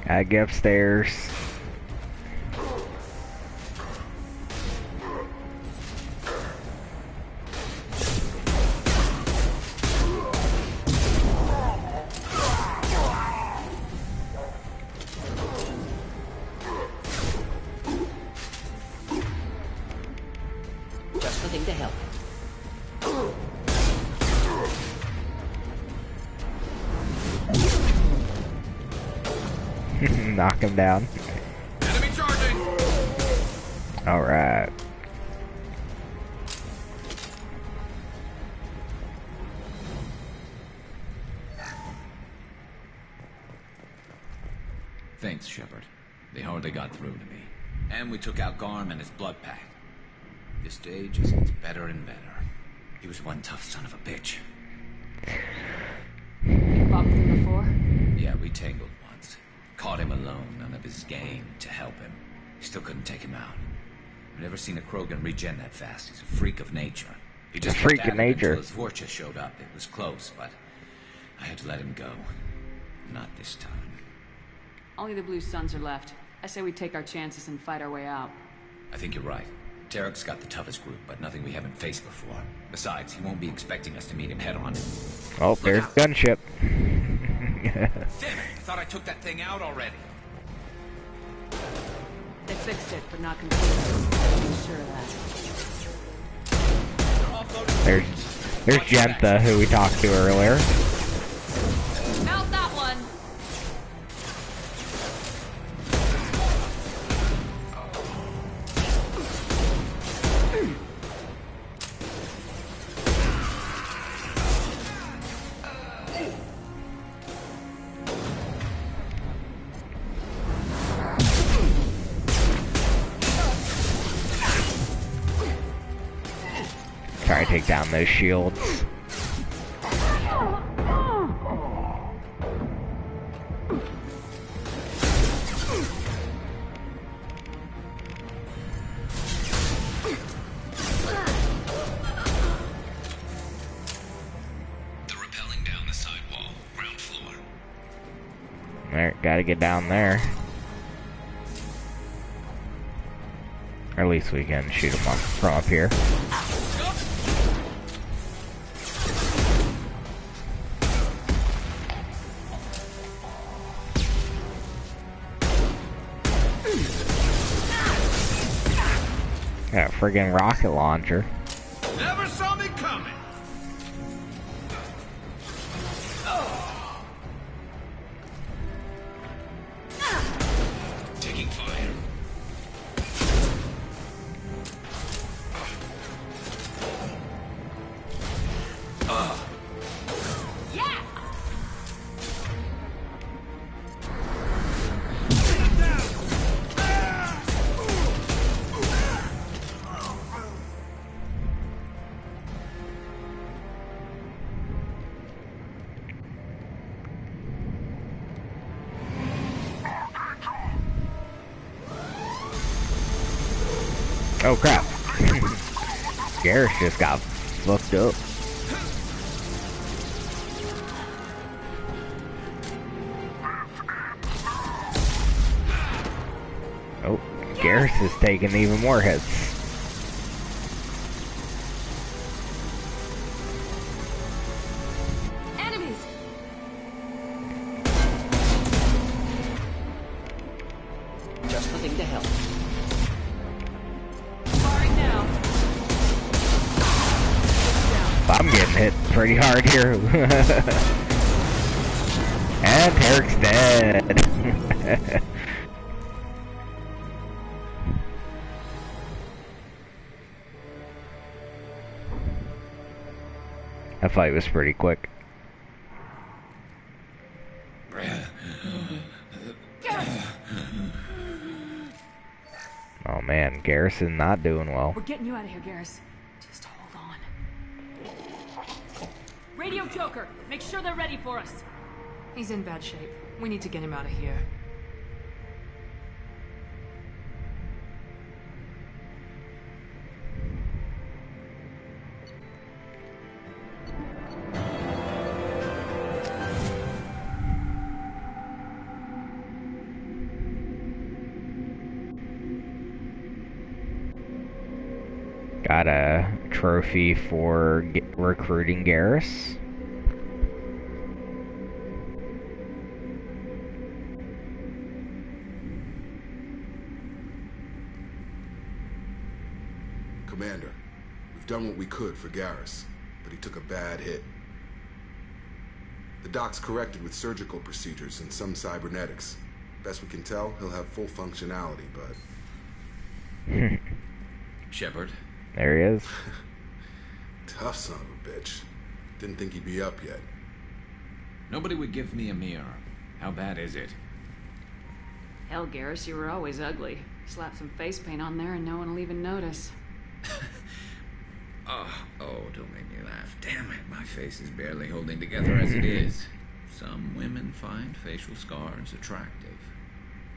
Gotta get upstairs. Just the thing to help. Knock him down. Enemy charging! Alright. Thanks, Shepard. They hardly got through to me. And we took out Garm and his blood pack. This day just gets better and better. He was one tough son of a bitch. Fought with him before? Yeah, we tangled once. Caught him alone, none of his gang to help him. Still couldn't take him out. I've never seen a Krogan regen that fast. He's a freak of nature. He just Freak kept of at it nature. until his Vorcha showed up. It was close, but I had to let him go. Not this time. Only the Blue Suns are left. I say we take our chances and fight our way out. I think you're right. Tarek's got the toughest group, but nothing we haven't faced before. Besides, he won't be expecting us to meet him head-on. Oh, there's gunship. Damn it! I thought I took that thing out already. They fixed it, but not completely. I'm sure of that. There's Gentha, who we talked to earlier. Mount that one! Try to take down those shields. They're rappelling down the side wall, ground floor. Alright, gotta get down there. Or at least we can shoot them up from up here. Got a friggin' rocket launcher. Never saw me coming! Taking fire. Oh crap. Garrus just got fucked up. Oh, Garrus is taking even more hits. Enemies! Just the thing to help. Firing now. I'm getting hit pretty hard here. And Tarek's dead. That fight was pretty quick. Oh man, Garrison not doing well. We're getting you out of here, Garrus. Just hold on. Radio Joker, make sure they're ready for us. He's in bad shape. We need to get him out of here. Got a trophy for recruiting Garrus. Commander, we've done what we could for Garrus, but he took a bad hit. The doc's corrected with surgical procedures and some cybernetics. Best we can tell, he'll have full functionality, but... Shepard? There he is. Tough son of a bitch. Didn't think he'd be up yet. Nobody would give me a mirror. How bad is it? Hell, Garrus, you were always ugly. Slap some face paint on there and no one will even notice. Oh, don't make me laugh. Damn it, my face is barely holding together as it is. Some women find facial scars attractive.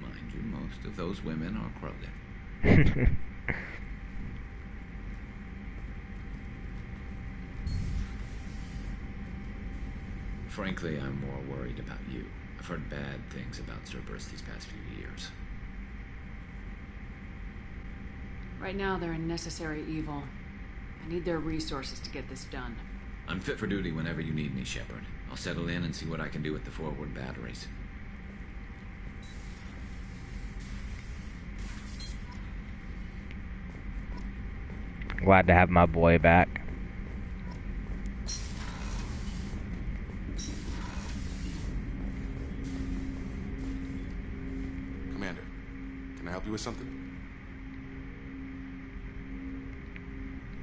Mind you, most of those women are Krogan. Frankly, I'm more worried about you. I've heard bad things about Cerberus these past few years. Right now, they're a necessary evil. I need their resources to get this done. I'm fit for duty whenever you need me, Shepard. I'll settle in and see what I can do with the forward batteries. Glad to have my boy back. Commander, can I help you with something?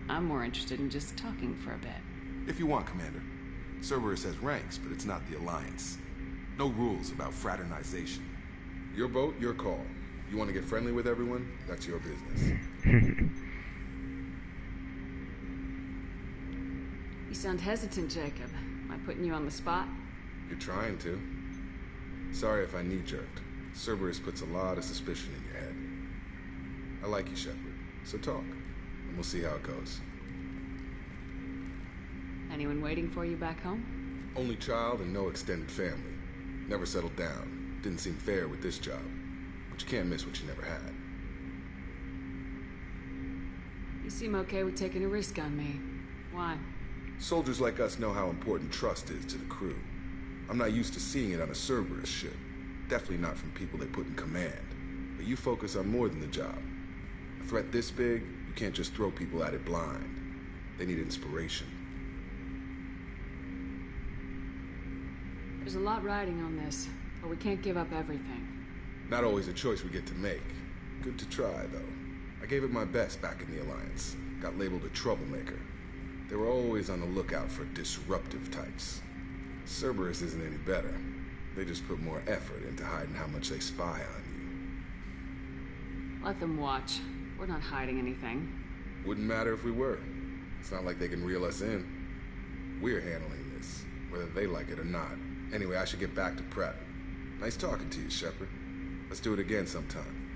I'm more interested in just talking for a bit. If you want, Commander. Cerberus has ranks, but it's not the Alliance. No rules about fraternization. Your boat, your call. You want to get friendly with everyone? That's your business. You sound hesitant, Jacob. Am I putting you on the spot? You're trying to. Sorry if I knee-jerked. Cerberus puts a lot of suspicion in your head. I like you, Shepard. So talk, and we'll see how it goes. Anyone waiting for you back home? Only child and no extended family. Never settled down. Didn't seem fair with this job. But you can't miss what you never had. You seem okay with taking a risk on me. Why? Soldiers like us know how important trust is to the crew. I'm not used to seeing it on a Cerberus ship. Definitely not from people they put in command. But you focus on more than the job. A threat this big, you can't just throw people at it blind. They need inspiration. There's a lot riding on this, but we can't give up everything. Not always a choice we get to make. Good to try, though. I gave it my best back in the Alliance. Got labeled a troublemaker. They were always on the lookout for disruptive types. Cerberus isn't any better. They just put more effort into hiding how much they spy on you. Let them watch. We're not hiding anything. Wouldn't matter if we were. It's not like they can reel us in. We're handling this, whether they like it or not. Anyway, I should get back to prep. Nice talking to you, Shepard. Let's do it again sometime.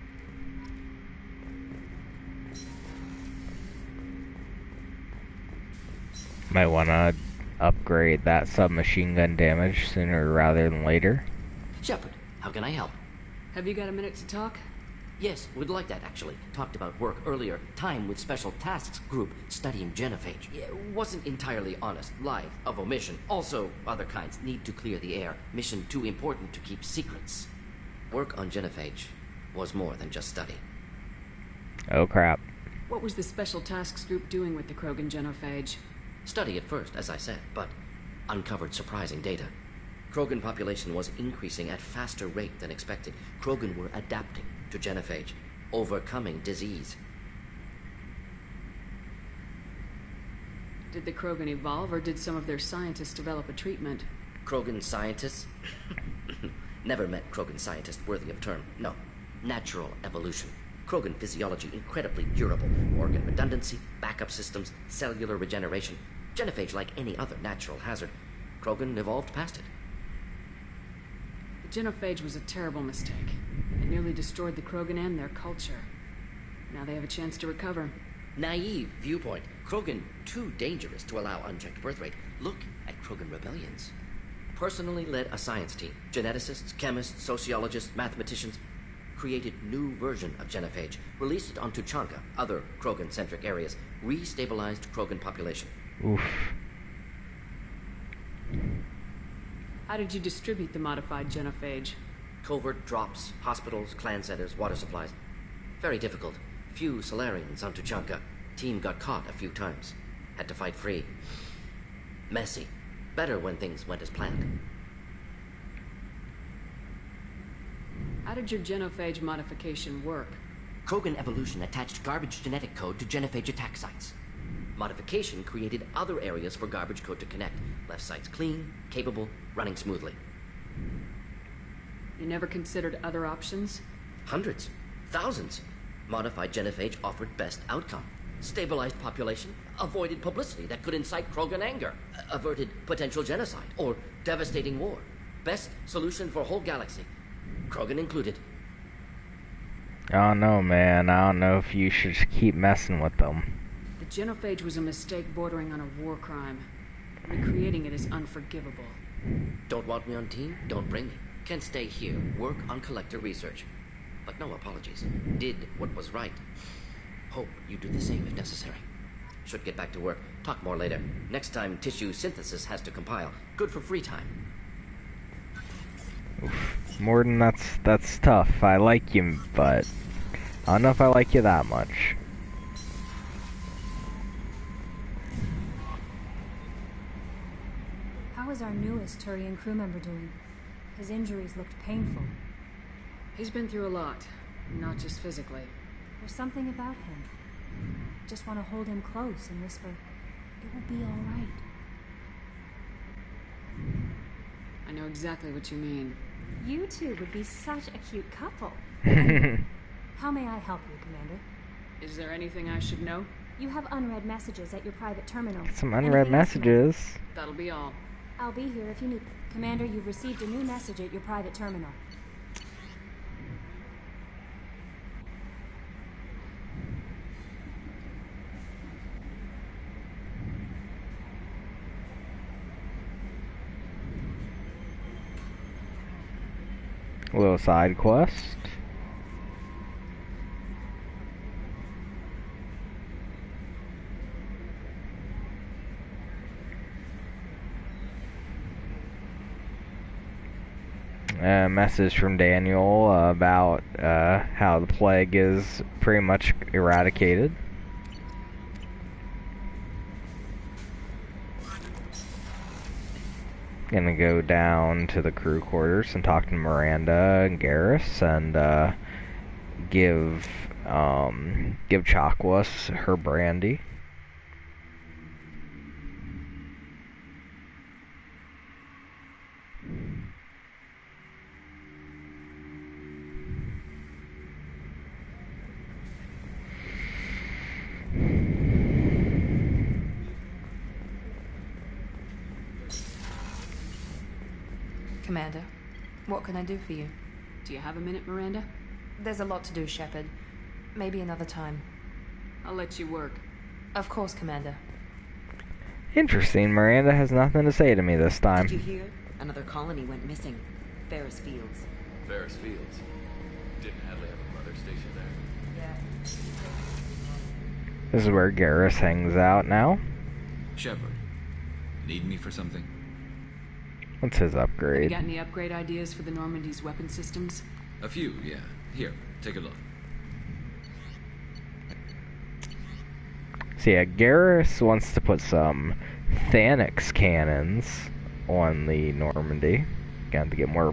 Might want to upgrade that submachine gun damage sooner rather than later. Shepard, how can I help? Have you got a minute to talk? Yes, would like that, actually. Talked about work earlier. Time with Special Tasks Group studying genophage. Wasn't entirely honest. Lied of omission. Also, other kinds. Need to clear the air. Mission too important to keep secrets. Work on genophage was more than just study. Oh, crap. What was the Special Tasks Group doing with the Krogan genophage? Study at first, as I said, but uncovered surprising data. Krogan population was increasing at faster rate than expected. Krogan were adapting to genophage, overcoming disease. Did the Krogan evolve, or did some of their scientists develop a treatment? Krogan scientists? Never met Krogan scientist worthy of term. No. Natural evolution. Krogan physiology incredibly durable. Organ redundancy, backup systems, cellular regeneration. Genophage like any other natural hazard. Krogan evolved past it. The genophage was a terrible mistake. It nearly destroyed the Krogan and their culture. Now they have a chance to recover. Naive viewpoint. Krogan too dangerous to allow unchecked birth rate. Look at Krogan rebellions. Personally led a science team. Geneticists, chemists, sociologists, mathematicians. Created new version of genophage. Released it on Tuchanka, other Krogan-centric areas. Restabilized Krogan population. Oof. How did you distribute the modified genophage? Covert drops, hospitals, clan centers, water supplies. Very difficult. Few Solarians on Tuchanka. Team got caught a few times. Had to fight free. Messy. Better when things went as planned. How did your genophage modification work? Krogan evolution attached garbage genetic code to genophage attack sites. Modification created other areas for garbage code to connect. Left sites clean, capable, running smoothly. You never considered other options? Hundreds. Thousands. Modified genophage offered best outcome. Stabilized population, avoided publicity that could incite Krogan anger, averted potential genocide, or devastating war. Best solution for whole galaxy. Krogan included. I don't know, man. I don't know if you should just keep messing with them. The genophage was a mistake bordering on a war crime. Recreating it is unforgivable. Don't want me on team? Don't bring me. Can stay here, work on collector research. But no apologies. Did what was right. Hope you do the same if necessary. Should get back to work. Talk more later. Next time tissue synthesis has to compile. Good for free time. Oof. Mordin, that's tough. I like you, but I don't know if I like you that much. How is our newest Turian crew member doing? His injuries looked painful. He's been through a lot, not just physically. There's something about him. I just want to hold him close and whisper, "It will be all right." I know exactly what you mean. You two would be such a cute couple. How may I help you, Commander? Is there anything I should know? You have unread messages at your private terminal. Some unread messages. That'll be all. I'll be here if you need. Commander, you've received a new message at your private terminal. A little side quest. A message from Daniel about how the plague is pretty much eradicated. Gonna go down to the crew quarters and talk to Miranda and Garrus and give Chakwas her brandy. Commander, what can I do for you? Do you have a minute, Miranda? There's a lot to do, Shepard. Maybe another time. I'll let you work. Of course, Commander. Interesting. Miranda has nothing to say to me this time. Did you hear? Another colony went missing. Ferris Fields. Ferris Fields. Didn't Hadley have a mother stationed there? Yeah. This is where Garrus hangs out now. Shepard, need me for something? What's his You upgrade? got any upgrade ideas for the Normandy's weapon systems? A few, yeah. Here, take a look. So yeah, Garrus wants to put some Thanix cannons on the Normandy. Got to get more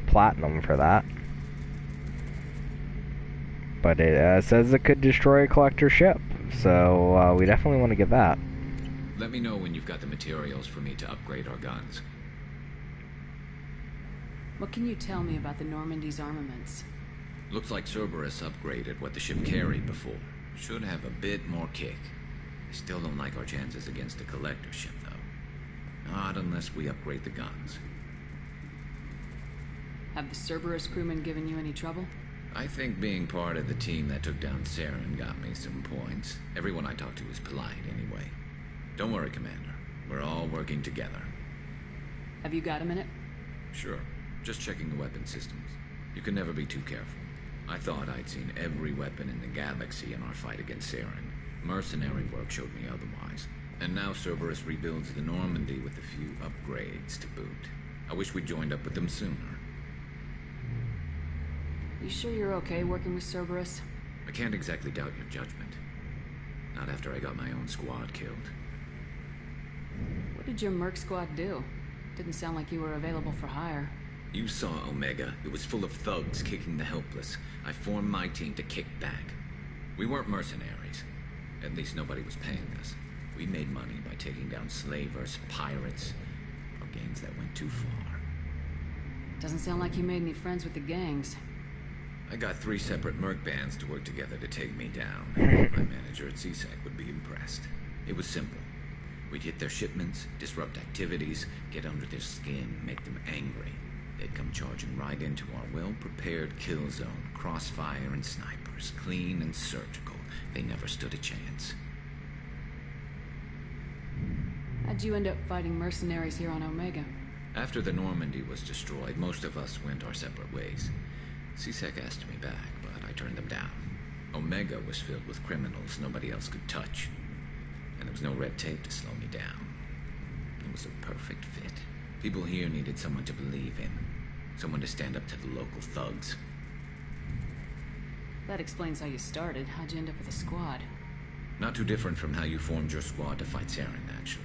platinum for that. But it says it could destroy a collector ship, so we definitely want to get that. Let me know when you've got the materials for me to upgrade our guns. What can you tell me about the Normandy's armaments? Looks like Cerberus upgraded what the ship carried before. Should have a bit more kick. I still don't like our chances against a collector ship, though. Not unless we upgrade the guns. Have the Cerberus crewmen given you any trouble? I think being part of the team that took down Saren got me some points. Everyone I talked to was polite, anyway. Don't worry, Commander. We're all working together. Have you got a minute? Sure. Just checking the weapon systems. You can never be too careful. I thought I'd seen every weapon in the galaxy in our fight against Saren. Mercenary work showed me otherwise. And now Cerberus rebuilds the Normandy with a few upgrades to boot. I wish we'd joined up with them sooner. You sure you're okay working with Cerberus? I can't exactly doubt your judgment. Not after I got my own squad killed. What did your merc squad do? Didn't sound like you were available for hire. You saw Omega. It was full of thugs kicking the helpless. I formed my team to kick back. We weren't mercenaries. At least nobody was paying us. We made money by taking down slavers, pirates, or gangs that went too far. Doesn't sound like you made any friends with the gangs. I got 3 separate merc bands to work together to take me down. My manager at CSEC would be impressed. It was simple. We'd hit their shipments, disrupt activities, get under their skin, make them angry. They'd come charging right into our well-prepared kill zone, crossfire and snipers, clean and surgical. They never stood a chance. How'd you end up fighting mercenaries here on Omega? After the Normandy was destroyed, most of us went our separate ways. CSEC asked me back, but I turned them down. Omega was filled with criminals nobody else could touch. And there was no red tape to slow me down. It was a perfect fit. People here needed someone to believe in. Someone to stand up to the local thugs. That explains how you started. How'd you end up with a squad? Not too different from how you formed your squad to fight Saren, actually.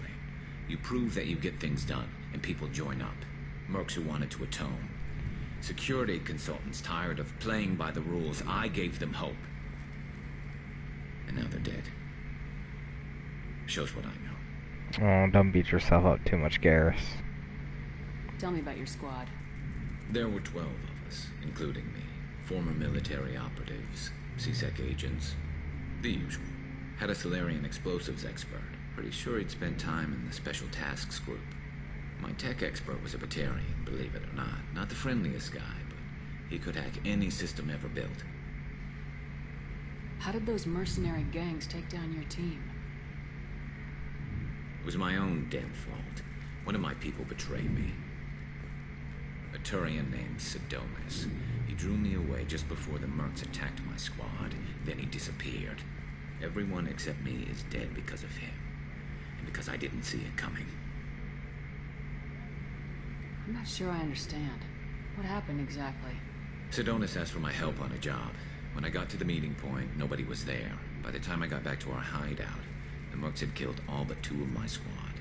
You prove that you get things done, and people join up. Mercs who wanted to atone. Security consultants tired of playing by the rules. I gave them hope. And now they're dead. Shows what I know. Oh, don't beat yourself up too much, Garrus. Tell me about your squad. There were 12 of us, including me. Former military operatives, CSEC agents, the usual. Had a Solarian explosives expert. Pretty sure he'd spent time in the Special Tasks Group. My tech expert was a Batarian, believe it or not. Not the friendliest guy, but he could hack any system ever built. How did those mercenary gangs take down your team? It was my own damn fault. One of my people betrayed me. A Turian named Sidonis. He drew me away just before the mercs attacked my squad. Then he disappeared. Everyone except me is dead because of him. And because I didn't see it coming. I'm not sure I understand. What happened exactly? Sidonis asked for my help on a job. When I got to the meeting point, nobody was there. By the time I got back to our hideout, the mercs had killed all but 2 of my squad.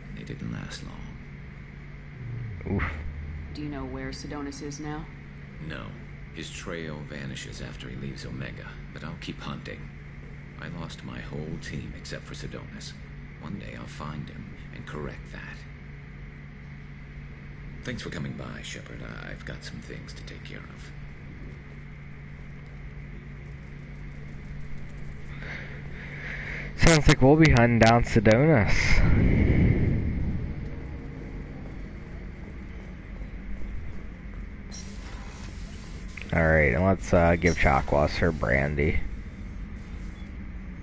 And they didn't last long. Oof. Do you know where Sidonis is now? No. His trail vanishes after he leaves Omega, but I'll keep hunting. I lost my whole team except for Sidonis. One day I'll find him and correct that. Thanks for coming by, Shepard. I've got some things to take care of. Sounds like we'll be hunting down Sidonis. Alright, and let's give Chakwas her brandy.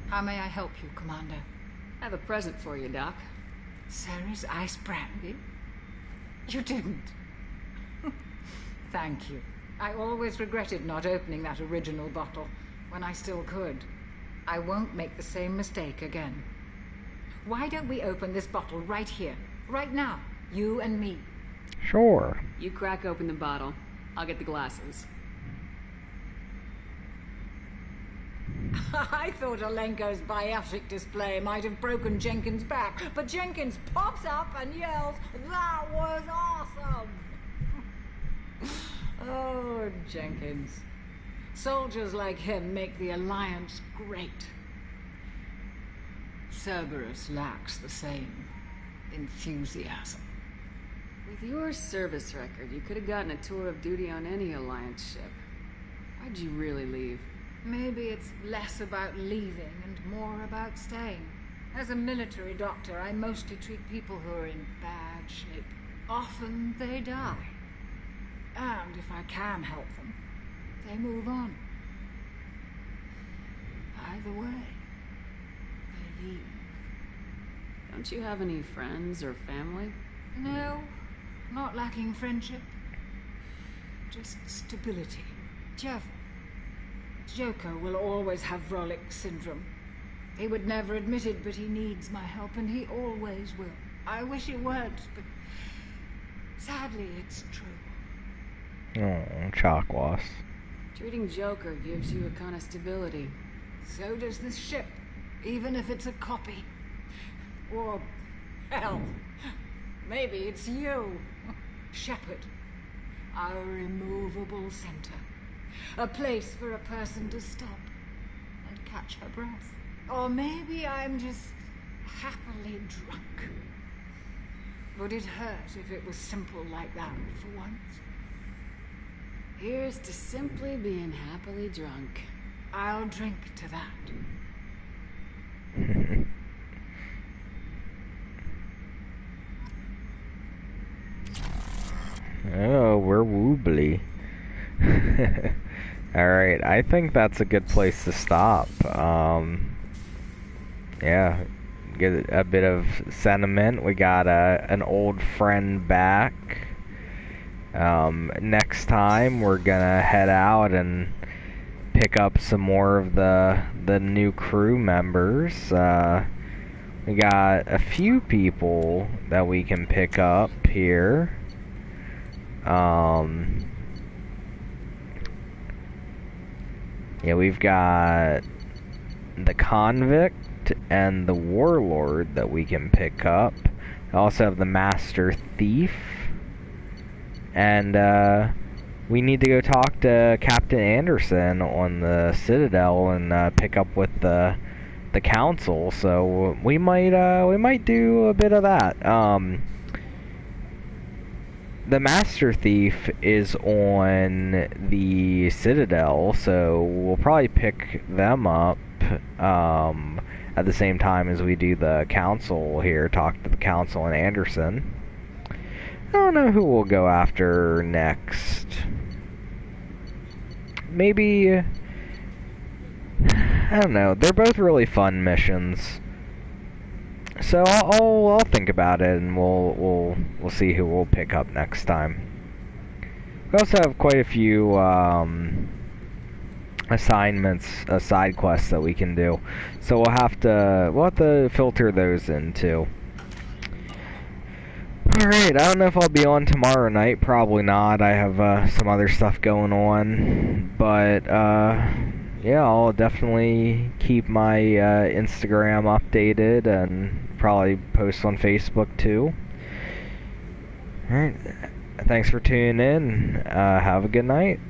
How may I help you, Commander? I have a present for you, Doc. Sarah's ice brandy? You didn't. Thank you. I always regretted not opening that original bottle when I still could. I won't make the same mistake again. Why don't we open this bottle right here, right now, you and me? Sure. You crack open the bottle. I'll get the glasses. I thought Alenko's biotic display might have broken Jenkins' back, but Jenkins pops up and yells, "That was awesome!" Oh, Jenkins. Soldiers like him make the Alliance great. Cerberus lacks the same enthusiasm. With your service record, you could have gotten a tour of duty on any Alliance ship. Why'd you really leave? Maybe it's less about leaving and more about staying. As a military doctor, I mostly treat people who are in bad shape. Often they die. And if I can help them, they move on. Either way, they leave. Don't you have any friends or family? No, not lacking friendship. Just stability. Jeff, Joker will always have Vrolic syndrome. He would never admit it, but he needs my help, and he always will. I wish it weren't, but sadly it's true. Oh, Chakwas. Treating Joker gives you a kind of stability. So does this ship, even if it's a copy. Or, hell, maybe it's you, Shepard. Our immovable center. A place for a person to stop and catch her breath. Or maybe I'm just happily drunk. Would it hurt if it was simple like that for once? Here's to simply being happily drunk. I'll drink to that. Oh, we're woobly. Alright, I think that's a good place to stop. Yeah, get a bit of sentiment. We got an old friend back. Next time we're gonna head out and pick up some more of the new crew members. We got a few people that we can pick up here. Yeah, we've got the convict and the warlord that we can pick up. We also have the master thief. And we need to go talk to Captain Anderson on the Citadel and pick up with the council. So we might do a bit of that. The Master Thief is on the Citadel, so we'll probably pick them up at the same time as we do the council here, talk to the council and Anderson. I don't know who we'll go after next. Maybe, I don't know, they're both really fun missions. So I'll think about it, and we'll see who we'll pick up next time. We also have quite a few assignments, side quests that we can do. So we'll have to filter those in too. Alright, I don't know if I'll be on tomorrow night. Probably not. I have some other stuff going on, but yeah, I'll definitely keep my Instagram updated and probably post on Facebook too. Alright, thanks for tuning in. Have a good night.